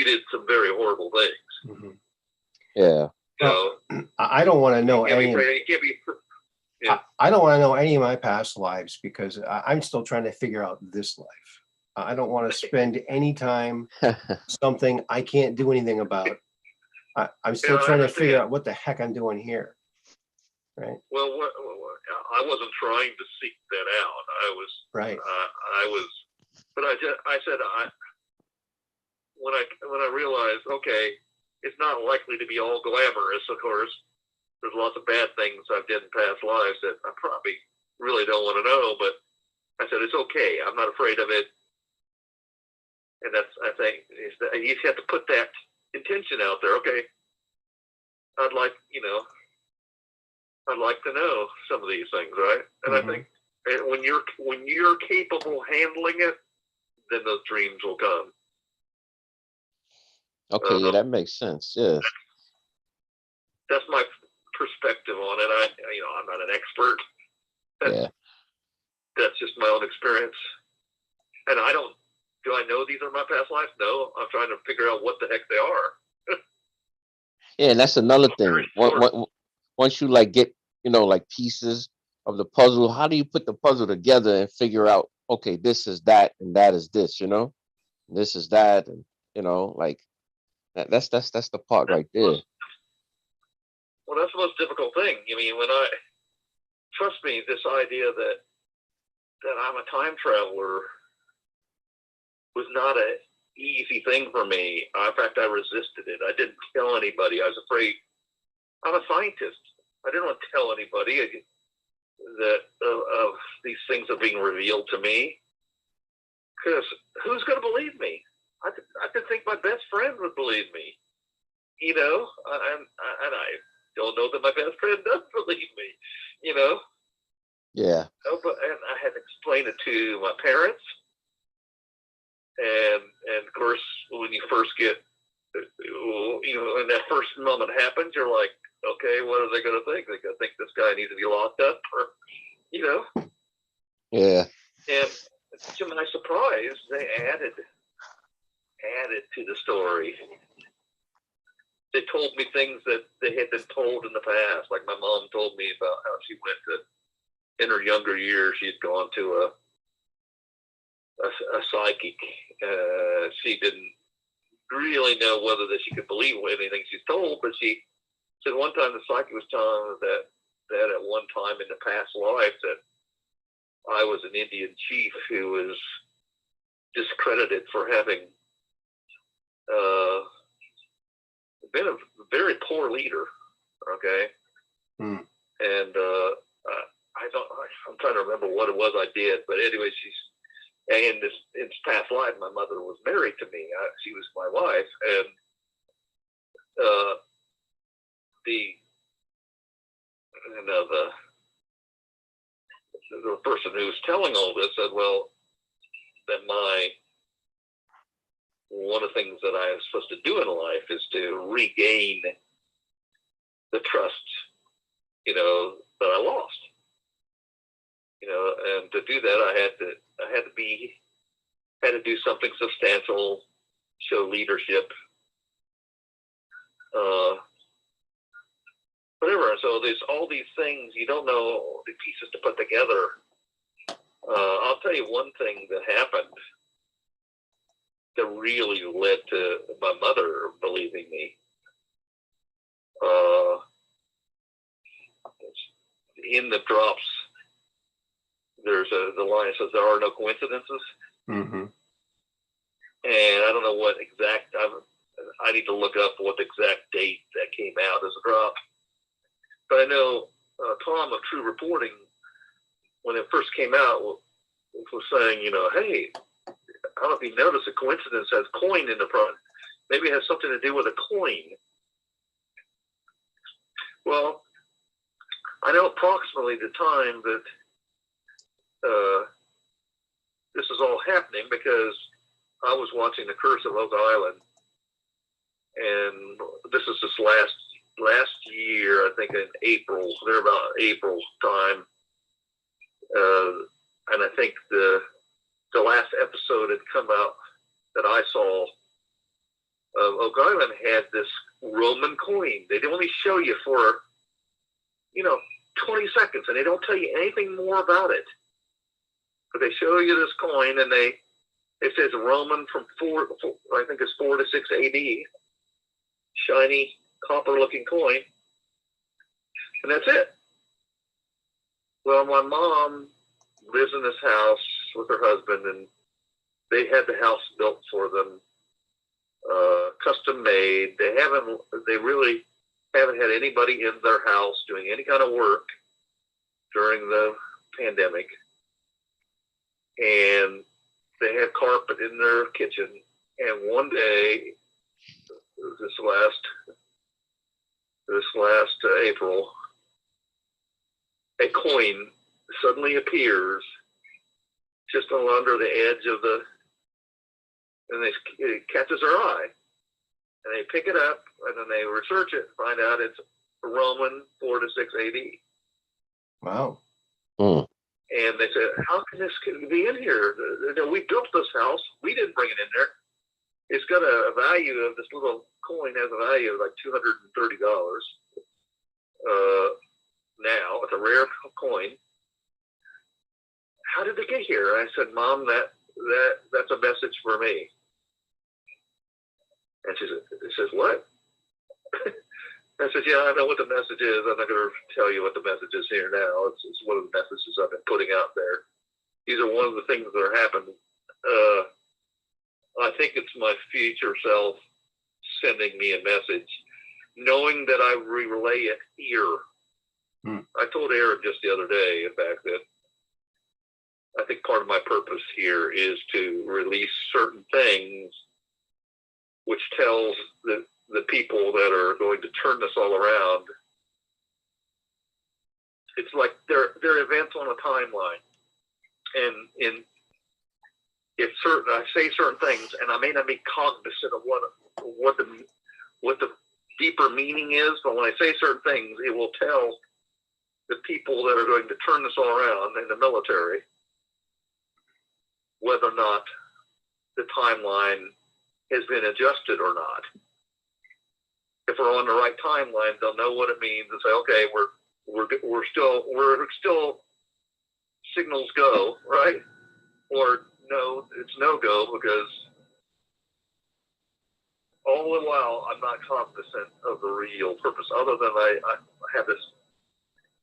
S3: did some very horrible things.
S1: Mm-hmm.
S4: Yeah.
S1: I don't want to know
S3: I
S1: don't want to know any of my past lives because I'm still trying to figure out this life. I don't want to spend any time something I can't do anything about. I'm still trying to figure out what the heck I'm doing here. Right.
S3: Well, I wasn't trying to seek that out. I was
S1: right.
S3: But I said when I realized, okay, it's not likely to be all glamorous, of course. There's lots of bad things I've done in past lives that I probably really don't want to know, but I said, it's okay. I'm not afraid of it. And that's, I think, you just have to put that intention out there. Okay, I'd like to know some of these things, right? And I think when you're capable of handling it, then those dreams will come.
S4: Okay, yeah, that makes sense. Yeah.
S3: That's my perspective on it. I'm not an expert.
S4: Yeah.
S3: That's just my own experience. And do I know these are my past lives? No, I'm trying to figure out what the heck they are.
S4: Yeah, and that's another thing. Once you like get, like pieces of the puzzle, how do you put the puzzle together and figure out, okay, this is that and that is this, this is that, and like that's the part right there.
S3: Well, that's the most difficult thing. I mean, trust me, this idea that I'm a time traveler was not an easy thing for me. In fact, I resisted it. I didn't tell anybody. I was afraid. I'm a scientist. I didn't want to tell anybody that of these things are being revealed to me. Because who's going to believe me? I could think my best friend would believe me. And I don't know that my best friend does believe me.
S4: Yeah.
S3: And I had to explain it to my parents. And of course, when you first get, when that first moment happens, you're like, okay, what are they going to think? They're going to think this guy needs to be locked up, or,
S4: Yeah.
S3: And to my surprise, they added to the story. They told me things that they had been told in the past. Like my mom told me about how she went to, in her younger years, she had gone to a psychic. She didn't really know whether that she could believe anything she's told, but she said one time the psychic was telling her that at one time in the past life that I was an Indian chief who was discredited for having been a very poor leader. Okay. And I'm trying to remember what it was I did, but anyway, in this past life, my mother was married to me. She was my wife, and the person who was telling all this said, well, that one of the things that I am supposed to do in life is to regain the trust, that I lost. And to do that, I had to do something substantial, show leadership, whatever. So there's all these things you don't know the pieces to put together. I'll tell you one thing that happened that really led to my mother believing me. In the drops, there's the line that says there are no coincidences. And I don't know what exact, I need to look up what the exact date that came out as a drop. But I know Tom of True Reporting, when it first came out, was saying, hey, I don't know if you noticed a coincidence has coin in the front. Maybe it has something to do with a coin. Well, I know approximately the time that this is all happening because I was watching The Curse of Oak Island, and this is just last year, I think in April, they're about April time, and I think the last episode had come out that I saw of Oak Island had this Roman coin. They only show you for 20 seconds, and they don't tell you anything more about it. But they show you this coin, and it says Roman from 4 to 6 AD, shiny copper-looking coin, and that's it. Well, my mom lives in this house with her husband, and they had the house built for them custom made. They really haven't had anybody in their house doing any kind of work during the pandemic. And they have carpet in their kitchen. And one day, this last April, a coin suddenly appears just under the edge of and it catches their eye. And they pick it up, and then they research it, find out it's Roman 4 to 6 AD.
S1: Wow.
S3: And they said, how can this be in here? We built this house. We didn't bring it in there. It's got a value of, this little coin has a value of like $230 now. It's a rare coin. How did they get here? I said, Mom, that's a message for me. And she says, what? I said, yeah, I know what the message is. I'm not going to tell you what the message is here now. It's one of the messages I've been putting out there. These are one of the things that are happening. I think it's my future self sending me a message, knowing that I relay it here. I told Aaron just the other day, in fact, that I think part of my purpose here is to release certain things which tells the people that are going to turn this all around. It's like they're events on a timeline. And if I say certain things, and I may not be cognizant of what the deeper meaning is, but when I say certain things, it will tell the people that are going to turn this all around in the military whether or not the timeline has been adjusted or not. If we're on the right timeline, they'll know what it means and say, okay, we're still signals go, right? Or no, it's no go, because all the while I'm not cognizant of the real purpose, other than I have this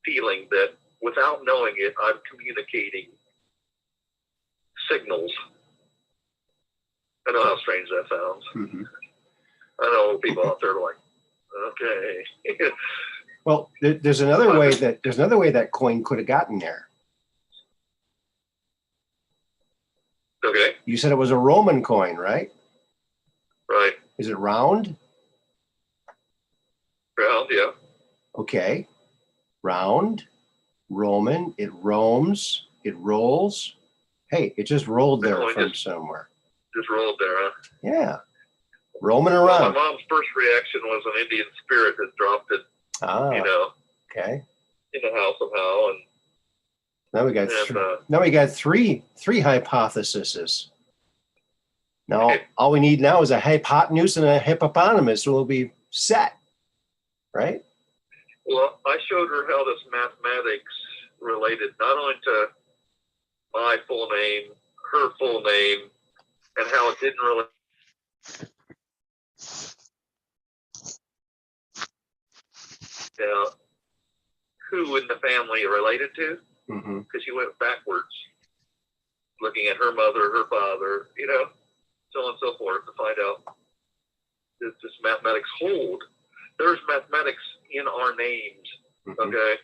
S3: feeling that without knowing it, I'm communicating signals. I know how strange that sounds.
S1: Mm-hmm.
S3: I know people out there are like, okay.
S1: Well, there's another way that coin could have gotten there.
S3: Okay.
S1: You said it was a Roman coin, right?
S3: Right.
S1: Is it round?
S3: Round, yeah.
S1: Okay. Round, Roman, it roams, it rolls. Hey, it just rolled there from somewhere.
S3: Just rolled there, huh?
S1: Yeah. Roaming
S3: Well,
S1: around.
S3: my mom's first reaction was an Indian spirit that dropped it,
S1: Okay.
S3: in the house somehow. And
S1: now we got three hypotheses. Now all we need now is a hypotenuse and a hippopotamus, and we'll be set, right?
S3: Well, I showed her how this mathematics related not only to my full name, her full name, and how it didn't really. Who in the family are related to, because she went backwards, looking at her mother, her father, so on and so forth, to find out does this mathematics hold. There's mathematics in our names, okay?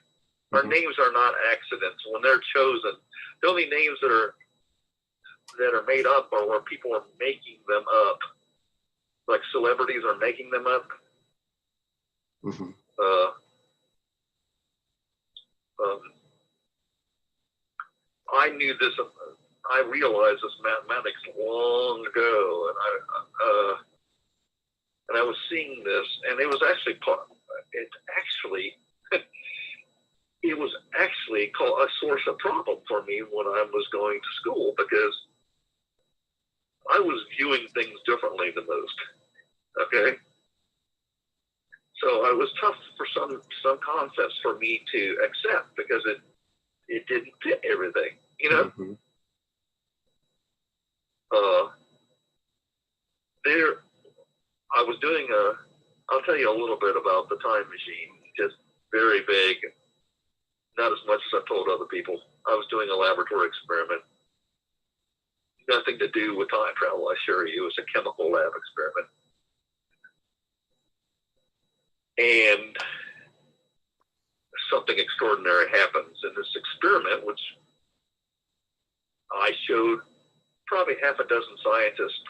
S3: Our names are not accidents. When they're chosen, the only names that are made up are where people are making them up, like celebrities are making them up. I knew this. I realized this mathematics long ago, and I was seeing this, and it was actually it was actually called a source of problem for me when I was going to school, because I was viewing things differently than most. Okay. So it was tough for some concepts for me to accept, because it didn't fit everything, I was doing I'll tell you a little bit about the time machine, just very vague, not as much as I've told other people. I was doing a laboratory experiment. Nothing to do with time travel, I assure you. It was a chemical lab experiment. and something extraordinary happens in this experiment, which I showed probably half a dozen scientists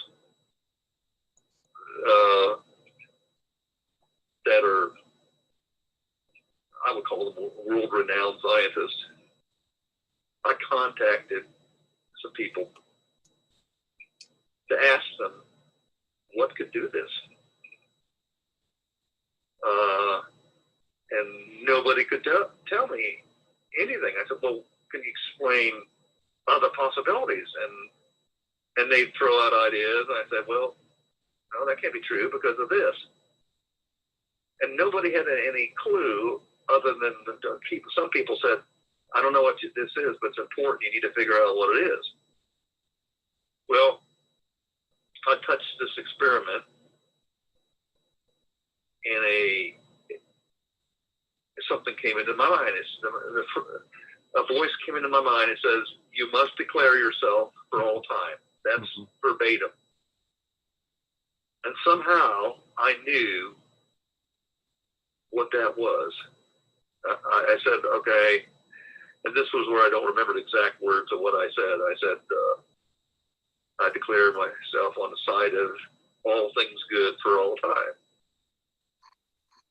S3: that are, I would call them world-renowned scientists. I contacted some people to ask them what could do this. And nobody could tell me anything. I said, well, can you explain other possibilities? And they'd throw out ideas. And I said, well, no, that can't be true because of this. And nobody had any clue other than some people said, I don't know what this is, but it's important. You need to figure out what it is. Well, I touched this experiment and something came into my mind. A voice came into my mind. It says, you must declare yourself for all time. That's verbatim. And somehow I knew what that was. I said, okay, and this was where I don't remember the exact words of what I said. I said, I declare myself on the side of all things good for all time.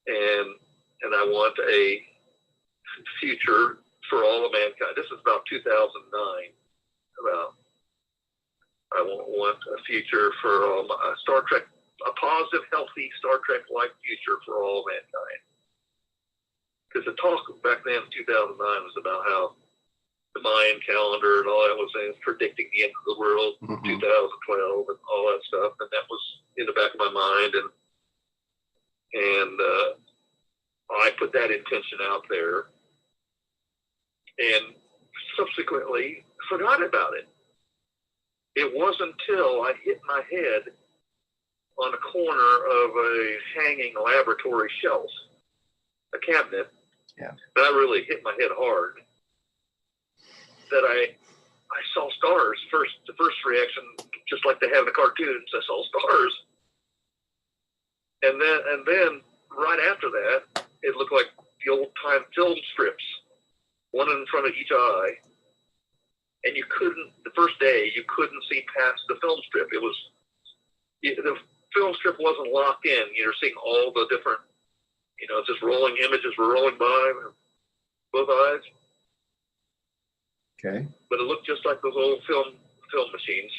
S3: And I want a future for all of mankind. This is about 2009. I want a future for all Star Trek, a positive, healthy Star Trek-like future for all mankind. Because the talk back then in 2009 was about how the Mayan calendar and all that was predicting the end of the world in 2012 and all that stuff. And that was in the back of my mind. And I put that intention out there and subsequently forgot about it. It wasn't until I hit my head on a corner of a hanging laboratory shelf, a cabinet, that I really hit my head hard, that I saw stars. The first reaction, just like they have in the cartoons, I saw stars. And then right after that, it looked like the old time film strips, one in front of each eye. And the first day, you couldn't see past the film strip. The film strip wasn't locked in. You're seeing all the different, just rolling images were rolling by both eyes.
S1: Okay.
S3: But it looked just like those old film machines.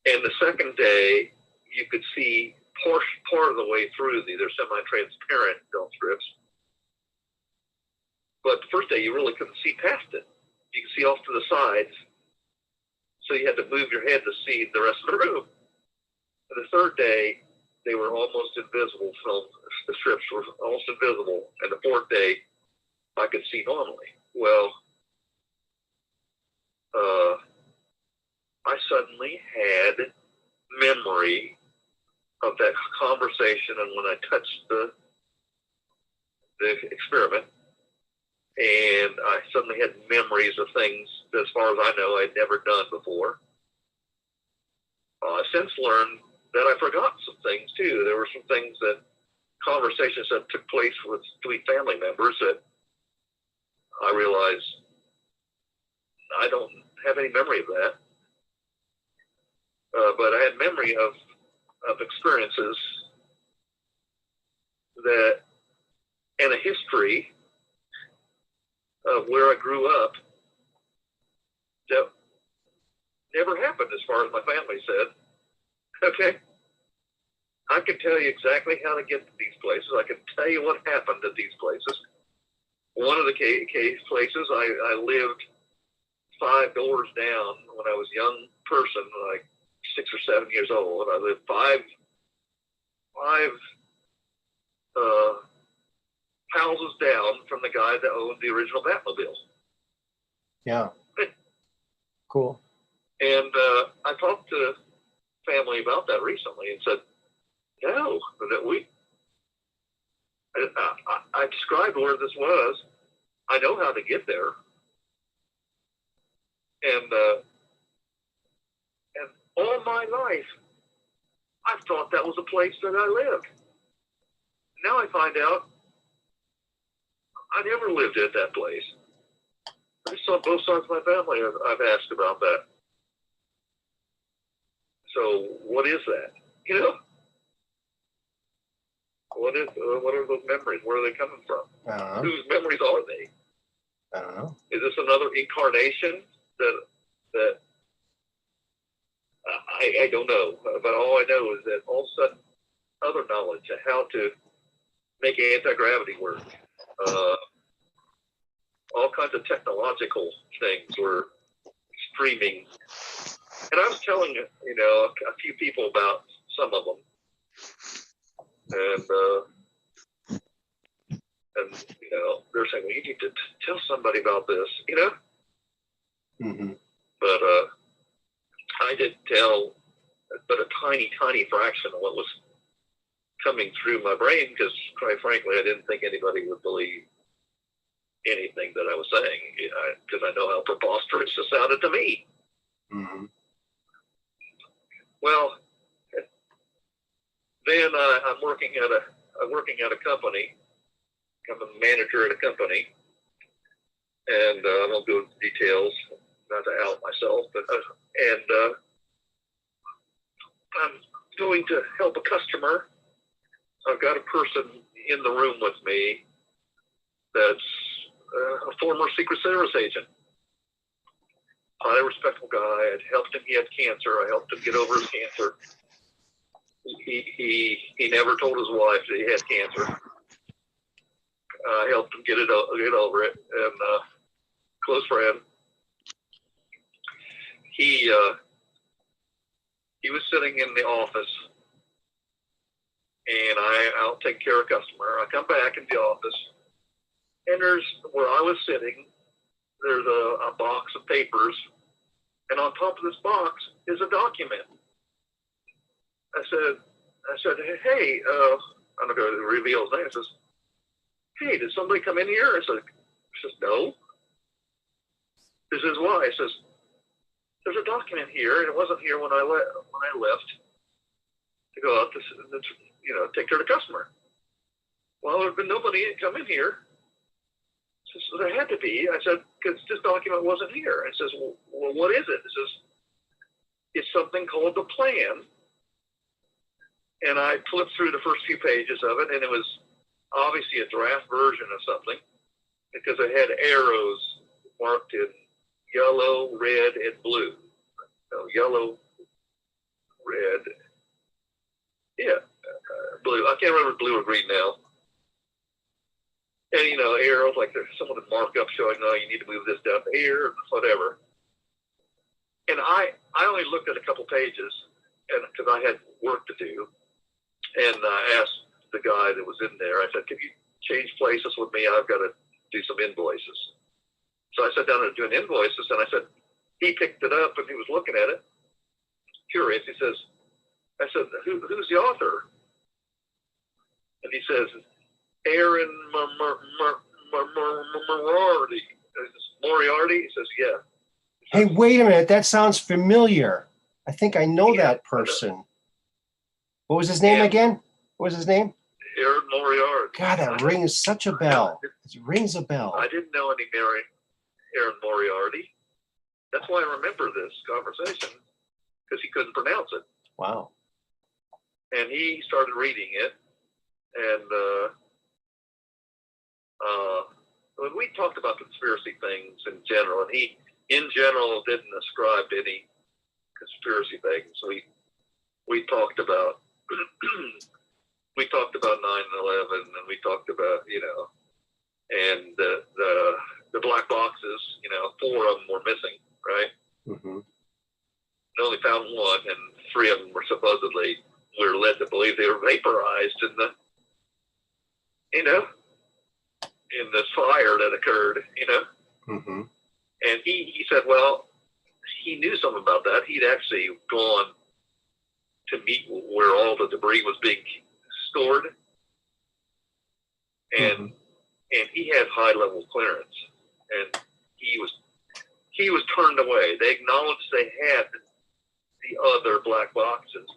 S3: And the second day, you could see part of the way through they're semi-transparent film strips. But the first day, you really couldn't see past it. You could see off to the sides. So you had to move your head to see the rest of the room. And the third day, they were almost invisible the strips were almost invisible. And the fourth day, I could see normally. Well, I suddenly had memory of that conversation and when I touched the experiment, and I suddenly had memories of things, as far as I know, I'd never done before. I've since learned that I forgot some things too. There were some things conversations that took place between family members that I realized I don't have any memory of that. But I had memory of experiences and a history of where I grew up that never happened as far as my family said. Okay. I can tell you exactly how to get to these places. I can tell you what happened at these places. One of the places I lived 5 doors down when I was a young person, like 6 or 7 years old. I lived five houses down from the guy that owned the original Batmobile.
S1: Yeah. Cool.
S3: And I talked to family about that recently and said, no, that I described where this was. I know how to get there. And all my life, I've thought that was a place that I lived. now I find out I never lived at that place. I saw both sides of my family. I've asked about that. So what is that? You know, what are those memories? Where are they coming from?
S1: I don't know.
S3: Whose memories are they?
S1: I don't know.
S3: Is this another incarnation that I don't know, but all I know is that all of a sudden other knowledge of how to make anti-gravity work, all kinds of technological things were streaming. And I was telling, you know, a few people about some of them. And you know, they're saying, well, you need to tell somebody about this, you know?
S1: Mm-hmm.
S3: But I didn't tell but a tiny, tiny fraction of what was coming through my brain because, quite frankly, I didn't think anybody would believe anything that I was saying because I know how preposterous it sounded to me.
S1: Mm-hmm.
S3: Well, then I'm working at a company. I'm a manager at a company, and I won't go into details, not to out myself, but I'm going to help a customer. I've got a person in the room with me that's a former Secret Service agent. Highly respectable guy. I helped him. He had cancer. I helped him get over his cancer. He never told his wife that he had cancer. I helped him get over it. And close friend. He was sitting in the office, and I'll take care of a customer. I come back in the office, and there's where I was sitting. There's a box of papers, and on top of this box is a document. I said, hey, I'm not going to reveal his name. I says, hey, did somebody come in here? I says, no. This is why. I says, there's a document here, and it wasn't here when I left to go out to, you know, take care of the customer. Well, there's been nobody come in here. So there had to be. I said, because this document wasn't here. I says, well, what is it? It says, it's something called the plan. And I flipped through the first few pages of it, and it was obviously a draft version of something because it had arrows marked in yellow, red, and blue. No, yellow, red, blue. I can't remember blue or green now. And, you know, arrows like there's someone to mark up showing, no, you need to move this down here, whatever. And I only looked at a couple pages and because I had work to do. And I asked the guy that was in there, I said, can you change places with me? I've got to do some invoices. So I sat down and doing invoices, and I said, he picked it up and he was looking at it. Curious. He says, I said, who's the author? And he says, Aaron Moriarty. Moriarty? He says, yeah.
S1: Hey, wait a minute. That sounds familiar. I think I know that person. What was his name again? What was his name?
S3: Aaron Moriarty.
S1: God, that rings such a bell. It rings a bell.
S3: I didn't know any Aaron Moriarty. That's why I remember this conversation, because he couldn't pronounce it.
S1: Wow.
S3: And he started reading it, and when we talked about conspiracy things in general, and he, in general, didn't ascribe to any conspiracy things. We talked about 9/11, and we talked about, you know, and the black boxes, you know, 4 of them were missing, right?
S1: Mm-hmm.
S3: They only found 1, and 3 of them were supposedly, we were led to believe they were vaporized in the, you know, in this fire that occurred, you know.
S1: Mm-hmm.
S3: And he said, well, he knew something about that. He'd actually gone to meet where all the debris was being stored, and he had high level clearance, and he was turned away. They acknowledged they had the other black boxes,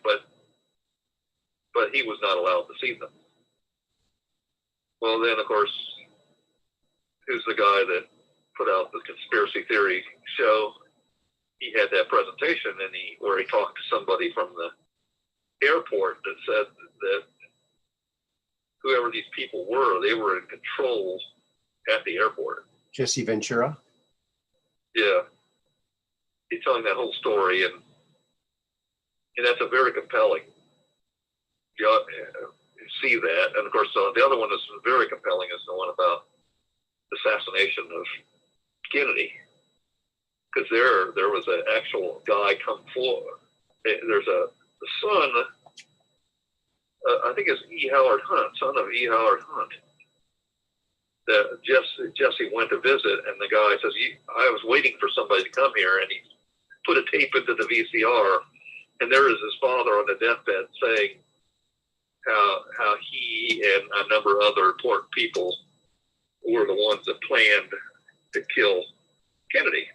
S3: but he was not allowed to see them. Well, then, of course, who's the guy that put out the conspiracy theory show? He had that presentation where he talked to somebody from the airport that said that whoever these people were, they were in control at the airport.
S1: Jesse Ventura?
S3: Yeah. He's telling that whole story, and that's a very compelling. You see that. And, of course, the other one that's very compelling is the one about the assassination of Kennedy. Because there was an actual guy come forward. There's the son, I think it's E. Howard Hunt, son of E. Howard Hunt, that Jesse went to visit, and the guy says, I was waiting for somebody to come here, and he put a tape into the VCR, and there is his father on the deathbed saying how he and a number of other important people were the ones that planned to kill Kennedy.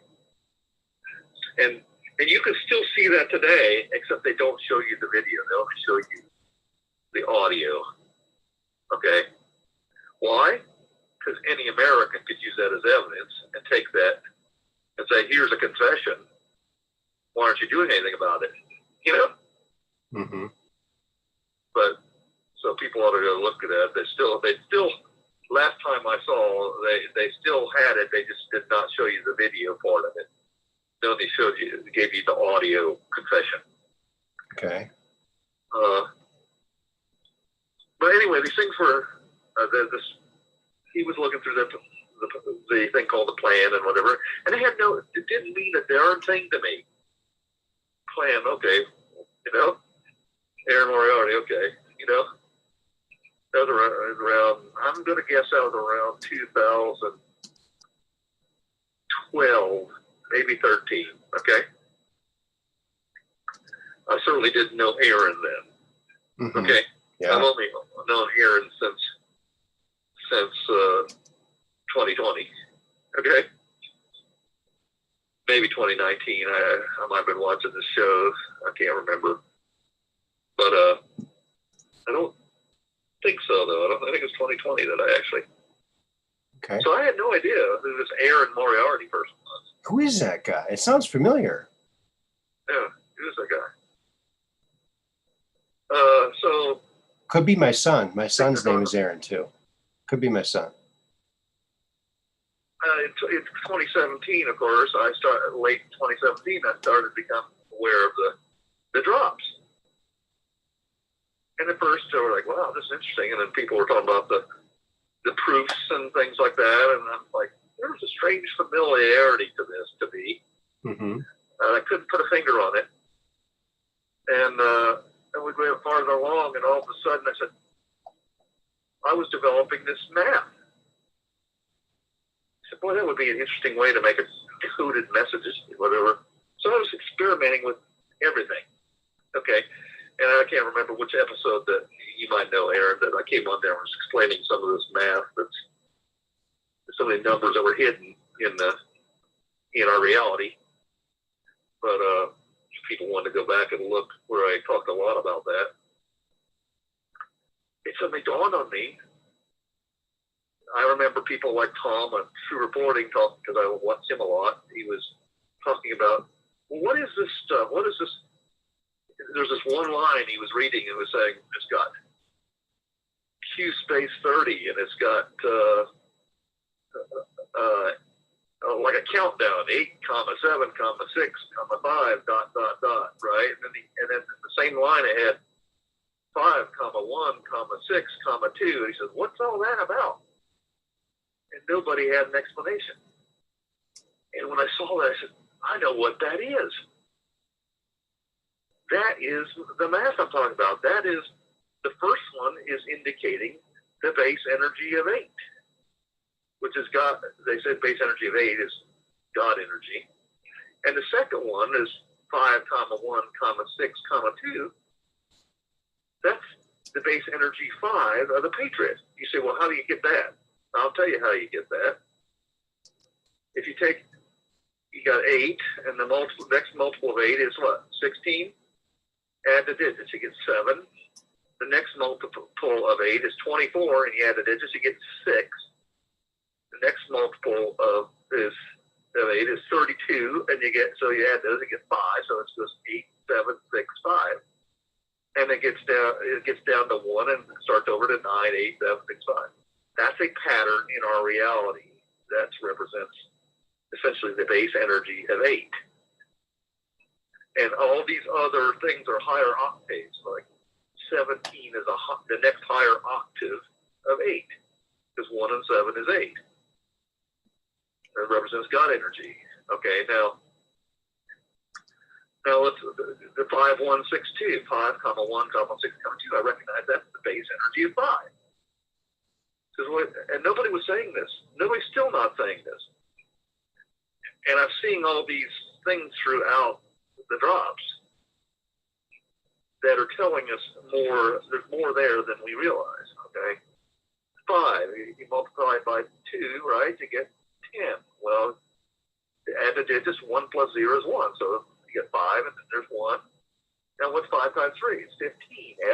S3: And you can still see that today, except they don't show you the video. They only show you the audio. Okay? Why? Because any American could use that as evidence and take that and say, here's a confession. Why aren't you doing anything about it? You know?
S1: Mm-hmm.
S3: But, so people ought to go look at that. They still, last time I saw, they still had it. They just did not show you the video part of it. They only gave you the audio confession.
S1: Okay.
S3: But anyway, these things were, he was looking through the thing called the plan and whatever, and it didn't mean a darn thing to me. Plan, okay, you know, Aaron Moriarty, okay, you know, that was around, I'm going to guess that was around 2012, maybe 13, okay? I certainly didn't know Aaron then,
S1: Mm-hmm.
S3: okay?
S1: Yeah.
S3: I've only known Aaron since 2020, okay? Maybe 2019. I might have been watching the show. I can't remember. But I don't think so, though. I think it was 2020 that I actually.
S1: Okay.
S3: So I had no idea who this Aaron Moriarty person was.
S1: Who is that guy? It sounds familiar.
S3: Yeah, who is that guy? So.
S1: Could be my son. My son's name is Aaron, too. Could be my son.
S3: In 2017, of course, late 2017, I started to become aware of the drops. And at first, they were like, wow, this is interesting. And then people were talking about the proofs and things like that. And I'm like, there was a strange familiarity to this to me.
S1: Mm-hmm.
S3: I couldn't put a finger on it. And we went farther along, and all of a sudden I said, I was developing this map. I said, boy, that would be an interesting way to make a coded messages, whatever. So I was experimenting with everything. Okay. And I can't remember which episode that you might know, Aaron, that I came on there and was explaining some of this math, some of the numbers that were hidden in our reality. But if people want to go back and look where I talked a lot about that, it suddenly dawned on me. I remember people like Tom on True Reporting talking, because I watched him a lot. He was talking about, well, what is this stuff? What is this? There's this one line he was reading and was saying, it's got Q space 30, and it's got like a countdown, 8, 7, 6, 5, ... right? And then the same line it had 5, 1, 6, 2. And he says, what's all that about? And nobody had an explanation. And when I saw that, I said, I know what that is. That is the math I'm talking about. That is, the first one is indicating the base energy of 8, which is God. They said base energy of 8 is God energy. And the second one is 5, 1, 6, 2. That's the base energy 5 of the Patriot. You say, well, how do you get that? I'll tell you how you get that. If you got 8, and the next multiple of 8 is what? 16? Add the digits. You get 7, The next multiple of 8 is 24, and you add the digits, you get 6. The next multiple of 8 is 32, and you add those, you get 5. So it's just 8, 7, 6, 5. And it gets down to 1 and starts over to 9, 8, 7, 6, 5. That's a pattern in our reality that represents essentially the base energy of 8. And all these other things are higher octaves, like 17 is the next higher octave of 8, because 1 and 7 is 8. It represents God energy. Okay, now let's the 5, 1, 6, 2, 5, comma 1, comma 6, comma 2. I recognize that's the base energy of 5. And nobody was saying this. Nobody's still not saying this. And I'm seeing all these things throughout the drops that are telling us there's more there than we realize, okay? 5, you multiply it by 2, right, you get 10. Well, add the digits, 1 plus 0 is 1, so you get 5, and then there's 1. Now what's 5 times 3? It's 15.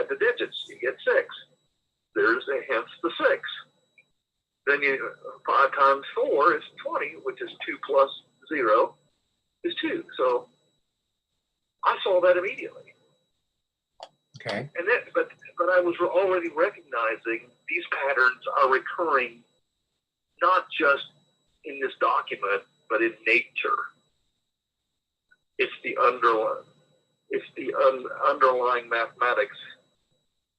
S3: Add the digits, you get 6. Hence the 6. Then 5 times 4 is 20, which is 2 plus 0 is 2. So I saw that immediately.
S1: Okay.
S3: And then, but I was already recognizing these patterns are recurring, not just in this document, but in nature. It's the underlying mathematics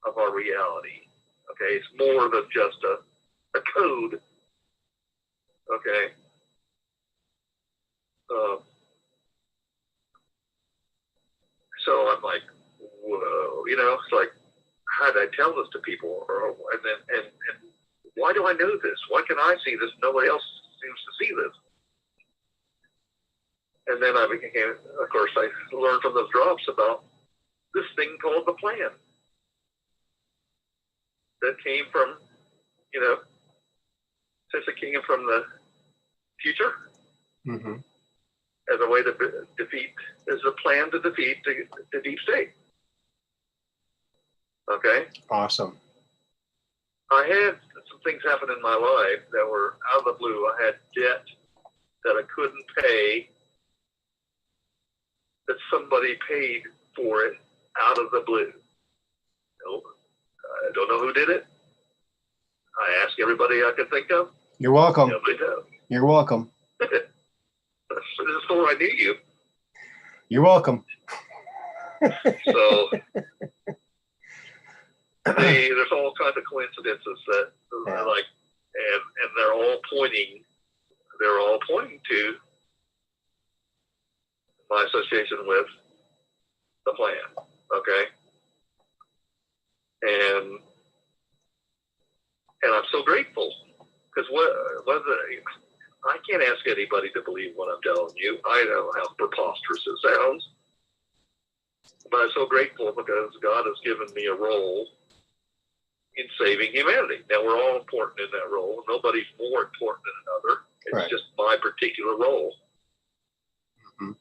S3: of our reality. Okay, it's more than just a code. Okay. So I'm like, whoa, it's like, how did I tell this to people? And why do I know this? Why can I see this? Nobody else seems to see this. And then of course, I learned from those drops about this thing called the plan that came from, since it came from the future,
S1: Mm-hmm.
S3: as a way to as a plan to defeat the deep state. Okay?
S1: Awesome.
S3: I had some things happen in my life that were out of the blue. I had debt that I couldn't pay, that somebody paid for it out of the blue. I don't know who did it. I asked everybody I could think of.
S1: You're welcome.
S3: Nobody knows.
S1: You're welcome.
S3: This is before I knew you.
S1: You're welcome.
S3: So there's all kinds of coincidences that are like, and they're all pointing to my association with the plan. Okay. And I'm so grateful, because I can't ask anybody to believe what I'm telling you. I know how preposterous it sounds, but I'm so grateful because God has given me a role in saving humanity. Now, we're all important in that role. Nobody's more important than another. It's
S1: Right.
S3: just my particular role.
S1: Mm-hmm.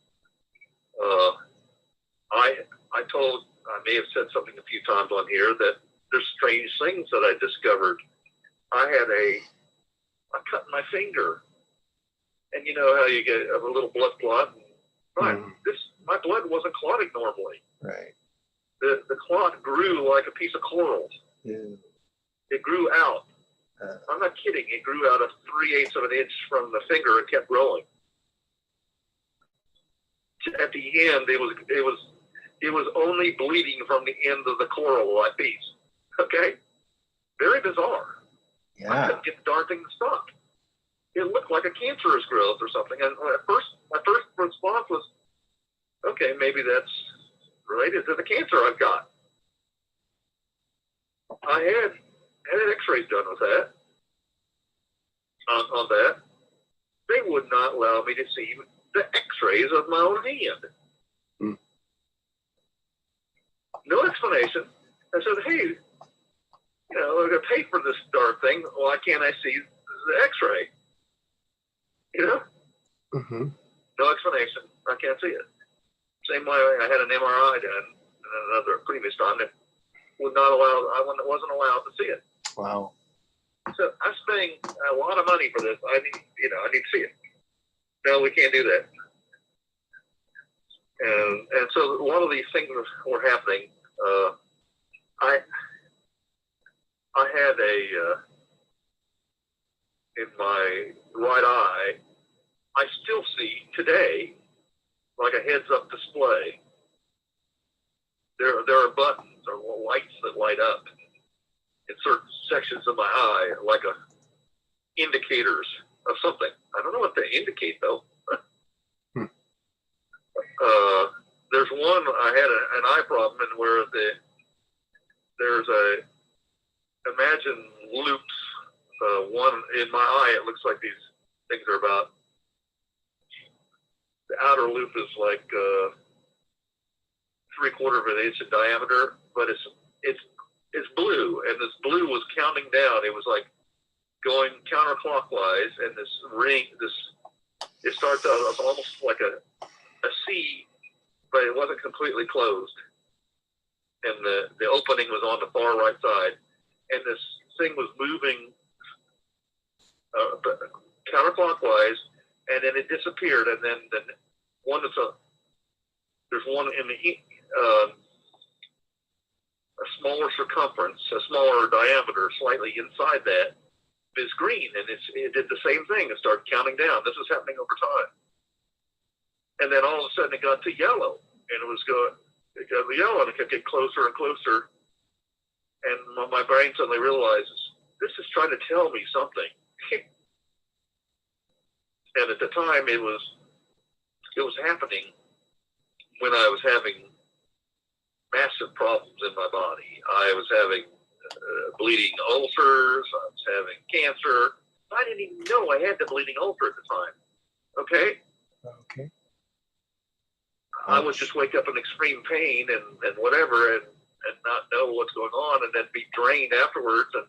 S3: I may have said something a few times on here that there's strange things that I discovered. I cut my finger, and you know how you get a little blood clot. Right.
S1: Mm-hmm.
S3: My blood wasn't clotting normally.
S1: Right.
S3: The clot grew like a piece of coral.
S1: Yeah.
S3: It grew out. I'm not kidding. It grew out of 3/8 of an inch from the finger and kept growing. At the end, it was only bleeding from the end of the coral-like piece. Okay, very bizarre. I
S1: Yeah.
S3: couldn't get the darn thing to stop. It looked like a cancerous growth or something. And my first response was, okay, maybe that's related to the cancer I've got. I had X-rays done with that. On that, they would not allow me to see the X-rays of my own hand.
S1: Mm.
S3: No explanation. I said, hey, I'm going to pay for this darn thing. Why can't I see the X-ray?
S1: Mm-hmm.
S3: No explanation. I can't see it. Same way I had an MRI done another previous time. wasn't allowed to see it.
S1: Wow.
S3: So I'm spending a lot of money for this. I need to see it. No, we can't do that. And so a lot of these things were happening. I had in my right eye, I still see today like a heads-up display. There are buttons or lights that light up in certain sections of my eye, like indicators of something. I don't know what they indicate though. There's one, I had an eye problem, and where there's imagine loops. One in my eye, it looks like these things are about, the outer loop is like 3/4 of an inch in diameter, but it's blue, and this blue was counting down. It was like going counterclockwise, and this ring, it starts out almost like a C, but it wasn't completely closed, and the opening was on the far right side, and this thing was moving counterclockwise, and then it disappeared, and then there's one in the a smaller circumference, a smaller diameter, slightly inside that is green, and it did the same thing. It started counting down. This was happening over time, and then all of a sudden it got to yellow, and it got yellow, and it kept getting closer and closer, and my brain suddenly realizes this is trying to tell me something. And at the time, it was happening when I was having massive problems in my body. I was having bleeding ulcers. I was having cancer. I didn't even know I had the bleeding ulcer at the time. Okay?
S1: Okay.
S3: I would just wake up in extreme pain and whatever, and not know what's going on, and then be drained afterwards. And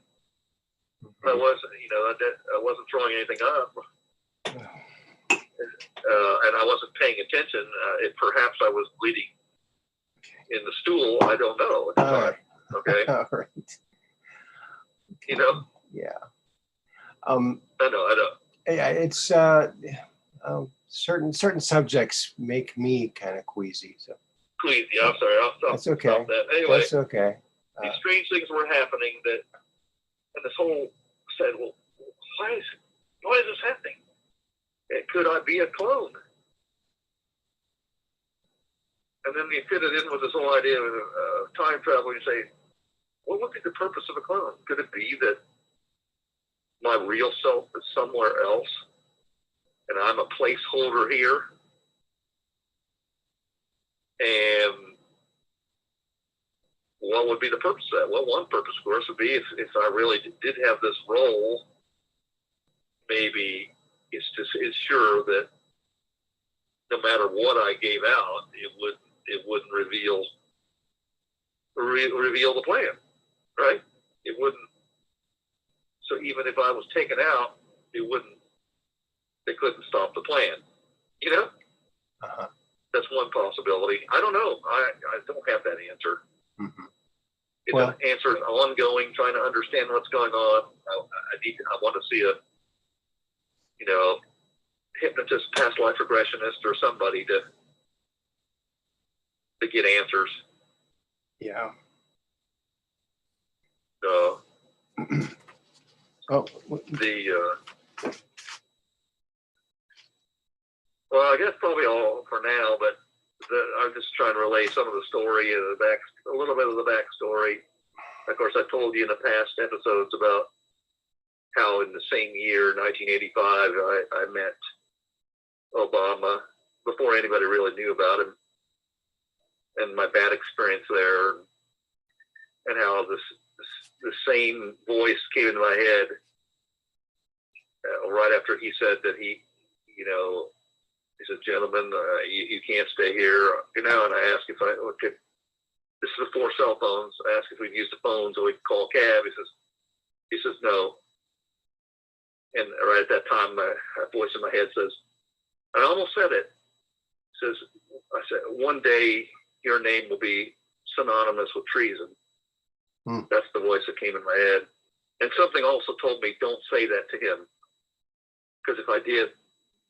S3: I wasn't throwing anything up. And I wasn't paying attention. Perhaps I was bleeding in the stool. I don't know at the time. Okay.
S1: All right.
S3: You know?
S1: Yeah.
S3: I know.
S1: Yeah, it's certain subjects make me kind of queasy. So
S3: Please, yeah, I'm sorry. I'll stop.
S1: that's okay.
S3: Stop that. Anyway,
S1: That's okay.
S3: these strange things were happening and this whole said, well, why is this happening? Could I be a clone? And then you fit it in with this whole idea of time travel. You say, what would be the purpose of a clone? Could it be that my real self is somewhere else, and I'm a placeholder here? And what would be the purpose of that? Well, one purpose, of course, would be if I really did have this role, maybe it's to ensure that no matter what I gave out, it wouldn't reveal the plan, right? It wouldn't. So even if I was taken out, they couldn't stop the plan, you know?
S1: Uh-huh.
S3: That's one possibility. I don't know. I don't have that answer.
S1: Mm-hmm.
S3: The answer is ongoing, trying to understand what's going on. I want to see a hypnotist, past life regressionist, or somebody to get answers.
S1: Yeah.
S3: Well, I guess probably all for now, but I'm just trying to relay some of the story, a little bit of the backstory. Of course, I told you in the past episodes about how in the same year, 1985, I met Obama before anybody really knew about him, and my bad experience there, and how the same voice came into my head right after he said that he said, gentlemen, you can't stay here, and I asked if I could, this is before cell phones, I asked if we'd use the phone so we could call a cab. He says no. And right at that time, a voice in my head says, I almost said it. I said, one day your name will be synonymous with treason. That's the voice that came in my head. And something also told me, don't say that to him. Because if I did,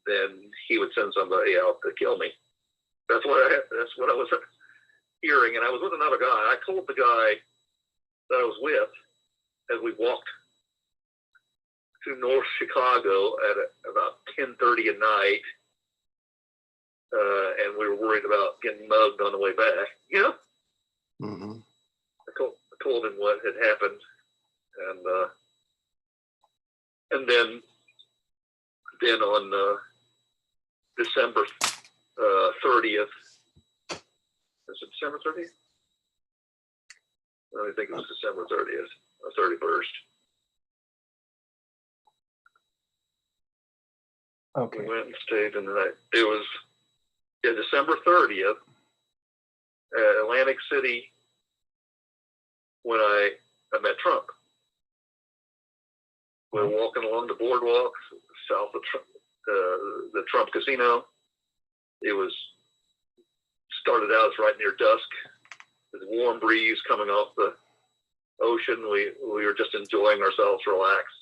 S3: then he would send somebody out to kill me. That's what I was hearing. And I was with another guy. I told the guy that I was with as we walked to North Chicago at about 10:30 at night. And we were worried about getting mugged on the way back. You know?
S1: Mm-hmm.
S3: I told him what had happened. And then on December 30th, is it December 30th? I think it was December 30th or 31st.
S1: Okay.
S3: We went and stayed in the night. It was December 30th at Atlantic City when I met Trump. We were walking along the boardwalk south of the Trump Casino. It was started out as right near dusk. There's a warm breeze coming off the ocean. We were just enjoying ourselves, relaxed.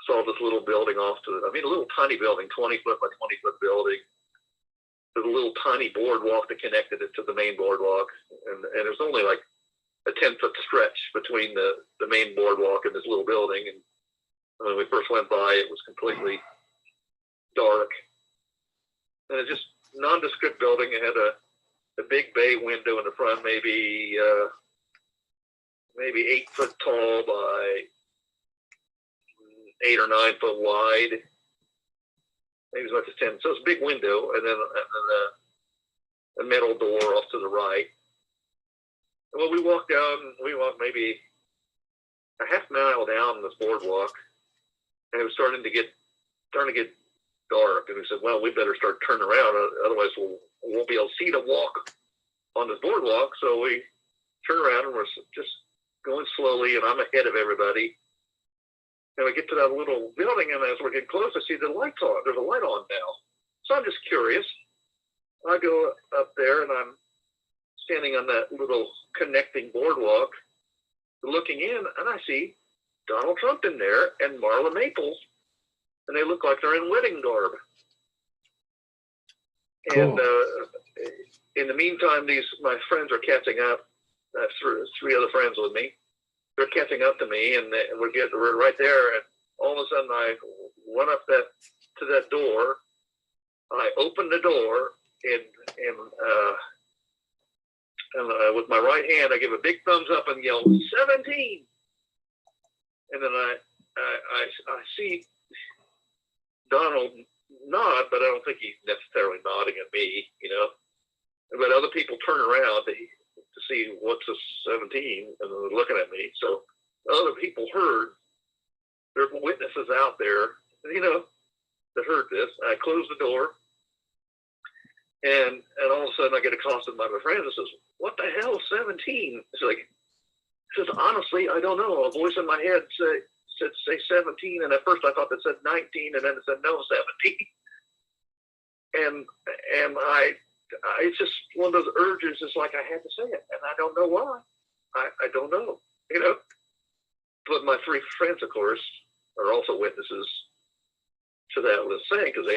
S3: Saw this little building off to, a little tiny building, 20-foot by 20-foot building. There's a little tiny boardwalk that connected it to the main boardwalk. And there's only like a 10-foot stretch between the main boardwalk and this little building. And when we first went by, it was completely dark. And it's just nondescript building. It had a big bay window in the front, maybe 8 foot tall by 8 or 9 foot wide, maybe as much as 10. So it's a big window, and then a metal door off to the right. And when we walked maybe a half mile down this boardwalk, and it was starting to get dark. And we said, well, we better start turning around, otherwise we won't be able to see to walk on this boardwalk. So we turn around, and we're just going slowly, and I'm ahead of everybody. And we get to that little building, and as we're getting close, I see the lights on. There's a light on now. So I'm just curious. I go up there, and I'm standing on that little connecting boardwalk, looking in, and I see Donald Trump in there and Marla Maples, and they look like they're in wedding garb.
S1: Cool.
S3: And in the meantime, my friends are catching up. I have three other friends with me. They're catching up to me, and we're right there. And all of a sudden, I went up to that door. I opened the door, and with my right hand, I give a big thumbs up and yell 17. And then I see Donald nod, but I don't think he's necessarily nodding at me, But other people turn around to see what's a 17, and they're looking at me. So other people heard. There are witnesses out there, that heard this. I closed the door, and all of a sudden I get accosted by my friend that says, "What the hell, 17?" It's like, honestly, I don't know. A voice in my head said say 17, and at first I thought it said 19, and then it said no, 17. And it's just one of those urges. It's like I had to say it, and I don't know why. I don't know, But my three friends, of course, are also witnesses to that what I was saying, because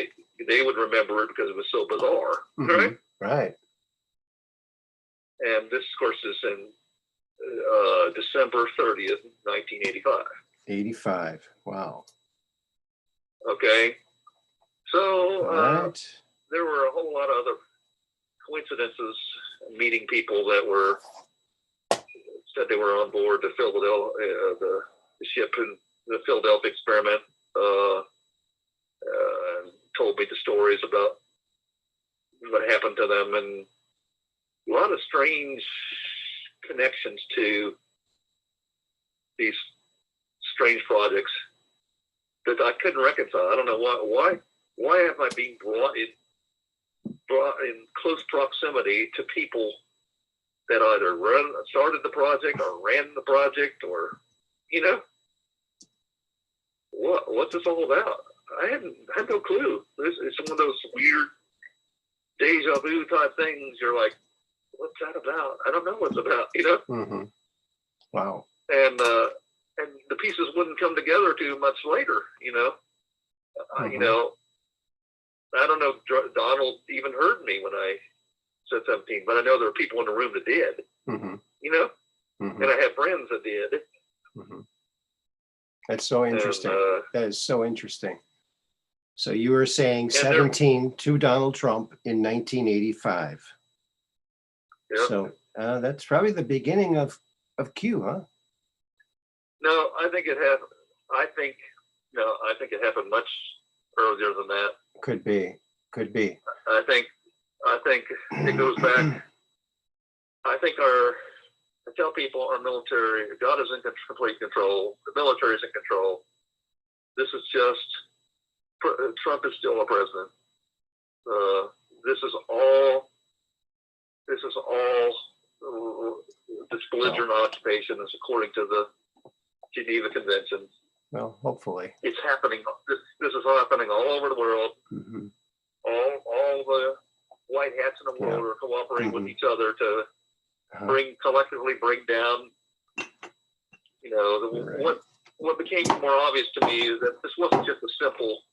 S3: they would remember it because it was so bizarre, right?
S1: Right.
S3: And this, of course, is in December 30th, 1985.
S1: 85. Wow.
S3: Okay. So
S1: Right.
S3: there were a whole lot of other coincidences, meeting people that said they were on board the ship in the Philadelphia experiment, told me the stories about what happened to them, and a lot of strange connections to these strange projects that I couldn't reconcile. I don't know why am I being brought in close proximity to people that either started the project or ran the project, or what's this all about? I had no clue. It's one of those weird deja vu type things. You're like, what's that about? I don't know what's about,
S1: Mm-hmm. Wow.
S3: and the pieces wouldn't come together too much later. You know,
S1: Mhm.
S3: I don't know if Donald even heard me when I said 17, but I know there are people in the room that did.
S1: Mm-hmm.
S3: You know,
S1: Mm-hmm.
S3: and I have friends that did.
S1: Mm-hmm. That's so interesting. That is so interesting. So you were saying 17 to Donald Trump in 1985.
S3: Yep.
S1: So that's probably the beginning of Q, huh?
S3: No, I think it happened. I think it happened much earlier than that.
S1: Could be.
S3: I think it goes back. I tell people our military, God is in complete control. The military is in control. This is just, Trump is still a president. This is all this belligerent occupation is according to the Geneva Convention.
S1: Well, hopefully.
S3: It's happening. This is happening all over the world.
S1: Mm-hmm.
S3: All the white hats in the world are cooperating with each other to collectively bring down. You know, what became more obvious to me is that this wasn't just a simple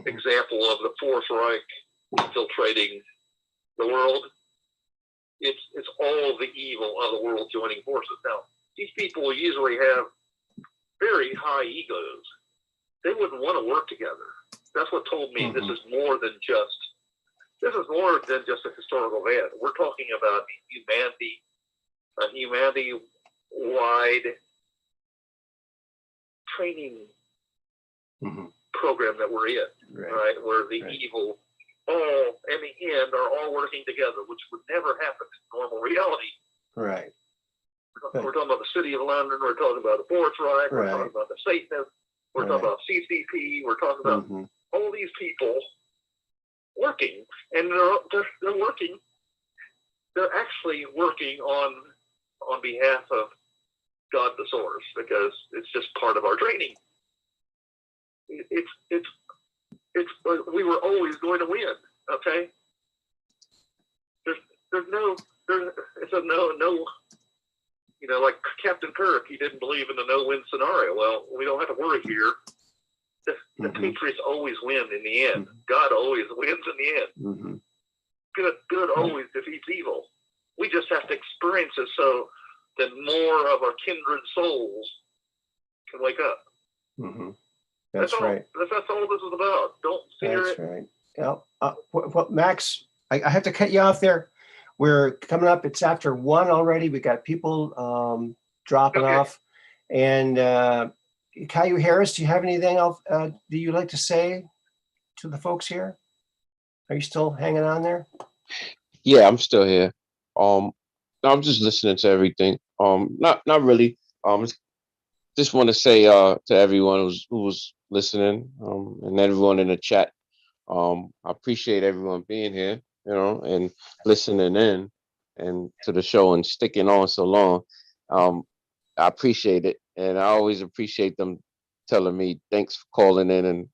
S3: example of the Fourth Reich infiltrating the world. It's all the evil of the world joining forces. Now, these people usually have very high egos. They wouldn't want to work together. That's what told me this is more than just a historical event. We're talking about a humanity-wide training program that we're in, right? Where the evil all, in the end, are all working together, which would never happen in normal reality.
S1: Right.
S3: We're talking about the City of London. We're talking about the Fourth Reich. We're talking about the Satanists. We're talking about CCP. We're talking about all these people working, and they're working. They're actually working on behalf of God the Source, because it's just part of our training. It's we were always going to win. Okay. There's no. You know, like Captain Kirk, he didn't believe in the no-win scenario. Well, we don't have to worry here. The Patriots always win in the end. God always wins in the end. Good always defeats evil. We just have to experience it so that more of our kindred souls can wake up.
S1: That's right.
S3: That's all this is about. Don't fear it.
S1: That's right. Well, Max, I have to cut you off there. We're coming up. It's after 1 already. We got people dropping off. And Caillou Harris, do you have anything else do you like to say to the folks here? Are you still hanging on there?
S4: Yeah, I'm still here. I'm just listening to everything. Not really. Just want to say to everyone who was listening, and everyone in the chat. I appreciate everyone being here, and listening in and to the show and sticking on so long. I appreciate it. And I always appreciate them telling me thanks for calling in and,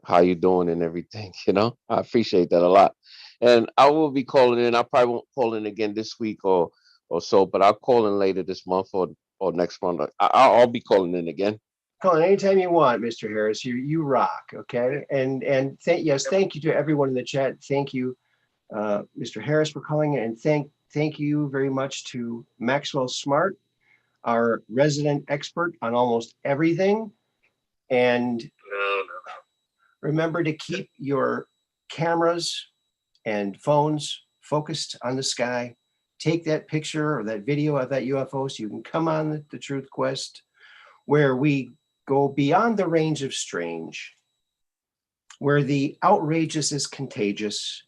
S4: how you doing and everything, I appreciate that a lot. And I will be calling in. I probably won't call in again this week or so, but I'll call in later this month or next month. I'll be calling in again.
S1: Call in anytime you want, Mr. Harris. You rock, okay? And thank you to everyone in the chat. Thank you, Mr. Harris, for calling in, and thank you very much to Maxwell Smart, our resident expert on almost everything. And remember to keep your cameras and phones focused on the sky. Take that picture or that video of that UFO so you can come on the Truth Quest, where we go beyond the range of strange, where the outrageous is contagious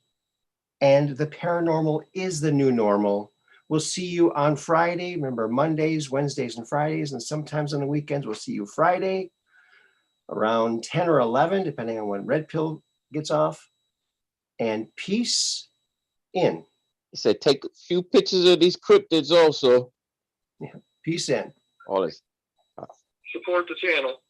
S1: and the paranormal is the new normal. We'll see you on Friday. Remember, Mondays, Wednesdays, and Fridays, and sometimes on the weekends. We'll see you Friday around 10 or 11, depending on when Red Pill gets off. And peace in.
S4: He said, take a few pictures of these cryptids also.
S1: Yeah, peace in.
S4: All this.
S3: Support the channel.